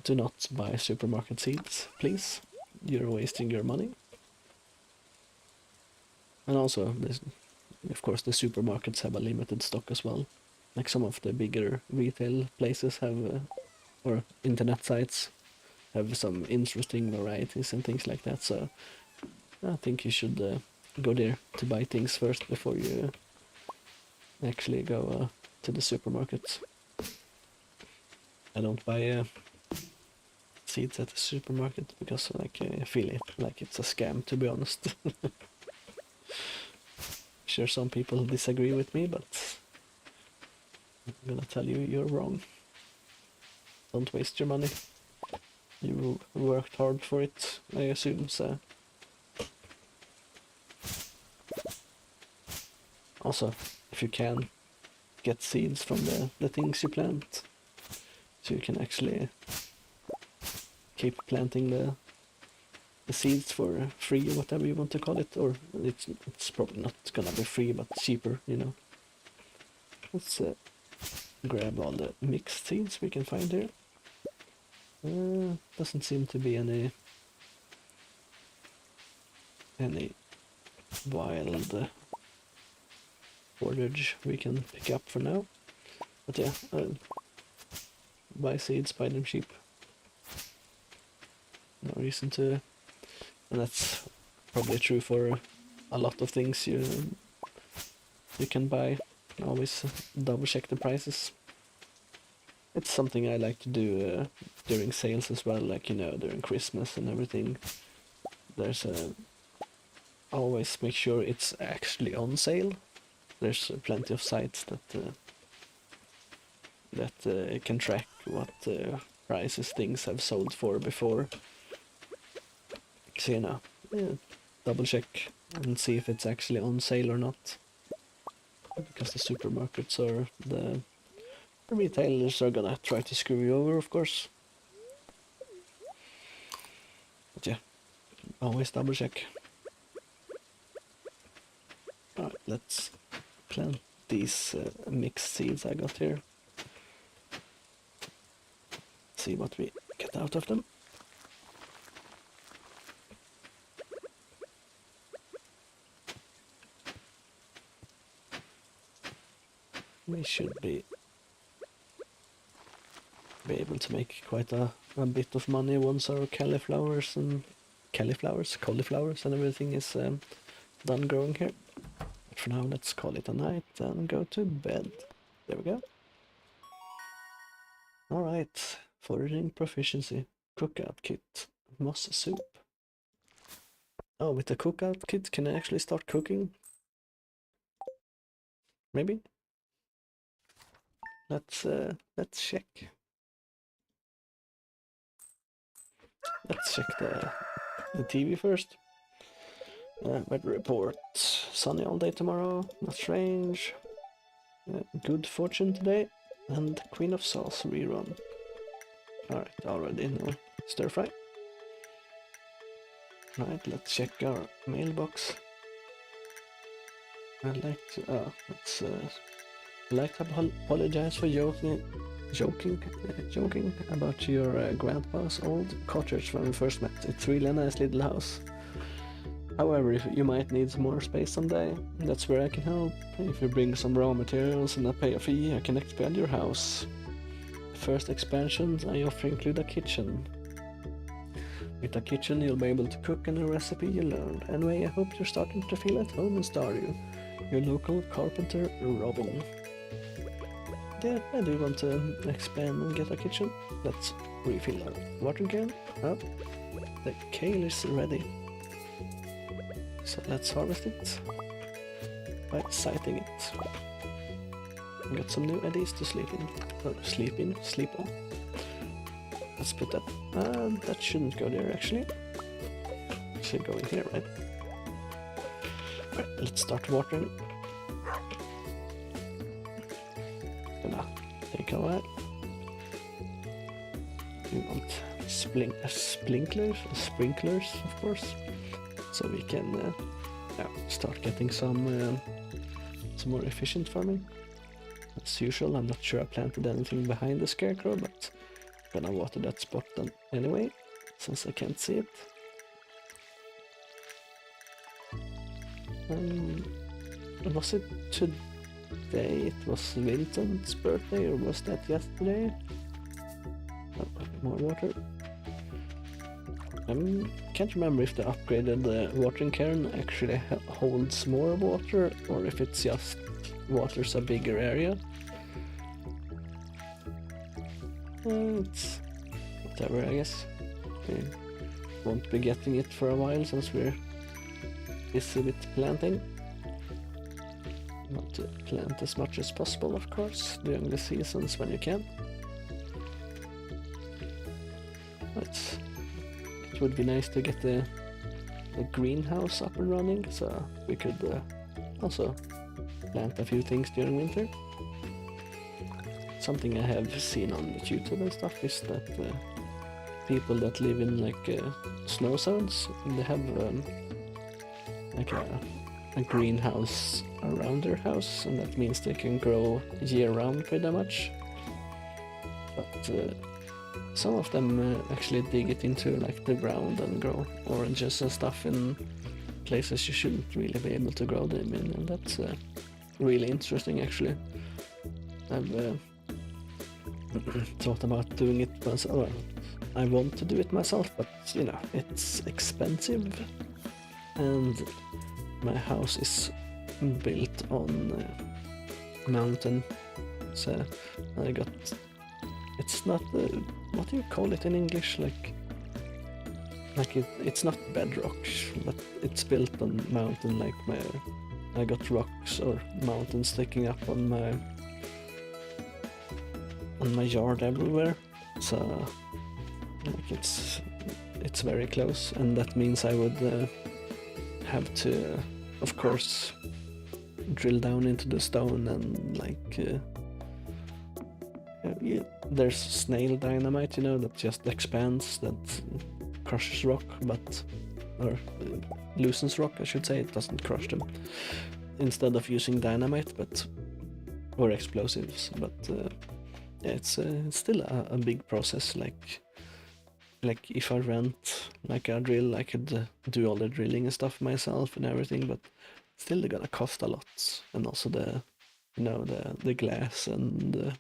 do not buy supermarket seeds, please. You're wasting your money. And also, of course, the supermarkets have a limited stock as well. Like some of the bigger retail places have, or internet sites have some interesting varieties and things like that. So I think you should go there to buy things first before you actually go to the supermarket. I don't buy seeds at the supermarket because like I feel it like it's a scam, to be honest. Sure, some people disagree with me, but I'm gonna tell you, you're wrong. Don't waste your money. You worked hard for it, I assume, so. Also, if you can, get seeds from the things you plant, so you can actually keep planting the seeds for free, or whatever you want to call it, or it's probably not gonna be free, but cheaper, you know. Let's grab all the mixed seeds we can find here. Doesn't seem to be any wild foliage we can pick up for now. But yeah, buy seeds, buy them cheap. No reason to, and that's probably true for a lot of things you can buy. Always double check the prices. It's something I like to do during sales as well, like, you know, during Christmas and everything. There's always make sure it's actually on sale. There's plenty of sites that can track what prices things have sold for before. So, you know, double check and see if it's actually on sale or not. Because the supermarkets or the retailers are gonna try to screw you over, of course. But yeah, always double check. Alright, let's plant these mixed seeds I got here. See what we get out of them. We should be able to make quite a bit of money once our cauliflowers and cauliflowers and everything is done growing here. But for now, let's call it a night and go to bed. There we go. Alright, foraging proficiency, cookout kit, moss soup. Oh, with the cookout kit, can I actually start cooking? Maybe? Let's check. Let's check the TV first. Weather report. Sunny all day tomorrow, not strange. Good fortune today. And Queen of Sauce rerun. Alright, already no stir fry. Right, let's check our mailbox. I'd like to apologize for joking about your grandpa's old cottage when we first met. It's really a nice little house. However, if you might need some more space someday, that's where I can help. If you bring some raw materials and I pay a fee, I can expand your house. First expansions I offer include a kitchen. With a kitchen you'll be able to cook any recipe you learned. Anyway, I hope you're starting to feel at home in Stardew. Your local carpenter, Robin. Yeah, I do want to expand and get a kitchen. Let's refill our water can. Oh, the kale is ready. So let's harvest it by sighting it. We got some new ideas to sleep on. Let's put that. That shouldn't go there actually. It should go in here, right? Alright, let's start watering. Gonna take a while. We want sprinklers, of course, so we can start getting some more efficient farming. As usual, I'm not sure I planted anything behind the scarecrow, but I'm gonna water that spot then anyway, since I can't see it. Was it today? It was Vincent's birthday, or was that yesterday? Oh, more water. Can't remember if the upgraded watering cairn actually holds more water, or if it's just waters a bigger area. It's whatever, I guess. We won't be getting it for a while since we're busy with planting. Want to plant as much as possible, of course, during the seasons when you can. It would be nice to get the greenhouse up and running, so we could also plant a few things during winter. Something I have seen on YouTube and stuff is that people that live in like snow zones, they have like a greenhouse around their house, and that means they can grow year-round pretty much. But some of them actually dig it into like the ground and grow oranges and stuff in places you shouldn't really be able to grow them in, and that's really interesting actually. I've thought about doing it myself. Well, I want to do it myself, but you know, it's expensive, and my house is built on a mountain, so I got, it's not what do you call it in English, like it's not bedrock, but it's built on mountain. Like I got rocks or mountains sticking up on my yard everywhere, so like it's very close, and that means I would have to, of course, drill down into the stone and like there's snail dynamite, you know, that just expands, that crushes rock, but or loosens rock, I should say. It doesn't crush them. Instead of using dynamite, but or explosives, but yeah, it's still a big process. Like if I rent like a drill, I could do all the drilling and stuff myself and everything, but still they're gonna cost a lot, and also the glass and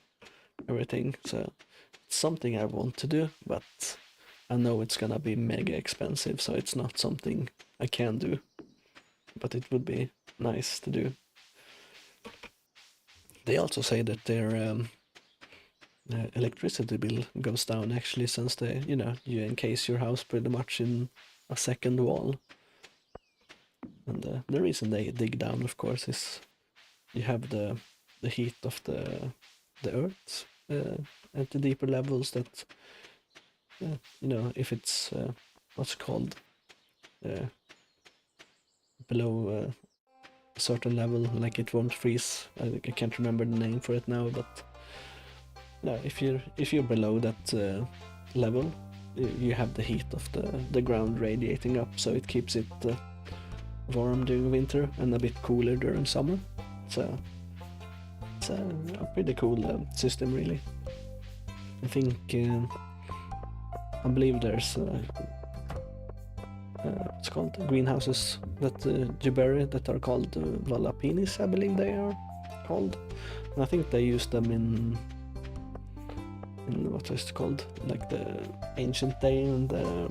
everything. So it's something I want to do, but I know it's gonna be mega expensive, so it's not something I can do, but it would be nice to do. They also say that their electricity bill goes down actually, since they, you encase your house pretty much in a second wall. And the reason they dig down, of course, is you have the heat of the earth at the deeper levels. That if it's what's it called, below a certain level, like it won't freeze. I can't remember the name for it now, but no, if you're below that level, you have the heat of the ground radiating up, so it keeps it warm during winter and a bit cooler during summer. So it's a pretty cool system, really. I think I believe there's what's called greenhouses that you bury that are called valapinis, I believe they are called. And I think they use them in what is it called, like the ancient day in the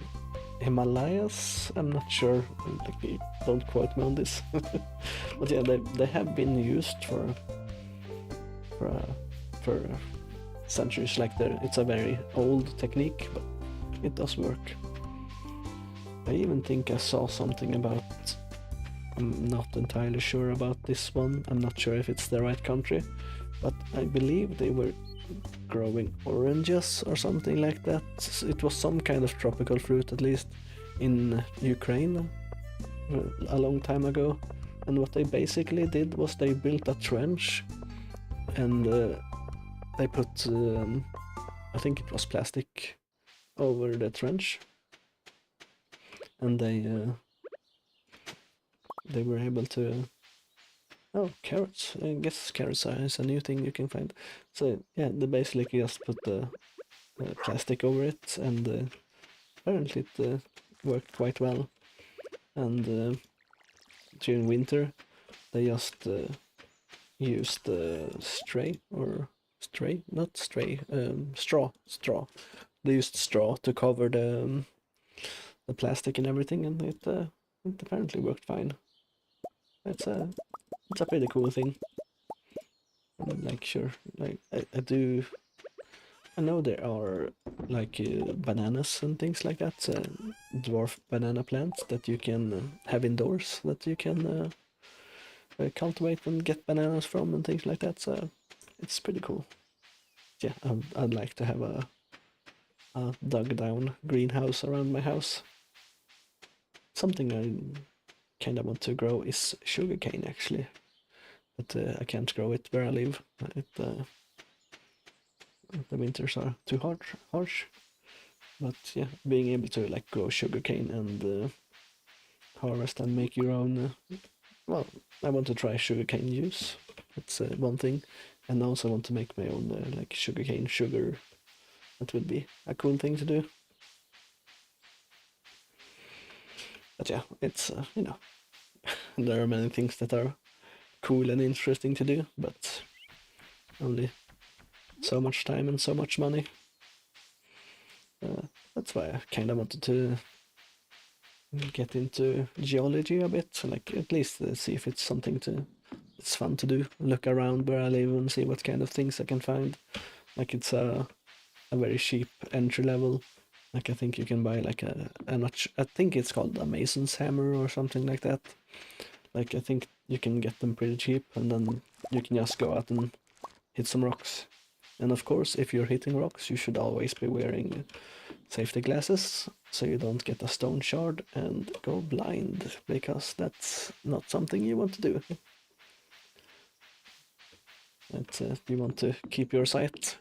Himalayas. I'm not sure, like, don't quote me on this. But yeah, they have been used for centuries. Like it's a very old technique, but it does work. I even think I saw something about, I'm not entirely sure about this one, I'm not sure if it's the right country, but I believe they were growing oranges or something like that. It was some kind of tropical fruit, at least, in Ukraine a long time ago. And what they basically did was they built a trench, and they put, I think it was plastic over the trench, and they were able to. Oh, carrots. I guess carrots is a new thing you can find. So yeah, they basically just put the plastic over it, and apparently it worked quite well. And during winter, they just used straw. They used straw to cover the plastic and everything, and it apparently worked fine. It's a pretty cool thing. Like, sure, like I know there are like bananas and things like that, dwarf banana plants that you can have indoors, that you can cultivate and get bananas from and things like that. So it's pretty cool. Yeah, I'd like to have a dug down greenhouse around my house. Something I kind of want to grow is sugarcane, actually, but I can't grow it where I live. The winters are too harsh. But yeah, being able to like grow sugarcane and harvest and make your own. Well, I want to try sugarcane juice. That's one thing, and I also want to make my own like sugarcane sugar. That would be a cool thing to do. But yeah, it's there are many things that are cool and interesting to do, but only so much time and so much money. That's why I kind of wanted to get into geology a bit, so like at least see if it's something it's fun to do. Look around where I live and see what kind of things I can find. Like it's a very cheap entry level. Like I think you can buy like I think it's called a mason's hammer or something like that. Like I think you can get them pretty cheap, and then you can just go out and hit some rocks. And of course, if you're hitting rocks, you should always be wearing safety glasses so you don't get a stone shard and go blind, because that's not something you want to do. You want to keep your sight.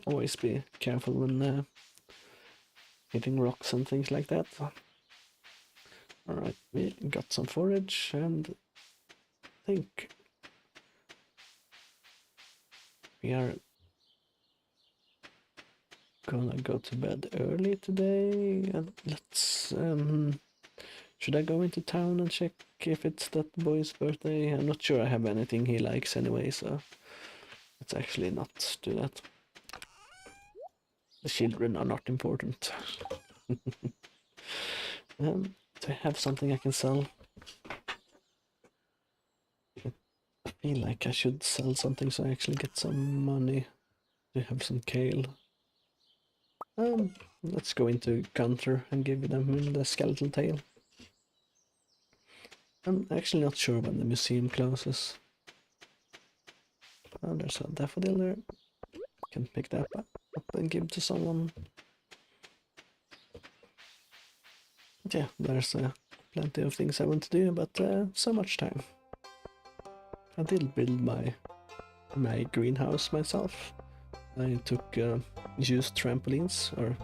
Always be careful when hitting rocks and things like that. Alright, we got some forage, and I think we are gonna go to bed early today. And let's should I go into town and check if it's that boy's birthday? I'm not sure I have anything he likes anyway, so let's actually not do that. The children are not important. Do I have something I can sell? I feel like I should sell something so I actually get some money. Do I have some kale? Let's go into Gunter and give them the skeletal tail. I'm actually not sure when the museum closes. Oh, there's a daffodil there. Can pick that up and give to someone. But yeah, there's plenty of things I want to do, but so much time. I did build my greenhouse myself. I took used trampolines, or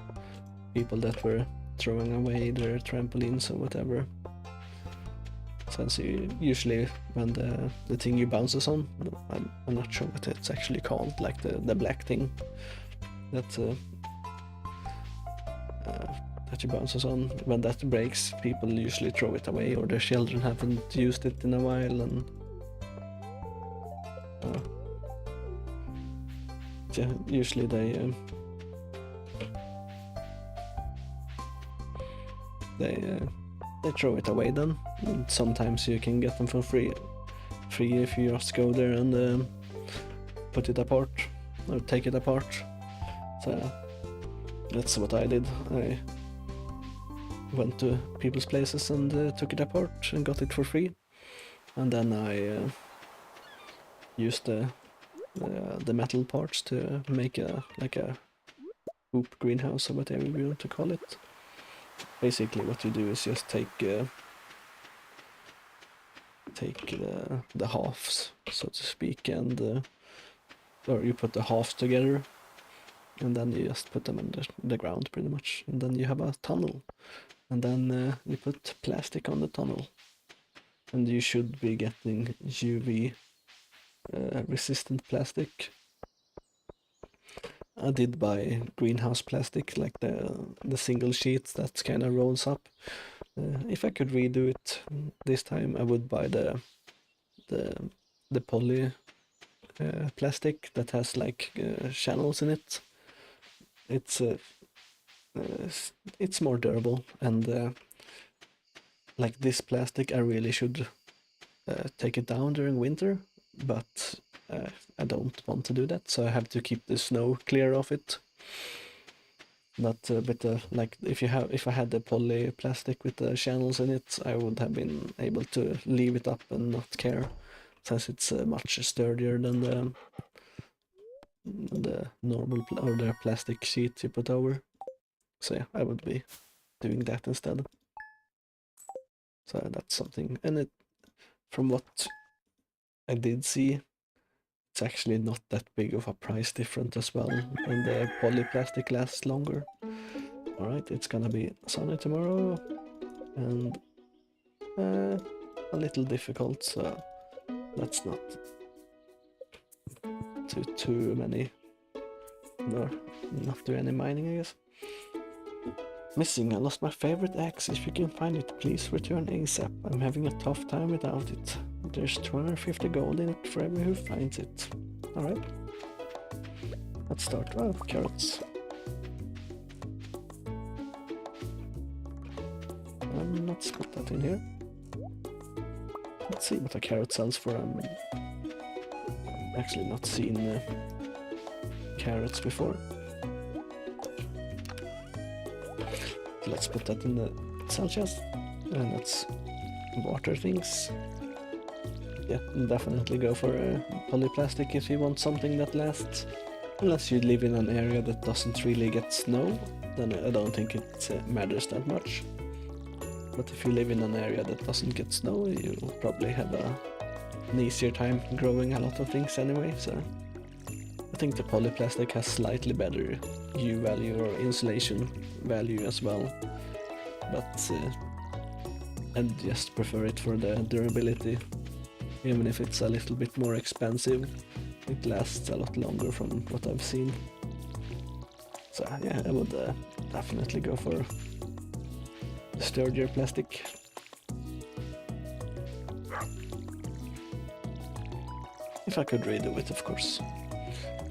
people that were throwing away their trampolines or whatever. Since usually when the thing you bounces on, I'm not sure what it's actually called, like the black thing that you bounces on, when that breaks, people usually throw it away, or their children haven't used it in a while, and yeah, usually they throw it away then. And sometimes you can get them for free if you just go there and put it apart or take it apart. So that's what I did. I went to people's places and took it apart and got it for free, and then I used the metal parts to make like a hoop greenhouse or whatever you want to call it. Basically what you do is just take the halves, so to speak, and or you put the halves together, and then you just put them in the ground pretty much, and then you have a tunnel, and then you put plastic on the tunnel, and you should be getting UV resistant plastic. I did buy greenhouse plastic, like the single sheet that kind of rolls up. If I could redo it this time, I would buy the poly plastic that has like channels in it. It's more durable, and like this plastic, I really should take it down during winter, but I don't want to do that, so I have to keep the snow clear of it. But like if I had the poly plastic with the channels in it, I would have been able to leave it up and not care, since it's much sturdier than the normal or the plastic sheet you put over. So yeah, I would be doing that instead. So that's something, and from what I did see, it's actually not that big of a price difference as well, and the poly plastic lasts longer. Alright, it's gonna be sunny tomorrow, and a little difficult, so let's not do too many, or not do any mining, I guess. Missing, I lost my favorite axe. If you can find it, please return ASAP. I'm having a tough time without it. There's 250 gold in it for everyone who finds it. Alright. Let's start. Oh, carrots. Let's put that in here. Let's see what a carrot sells for. I'm actually not seen carrots before. Let's put that in the sell chest, and let's water things. Yeah, definitely go for polyplastic if you want something that lasts. Unless you live in an area that doesn't really get snow, then I don't think it matters that much. But if you live in an area that doesn't get snow, you'll probably have an easier time growing a lot of things anyway, so I think the polyplastic has slightly better U value or insulation value as well, but I'd just prefer it for the durability. Even if it's a little bit more expensive, it lasts a lot longer from what I've seen. So yeah, I would definitely go for the sturdier plastic. If I could redo it, of course.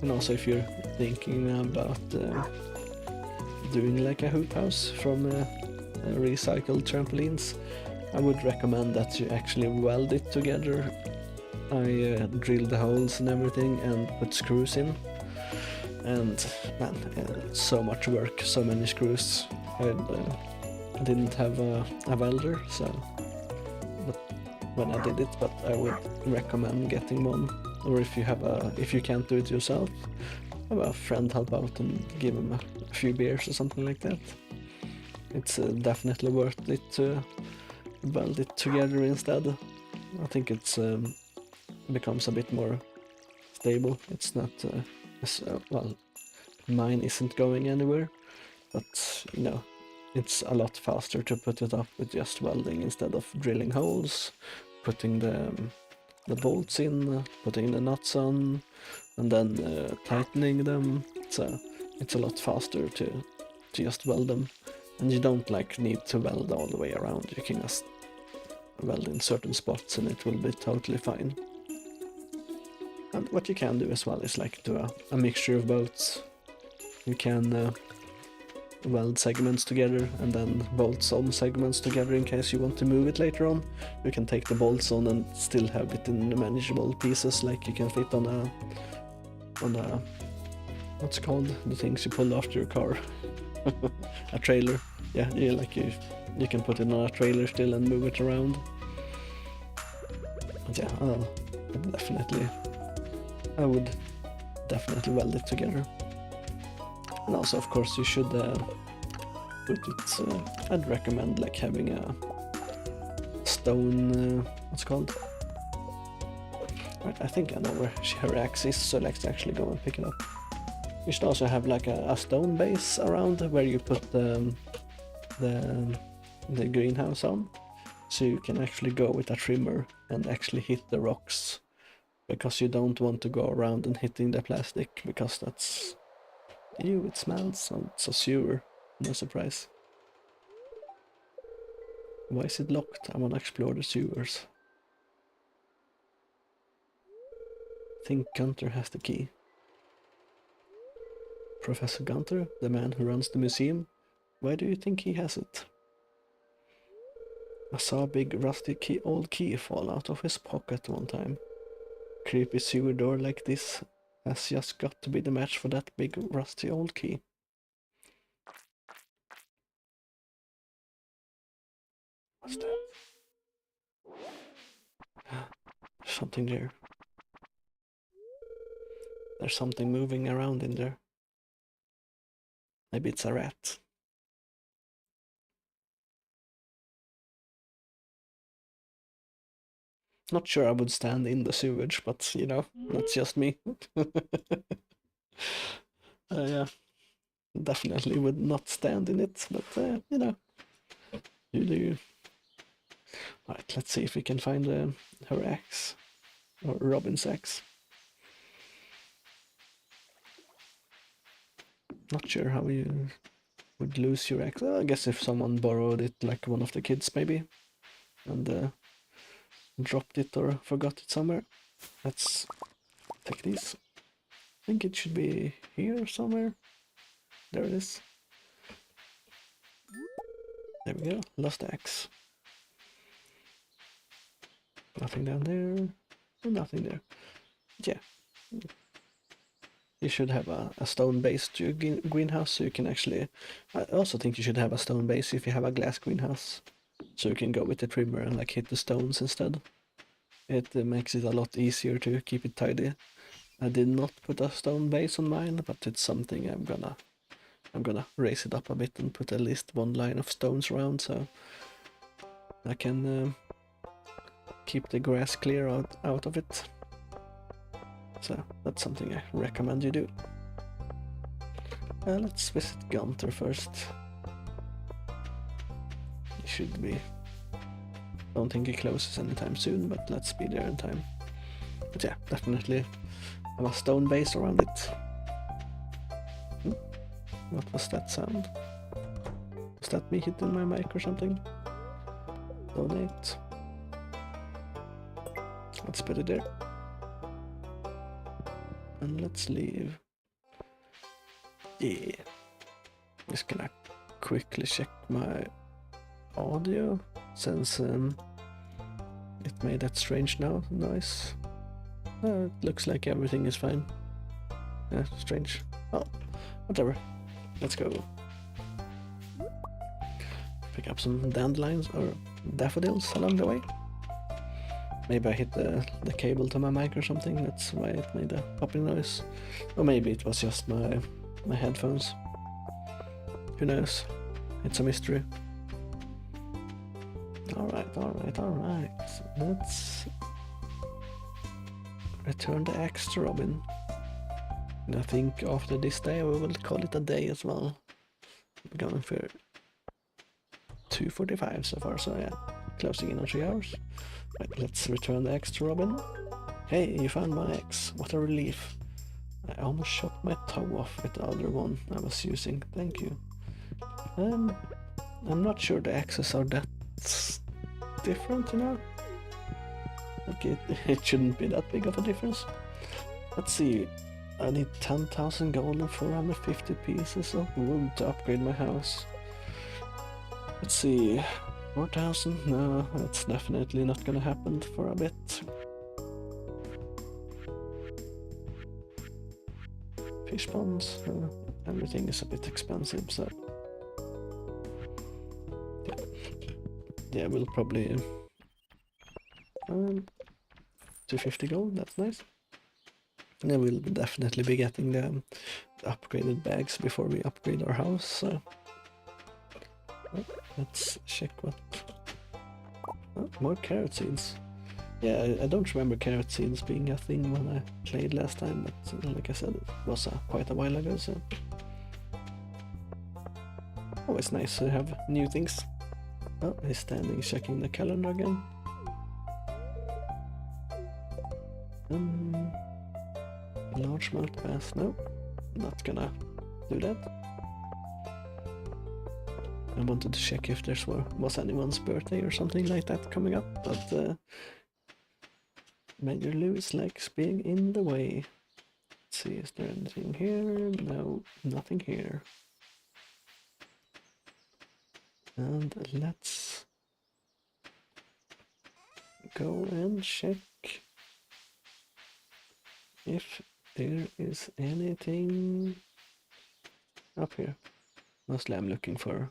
And also if you're thinking about doing like a hoop house from recycled trampolines, I would recommend that you actually weld it together. I drilled the holes and everything and put screws in. And man, so much work, so many screws. I didn't have a welder, so when I did it, but I would recommend getting one. Or if you can't do it yourself, have a friend help out and give him a few beers or something like that. It's definitely worth it to weld it together instead. I think it's becomes a bit more stable. It's not well, mine isn't going anywhere, but you know, it's a lot faster to put it up with just welding instead of drilling holes, putting the bolts in, putting the nuts on, and then tightening them. So it's a lot faster to just weld them, and you don't like need to weld all the way around. You can just weld in certain spots and it will be totally fine. And what you can do as well is like do a mixture of both. You can weld segments together and then bolt some segments together in case you want to move it later on. You can take the bolts on and still have it in manageable pieces, like you can fit on a what's it called, the things you pull after your car. A trailer. Yeah, you can put it on a trailer still and move it around. But yeah, I would definitely weld it together. And also, of course, you should put it. I'd recommend like having a stone. What's it called? Right, I think I know where her axe is, so let's actually go and pick it up. You should also have like a stone base around where you put the greenhouse on, so you can actually go with a trimmer and actually hit the rocks, because you don't want to go around and hitting the plastic, because that's... Ew, it smells, so it's a sewer. No surprise. Why is it locked? I want to explore the sewers. I think Gunter has the key. Professor Gunter, the man who runs the museum? Why do you think he has it? I saw a big rusty old key fall out of his pocket one time. Creepy sewer door like this has just got to be the match for that big rusty old key. What's that? There's something there. There's something moving around in there. Maybe it's a rat. Not sure I would stand in the sewage, but you know, that's just me. Yeah, definitely would not stand in it, but you know, you do. Alright, let's see if we can find her axe, or Robin's axe. Not sure how you would lose your axe. I guess if someone borrowed it, like one of the kids maybe, and dropped it or forgot it somewhere. Let's take these. I think it should be here somewhere. There it is. There we go, lost axe. Nothing down there, and nothing there. Yeah. You should have a stone base to your greenhouse, so you can actually... I also think you should have a stone base if you have a glass greenhouse, so you can go with the trimmer and like hit the stones instead. It makes it a lot easier to keep it tidy. I did not put a stone base on mine, but it's something I'm gonna raise it up a bit and put at least one line of stones around, so I can keep the grass clear out of it. So that's something I recommend you do. Let's visit Gunter first. He should be... Don't think he closes anytime soon, but let's be there in time. But yeah, definitely have a stone base around it. What was that sound? Was that me hitting my mic or something? Donate. Let's put it there. And let's leave. Yeah. Just gonna quickly check my audio since it made that strange noise. It looks like everything is fine. Strange. Oh, whatever. Let's go. Pick up some dandelions or daffodils along the way. Maybe I hit the cable to my mic or something, that's why it made a popping noise. Or maybe it was just my headphones. Who knows? It's a mystery. Alright. Let's return the axe to Robin. And I think after this day we will call it a day as well. We're going for 2:45 so far, so yeah. Closing in on 3 hours. Right, let's return the axe to Robin. Hey, you found my axe. What a relief. I almost shot my toe off with the other one I was using. Thank you. I'm not sure the axes are that different, you know? Like it shouldn't be that big of a difference. Let's see. I need 10,000 gold and 450 pieces of wood to upgrade my house. Let's see. 4,000? No, that's definitely not gonna happen for a bit. Fish ponds? Everything is a bit expensive, so... Yeah, we'll probably... 250 gold, that's nice. And then we'll definitely be getting the upgraded bags before we upgrade our house, so... Let's check what... Oh, more carrot seeds. Yeah, I don't remember carrot seeds being a thing when I played last time, but like I said, it was quite a while ago, so... Always nice to have new things. Oh, he's standing checking the calendar again. Large malt bass, no, not gonna do that. I wanted to check if there was anyone's birthday or something like that coming up, but Major Lewis likes being in the way. Let's see, is there anything here? No, nothing here. And let's go and check if there is anything up here. Mostly I'm looking for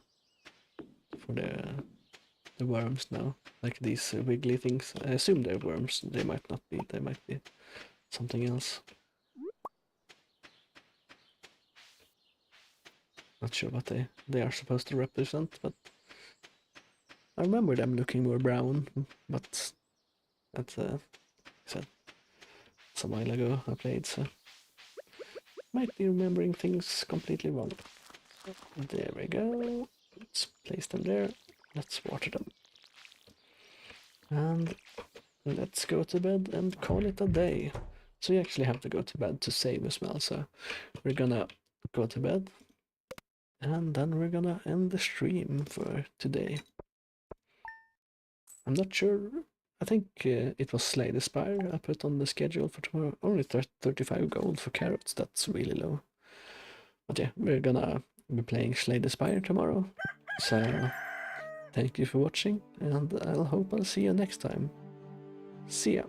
the worms now, like these wiggly things. I assume they're worms. They might not be. They might be something else. Not sure what they are supposed to represent, but I remember them looking more brown. But that's it's a while ago I played, so might be remembering things completely wrong. There we go. Let's place them there. Let's water them. And let's go to bed and call it a day. So we actually have to go to bed to save as well, so we're gonna go to bed. And then we're gonna end the stream for today. I'm not sure. I think it was Slay the Spire I put on the schedule for tomorrow. Only 35 gold for carrots, that's really low. But yeah, we're gonna be playing Slay the Spire tomorrow. So, thank you for watching, and I'll hope I'll see you next time. See ya!